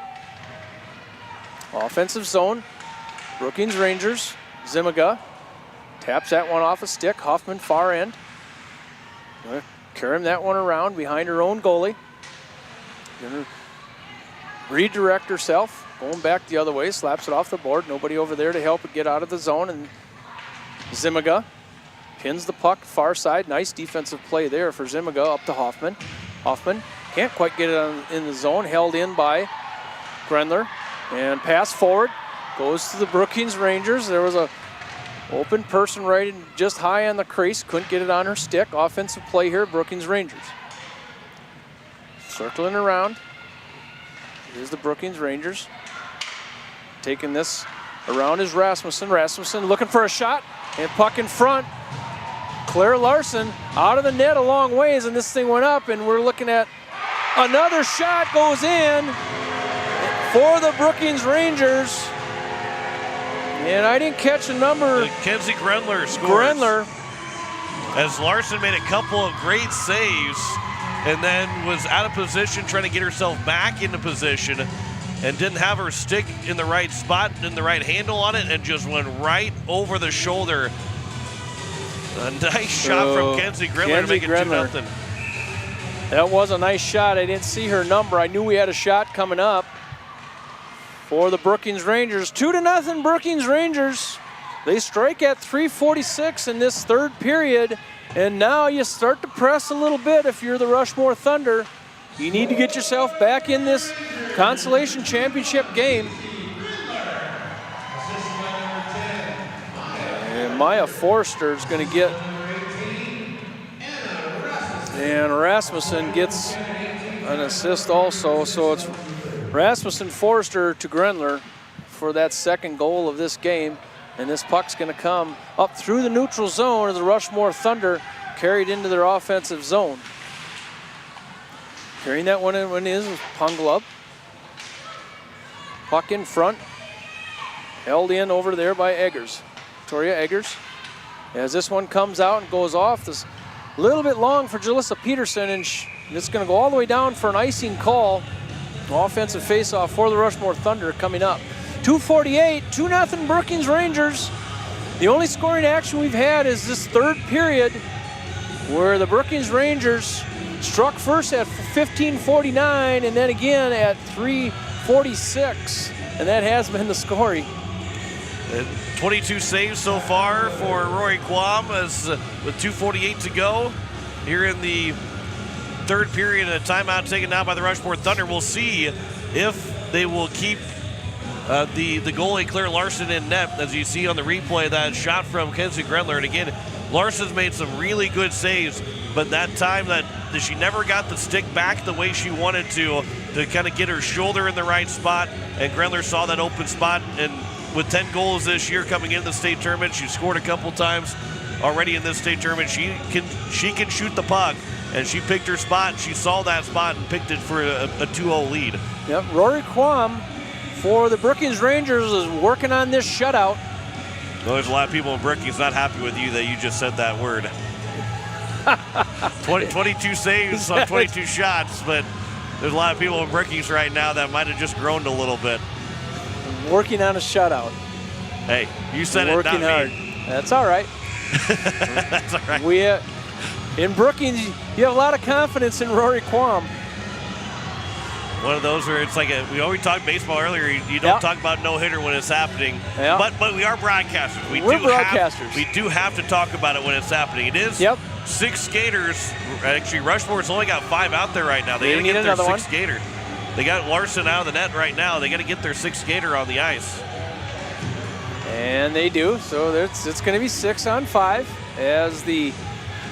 [SPEAKER 3] Offensive zone, Brookings Rangers, Zimiga taps that one off a stick. Hoffman far end. Gonna carry that one around behind her own goalie. Gonna redirect herself, going back the other way, slaps it off the board. Nobody over there to help it get out of the zone, and Zimiga pins the puck far side. Nice defensive play there for Zimiga up to Hoffman. Hoffman can't quite get it in the zone, held in by Grenler. And pass forward, goes to the Brookings Rangers. There was a open person right just high on the crease. Couldn't get it on her stick. Offensive play here, Brookings Rangers. Circling around. Here's the Brookings Rangers. Taking this around is Rasmussen. Rasmussen looking for a shot. And puck in front. Claire Larson out of the net a long ways, and this thing went up, and we're looking at another shot goes in for the Brookings Rangers. And I didn't catch a number.
[SPEAKER 2] Kenzie Grenler scores.
[SPEAKER 3] Grenler.
[SPEAKER 2] As Larson made a couple of great saves and then was out of position trying to get herself back into position and didn't have her stick in the right spot and the right handle on it and just went right over the shoulder. A nice shot from Kenzie Grenler to make it 2-0.
[SPEAKER 3] That was a nice shot. I didn't see her number. I knew we had a shot coming up for the Brookings Rangers. 2-0 Brookings Rangers. They strike at 3:46 in this third period, and now you start to press a little bit if you're the Rushmore Thunder. You need to get yourself back in this Consolation Championship game. And Maya Forster is going to get, and Rasmussen gets an assist also, so it's Rasmussen Forster to Grenler for that second goal of this game. And this puck's going to come up through the neutral zone of the Rushmore Thunder, carried into their offensive zone. Carrying that one in is Punglub. Puck in front, held in over there by Eggers. Victoria Eggers. As this one comes out and goes off, this a little bit long for Jalissa Peterson, and it's going to go all the way down for an icing call. Offensive faceoff for the Rushmore Thunder coming up. 2:48, 2-0 Brookings Rangers. The only scoring action we've had is this third period, where the Brookings Rangers struck first at 15:49 and then again at 3:46, and that has been the scoring.
[SPEAKER 2] 22 saves so far for Rory Quam as with 2:48 to go here in the third period. A timeout taken now by the Rushmore Thunder. We'll see if they will keep the goalie Claire Larson in net. As you see on the replay, that shot from Kenzie Grenler. And again, Larson's made some really good saves, but that time that she never got the stick back the way she wanted to kind of get her shoulder in the right spot. And Grenler saw that open spot, and with 10 goals this year coming into the state tournament, she scored a couple times already in this state tournament. She can shoot the puck, and she picked her spot. She saw that spot and picked it for a 2-0 lead.
[SPEAKER 3] Yep, Rory Quam for the Brookings Rangers is working on this shutout.
[SPEAKER 2] Well, there's a lot of people in Brookings not happy with you that you just said that word. 22 saves on 22 shots, but there's a lot of people in Brookings right now that might have just groaned a little bit.
[SPEAKER 3] Working on a shutout.
[SPEAKER 2] Hey, you said
[SPEAKER 3] working
[SPEAKER 2] it, not
[SPEAKER 3] hard.
[SPEAKER 2] me.
[SPEAKER 3] That's all right.
[SPEAKER 2] That's all right.
[SPEAKER 3] We in Brookings, you have a lot of confidence in Rory Quam.
[SPEAKER 2] One of those where it's like we always talked baseball earlier. You don't talk about no-hitter when it's happening. But we are broadcasters.
[SPEAKER 3] We're broadcasters.
[SPEAKER 2] We do have to talk about it when it's happening. It is 6 skaters. Actually, Rushmore's only got 5 out there right now. They got to get their 6th skater. They got Larson out of the net right now. They got to get their 6th skater on the ice.
[SPEAKER 3] And they do. So it's going to be 6 on 5 as the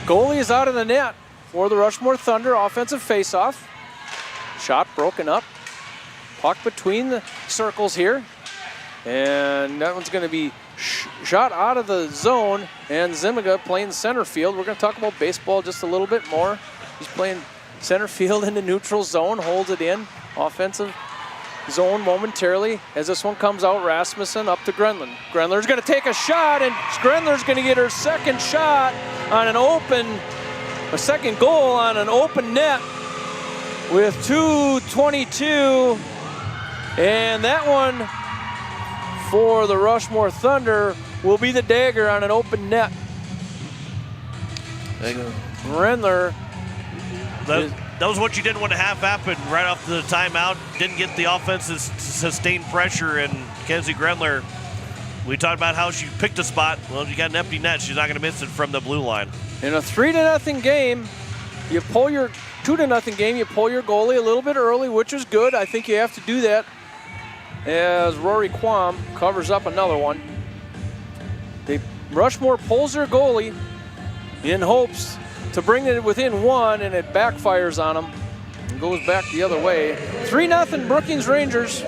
[SPEAKER 3] goalie is out of the net for the Rushmore Thunder. Offensive faceoff. Shot broken up. Puck between the circles here. And that one's going to be shot out of the zone. And Zimiga playing center field. We're going to talk about baseball just a little bit more. He's playing center field in the neutral zone. Holds it in. Offensive zone momentarily. As this one comes out, Rasmussen up to Grenland. Grenler's going to take a shot. And Grenler's going to get her second shot on a second goal on an open net. With 2:22, and that one for the Rushmore Thunder will be the dagger on an open net. Rendler.
[SPEAKER 2] That was what you didn't want to have happen right off the timeout. Didn't get the offense's sustained pressure, and Kenzie Grenler, we talked about how she picked a spot. Well, you got an empty net. She's not going to miss it from the blue line.
[SPEAKER 3] In a 3-0 game, you pull your 2-0 game, you pull your goalie a little bit early, which is good. I think you have to do that as Rory Quam covers up another one. Rushmore pulls their goalie in hopes to bring it within 1, and it backfires on them and goes back the other way. 3-0 Brookings Rangers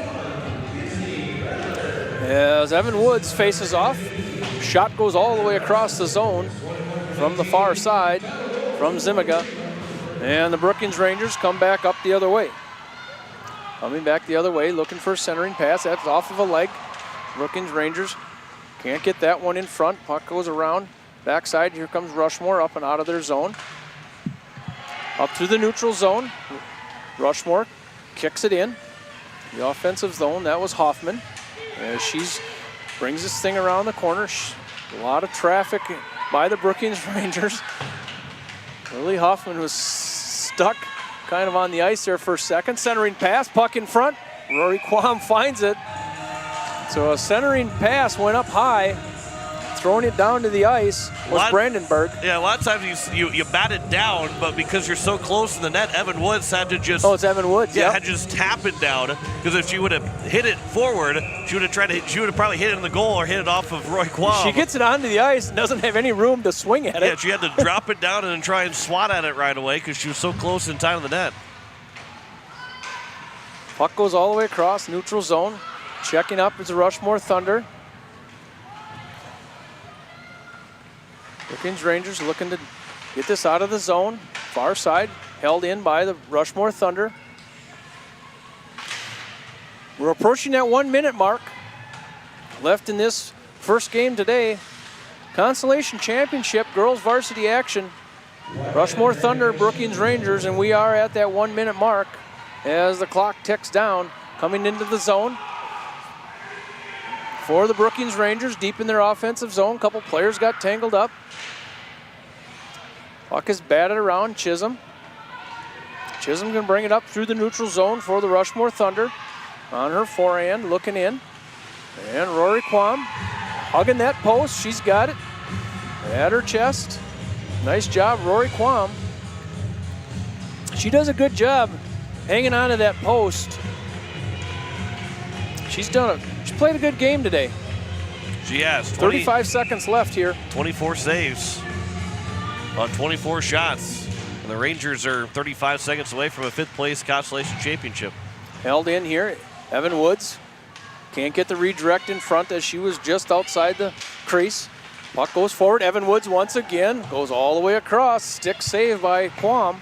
[SPEAKER 3] as Evan Woods faces off. Shot goes all the way across the zone from the far side from Zimiga. And the Brookings Rangers come back up the other way. Coming back the other way, looking for a centering pass. That's off of a leg. Brookings Rangers can't get that one in front. Puck goes around. Backside, here comes Rushmore up and out of their zone. Up through the neutral zone. Rushmore kicks it in. The offensive zone, that was Hoffman. As she brings this thing around the corner. A lot of traffic by the Brookings Rangers. Lily Hoffman was stuck kind of on the ice there for a second. Centering pass, puck in front. Rory Quam finds it. So a centering pass went up high. Throwing it down to the ice was Brandenburg.
[SPEAKER 2] Yeah, a lot of times you bat it down, but because you're so close to the net, Evan Woods had to just...
[SPEAKER 3] Oh, it's Evan Woods,
[SPEAKER 2] yeah. Had to just tap it down, because if she would have hit it forward, she would have probably hit it in the goal or hit it off of Roy Quam.
[SPEAKER 3] She gets it onto the ice and doesn't have any room to swing at it.
[SPEAKER 2] Yeah, she had to drop it down and then try and swat at it right away because she was so close in time to the net.
[SPEAKER 3] Puck goes all the way across, neutral zone. Checking up is the Rushmore Thunder. Brookings Rangers looking to get this out of the zone. Far side, held in by the Rushmore Thunder. We're approaching that 1-minute mark. Left in this first game today. Consolation Championship, girls varsity action. Rushmore Thunder, Brookings Rangers, and we are at that 1-minute mark as the clock ticks down. Coming into the zone for the Brookings Rangers, deep in their offensive zone. Couple players got tangled up. Puck is batted around Chisholm. Chisholm gonna bring it up through the neutral zone for the Rushmore Thunder. On her forehand, looking in. And Rory Quam hugging that post. She's got it at her chest. Nice job, Rory Quam. She does a good job hanging on to that post. She's played a good game today.
[SPEAKER 2] She has.
[SPEAKER 3] 35 seconds left here.
[SPEAKER 2] 24 saves on 24 shots. And the Rangers are 35 seconds away from a 5th place Consolation Championship.
[SPEAKER 3] Held in here, Evan Woods. Can't get the redirect in front as she was just outside the crease. Puck goes forward, Evan Woods once again, goes all the way across. Stick save by Quam.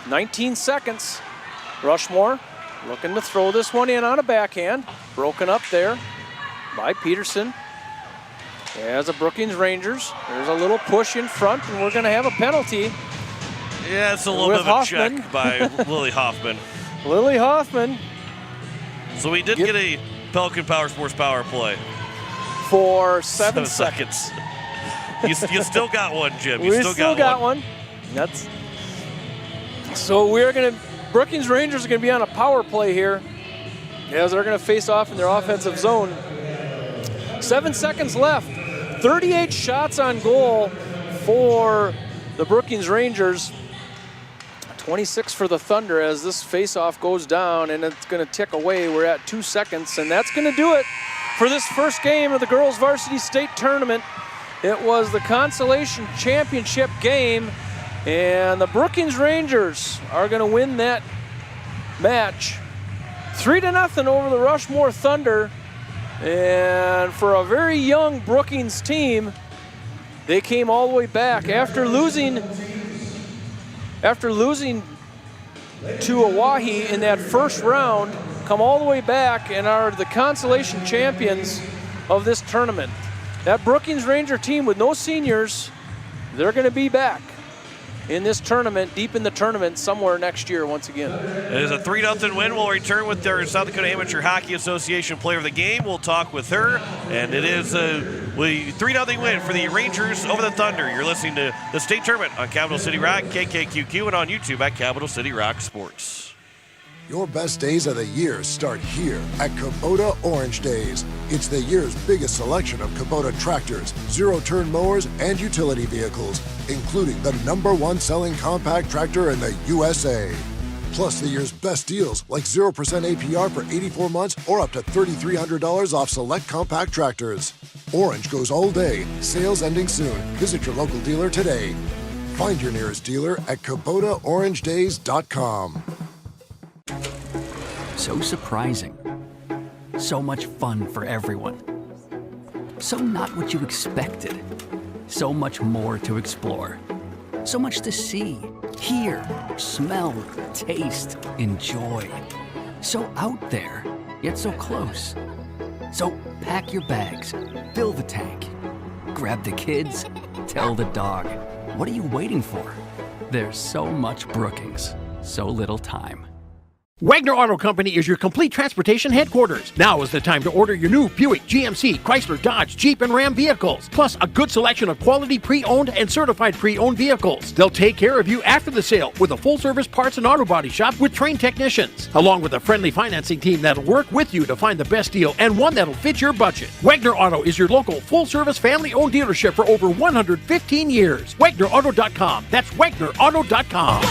[SPEAKER 3] 19 seconds. Rushmore looking to throw this one in on a backhand. Broken up there by Peterson. As the Brookings Rangers, there's a little push in front, and we're going to have a penalty.
[SPEAKER 2] Yeah, it's a little bit of a check by Lily Hoffman.
[SPEAKER 3] Lily Hoffman.
[SPEAKER 2] So we did get a Pelican Power Sports power play.
[SPEAKER 3] For 7 seconds.
[SPEAKER 2] You still got one, Jim.
[SPEAKER 3] We still got one. So we're going to, Brookings Rangers are going to be on a power play here as they're going to face off in their offensive zone. 7 seconds left. 38 shots on goal for the Brookings Rangers. 26 for the Thunder as this face-off goes down, and it's going to tick away. We're at 2 seconds, and that's going to do it for this first game of the girls varsity state tournament. It was the Consolation Championship game, and the Brookings Rangers are going to win that match 3-0 over the Rushmore Thunder. And for a very young Brookings team, they came all the way back after losing to Oahe in that first round, come all the way back and are the Consolation champions of this tournament. That Brookings Ranger team with no seniors, they're going to be back in this tournament, deep in the tournament somewhere next year once again.
[SPEAKER 2] It is a 3-0 win. We'll return with our South Dakota Amateur Hockey Association player of the game. We'll talk with her, and it is a 3-0 win for the Rangers over the Thunder. You're listening to the state tournament on Capital City Rock, KKQQ, and on YouTube at Capital City Rock Sports.
[SPEAKER 4] Your best days of the year start here at Kubota Orange Days. It's the year's biggest selection of Kubota tractors, zero-turn mowers, and utility vehicles, including the #1 selling compact tractor in the USA. Plus the year's best deals like 0% APR for 84 months or up to $3,300 off select compact tractors. Orange goes all day. Sales ending soon. Visit your local dealer today. Find your nearest dealer at KubotaOrangeDays.com.
[SPEAKER 16] So surprising. So much fun for everyone. So not what you expected. So much more to explore. So much to see, hear, smell, taste, enjoy. So out there, yet so close. So pack your bags, fill the tank, grab the kids, tell the dog. What are you waiting for? There's so much Brookings, so little time.
[SPEAKER 5] Wagner Auto Company is your complete transportation headquarters. Now is the time to order your new Buick, GMC, Chrysler, Dodge, Jeep, and Ram vehicles, plus a good selection of quality pre-owned and certified pre-owned vehicles. They'll take care of you after the sale with a full-service parts and auto body shop with trained technicians, along with a friendly financing team that'll work with you to find the best deal and one that'll fit your budget. Wagner Auto is your local full-service family-owned dealership for over 115 years. WagnerAuto.com. That's WagnerAuto.com.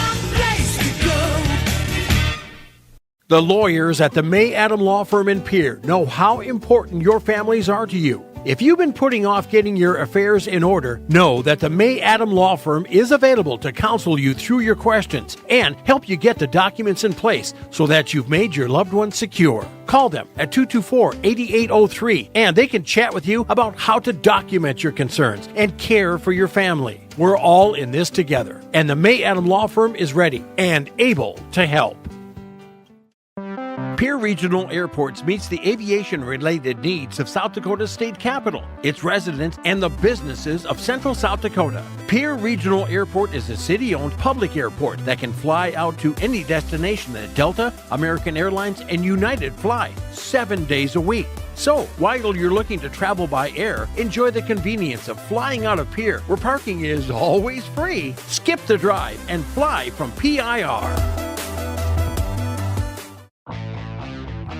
[SPEAKER 5] The lawyers at the May Adam Law Firm in Pierre know how important your families are to you. If you've been putting off getting your affairs in order, know that the May Adam Law Firm is available to counsel you through your questions and help you get the documents in place so that you've made your loved ones secure. Call them at 224-8803 and they can chat with you about how to document your concerns and care for your family. We're all in this together, and the May Adam Law Firm is ready and able to help. Pierre Regional Airports meets the aviation-related needs of South Dakota's state capital, its residents, and the businesses of central South Dakota. Pierre Regional Airport is a city-owned public airport that can fly out to any destination that Delta, American Airlines, and United fly 7 days a week. So, while you're looking to travel by air, enjoy the convenience of flying out of Pierre, where parking is always free. Skip the drive and fly from PIR.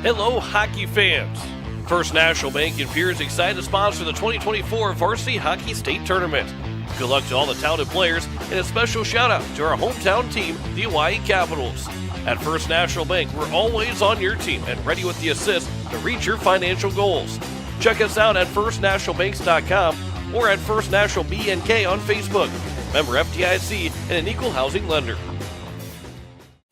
[SPEAKER 2] Hello, hockey fans. First National Bank in Pierre is excited to sponsor the 2024 Varsity Hockey State Tournament. Good luck to all the talented players, and a special shout out to our hometown team, the Hawaii Capitals. At First National Bank, we're always on your team and ready with the assist to reach your financial goals. Check us out at firstnationalbanks.com or at First National BNK on Facebook. Member FDIC and an equal housing lender.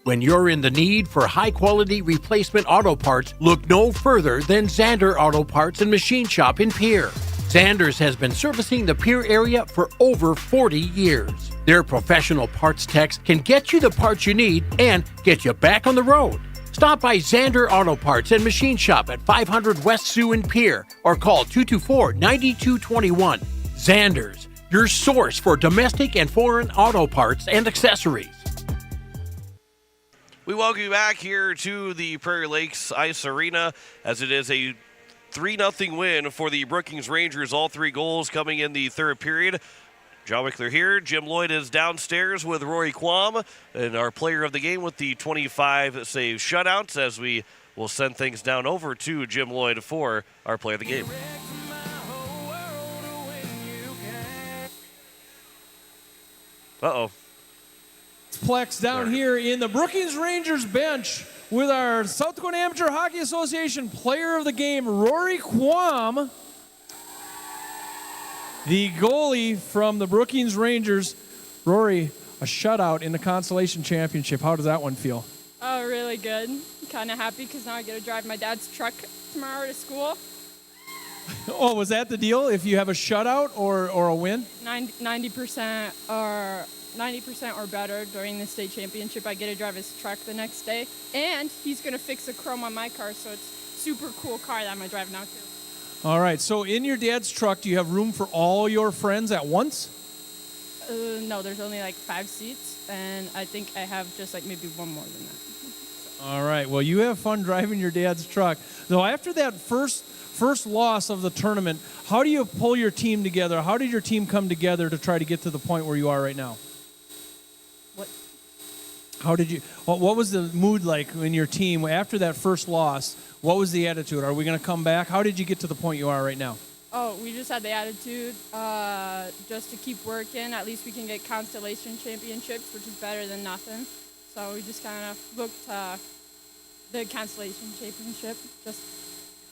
[SPEAKER 5] When you're in the need for high-quality replacement auto parts, look no further than Zander Auto Parts and Machine Shop in Pierre. Zander's has been servicing the Pierre area for over 40 years. Their professional parts techs can get you the parts you need and get you back on the road. Stop by Zander Auto Parts and Machine Shop at 500 West Sioux in Pierre or call 224-9221. Zander's, your source for domestic and foreign auto parts and accessories.
[SPEAKER 2] We welcome you back here to the Prairie Lakes Ice Arena as it is a 3-0 win for the Brookings Rangers. All 3 goals coming in the third period. John Wickler here. Jim Lloyd is downstairs with Rory Quam, and our player of the game with the 25 save shutouts, as we will send things down over to Jim Lloyd for our player of the game. Uh-oh.
[SPEAKER 17] Plex down here in the Brookings Rangers bench with our South Dakota Amateur Hockey Association player of the game, Rory Quam. The goalie from the Brookings Rangers. Rory, a shutout in the Consolation Championship. How does that one feel?
[SPEAKER 18] Oh, really good. Kind of happy because now I get to drive my dad's truck tomorrow to school.
[SPEAKER 17] Oh, was that the deal? If you have a shutout or a win?
[SPEAKER 18] 90% or better during the state championship, I get to drive his truck the next day. And he's going to fix the chrome on my car, so it's a super cool car that I'm going to drive now, too.
[SPEAKER 17] All right, so in your dad's truck, do you have room for all your friends at once?
[SPEAKER 18] No, there's only like 5 seats, and I think I have just like maybe one more than that.
[SPEAKER 17] All right, well, you have fun driving your dad's truck. So after that first loss of the tournament, how do you pull your team together? How did your team come together to try to get to the point where you are right now? What was the mood like in your team after that first loss? What was the attitude? Are we going to come back? How did you get to the point you are right now?
[SPEAKER 18] Oh, we just had the attitude just to keep working. At least we can get Consolation Championships, which is better than nothing. So we just kind of looked the Consolation Championship.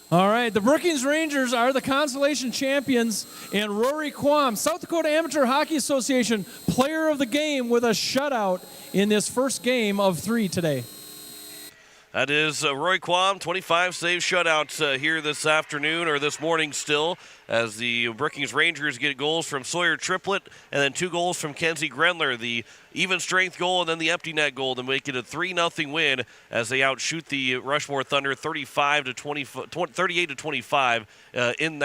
[SPEAKER 17] All right, the Brookings Rangers are the Consolation champions, and Rory Quam, South Dakota Amateur Hockey Association player of the game with a shutout in this first game of 3 today.
[SPEAKER 2] That is Roy Quam, 25 save shutouts here this afternoon, or this morning still, as the Brookings Rangers get goals from Sawyer Triplett and then 2 goals from Kenzie Grenler, the even strength goal and then the empty net goal to make it a 3-0 win as they outshoot the Rushmore Thunder 38-25 in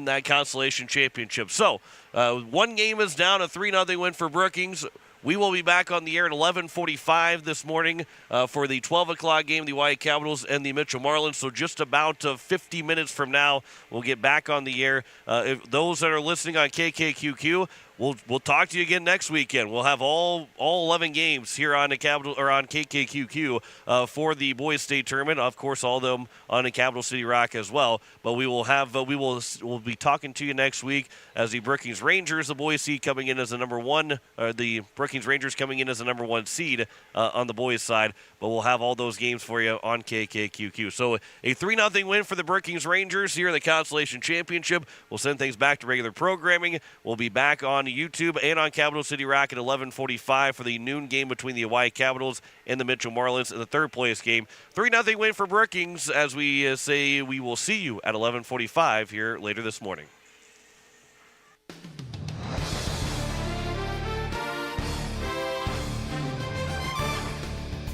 [SPEAKER 2] that Consolation Championship. So, 1 game is down, a 3-0 win for Brookings. We will be back on the air at 11:45 this morning for the 12 o'clock game, the Wyatt Capitals and the Mitchell Marlins. So just about 50 minutes from now, we'll get back on the air. If those that are listening on KKQQ, we'll talk to you again next weekend. We'll have all 11 games here on the Capital or on KKQQ for the boys state tournament. Of course, all of them on the Capital City Rock as well. But we will have we'll be talking to you next week as the Brookings Rangers, the boys seed, coming in as the number 1. The Brookings Rangers coming in as the number 1 seed on the boys side. But we'll have all those games for you on KKQQ. So a 3-0 win for the Brookings Rangers here in the Consolation Championship. We'll send things back to regular programming. We'll be back on YouTube and on Capital City Rock at 11:45 for the noon game between the Hawaii Capitals and the Mitchell Marlins in the third place game. 3-0 win for Brookings, as we say we will see you at 11:45 here later this morning.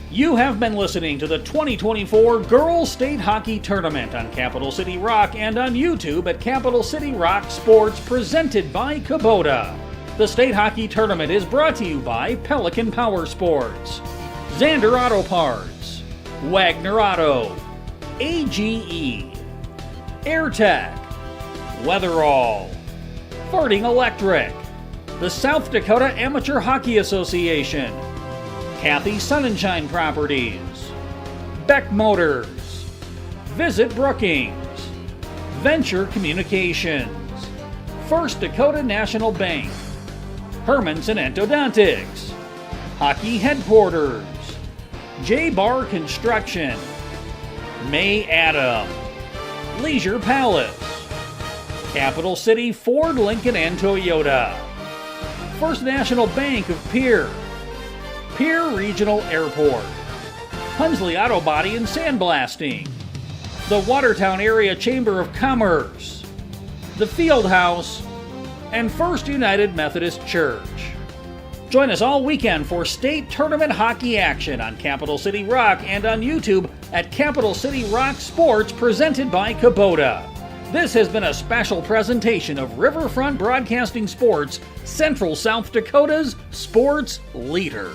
[SPEAKER 1] You have been listening to the 2024 Girls State Hockey Tournament on Capital City Rock and on YouTube at Capital City Rock Sports, presented by Kubota. The State Hockey Tournament is brought to you by Pelican Power Sports, Zander Auto Parts, Wagner Auto, AGE, AirTech, Weatherall, Farting Electric, the South Dakota Amateur Hockey Association, Kathy Sunshine Properties, Beck Motors, Visit Brookings, Venture Communications, First Dakota National Bank, Herman's and Endodontics, Hockey Headquarters, J-Bar Construction, May Adam, Leisure Palace, Capital City Ford, Lincoln, and Toyota, First National Bank of Pierre, Pierre Regional Airport, Hunsley Auto Body and Sandblasting, the Watertown Area Chamber of Commerce, the Field House, and First United Methodist Church. Join us all weekend for state tournament hockey action on Capital City Rock and on YouTube at Capital City Rock Sports, presented by Kubota. This has been a special presentation of Riverfront Broadcasting Sports, Central South Dakota's sports leader.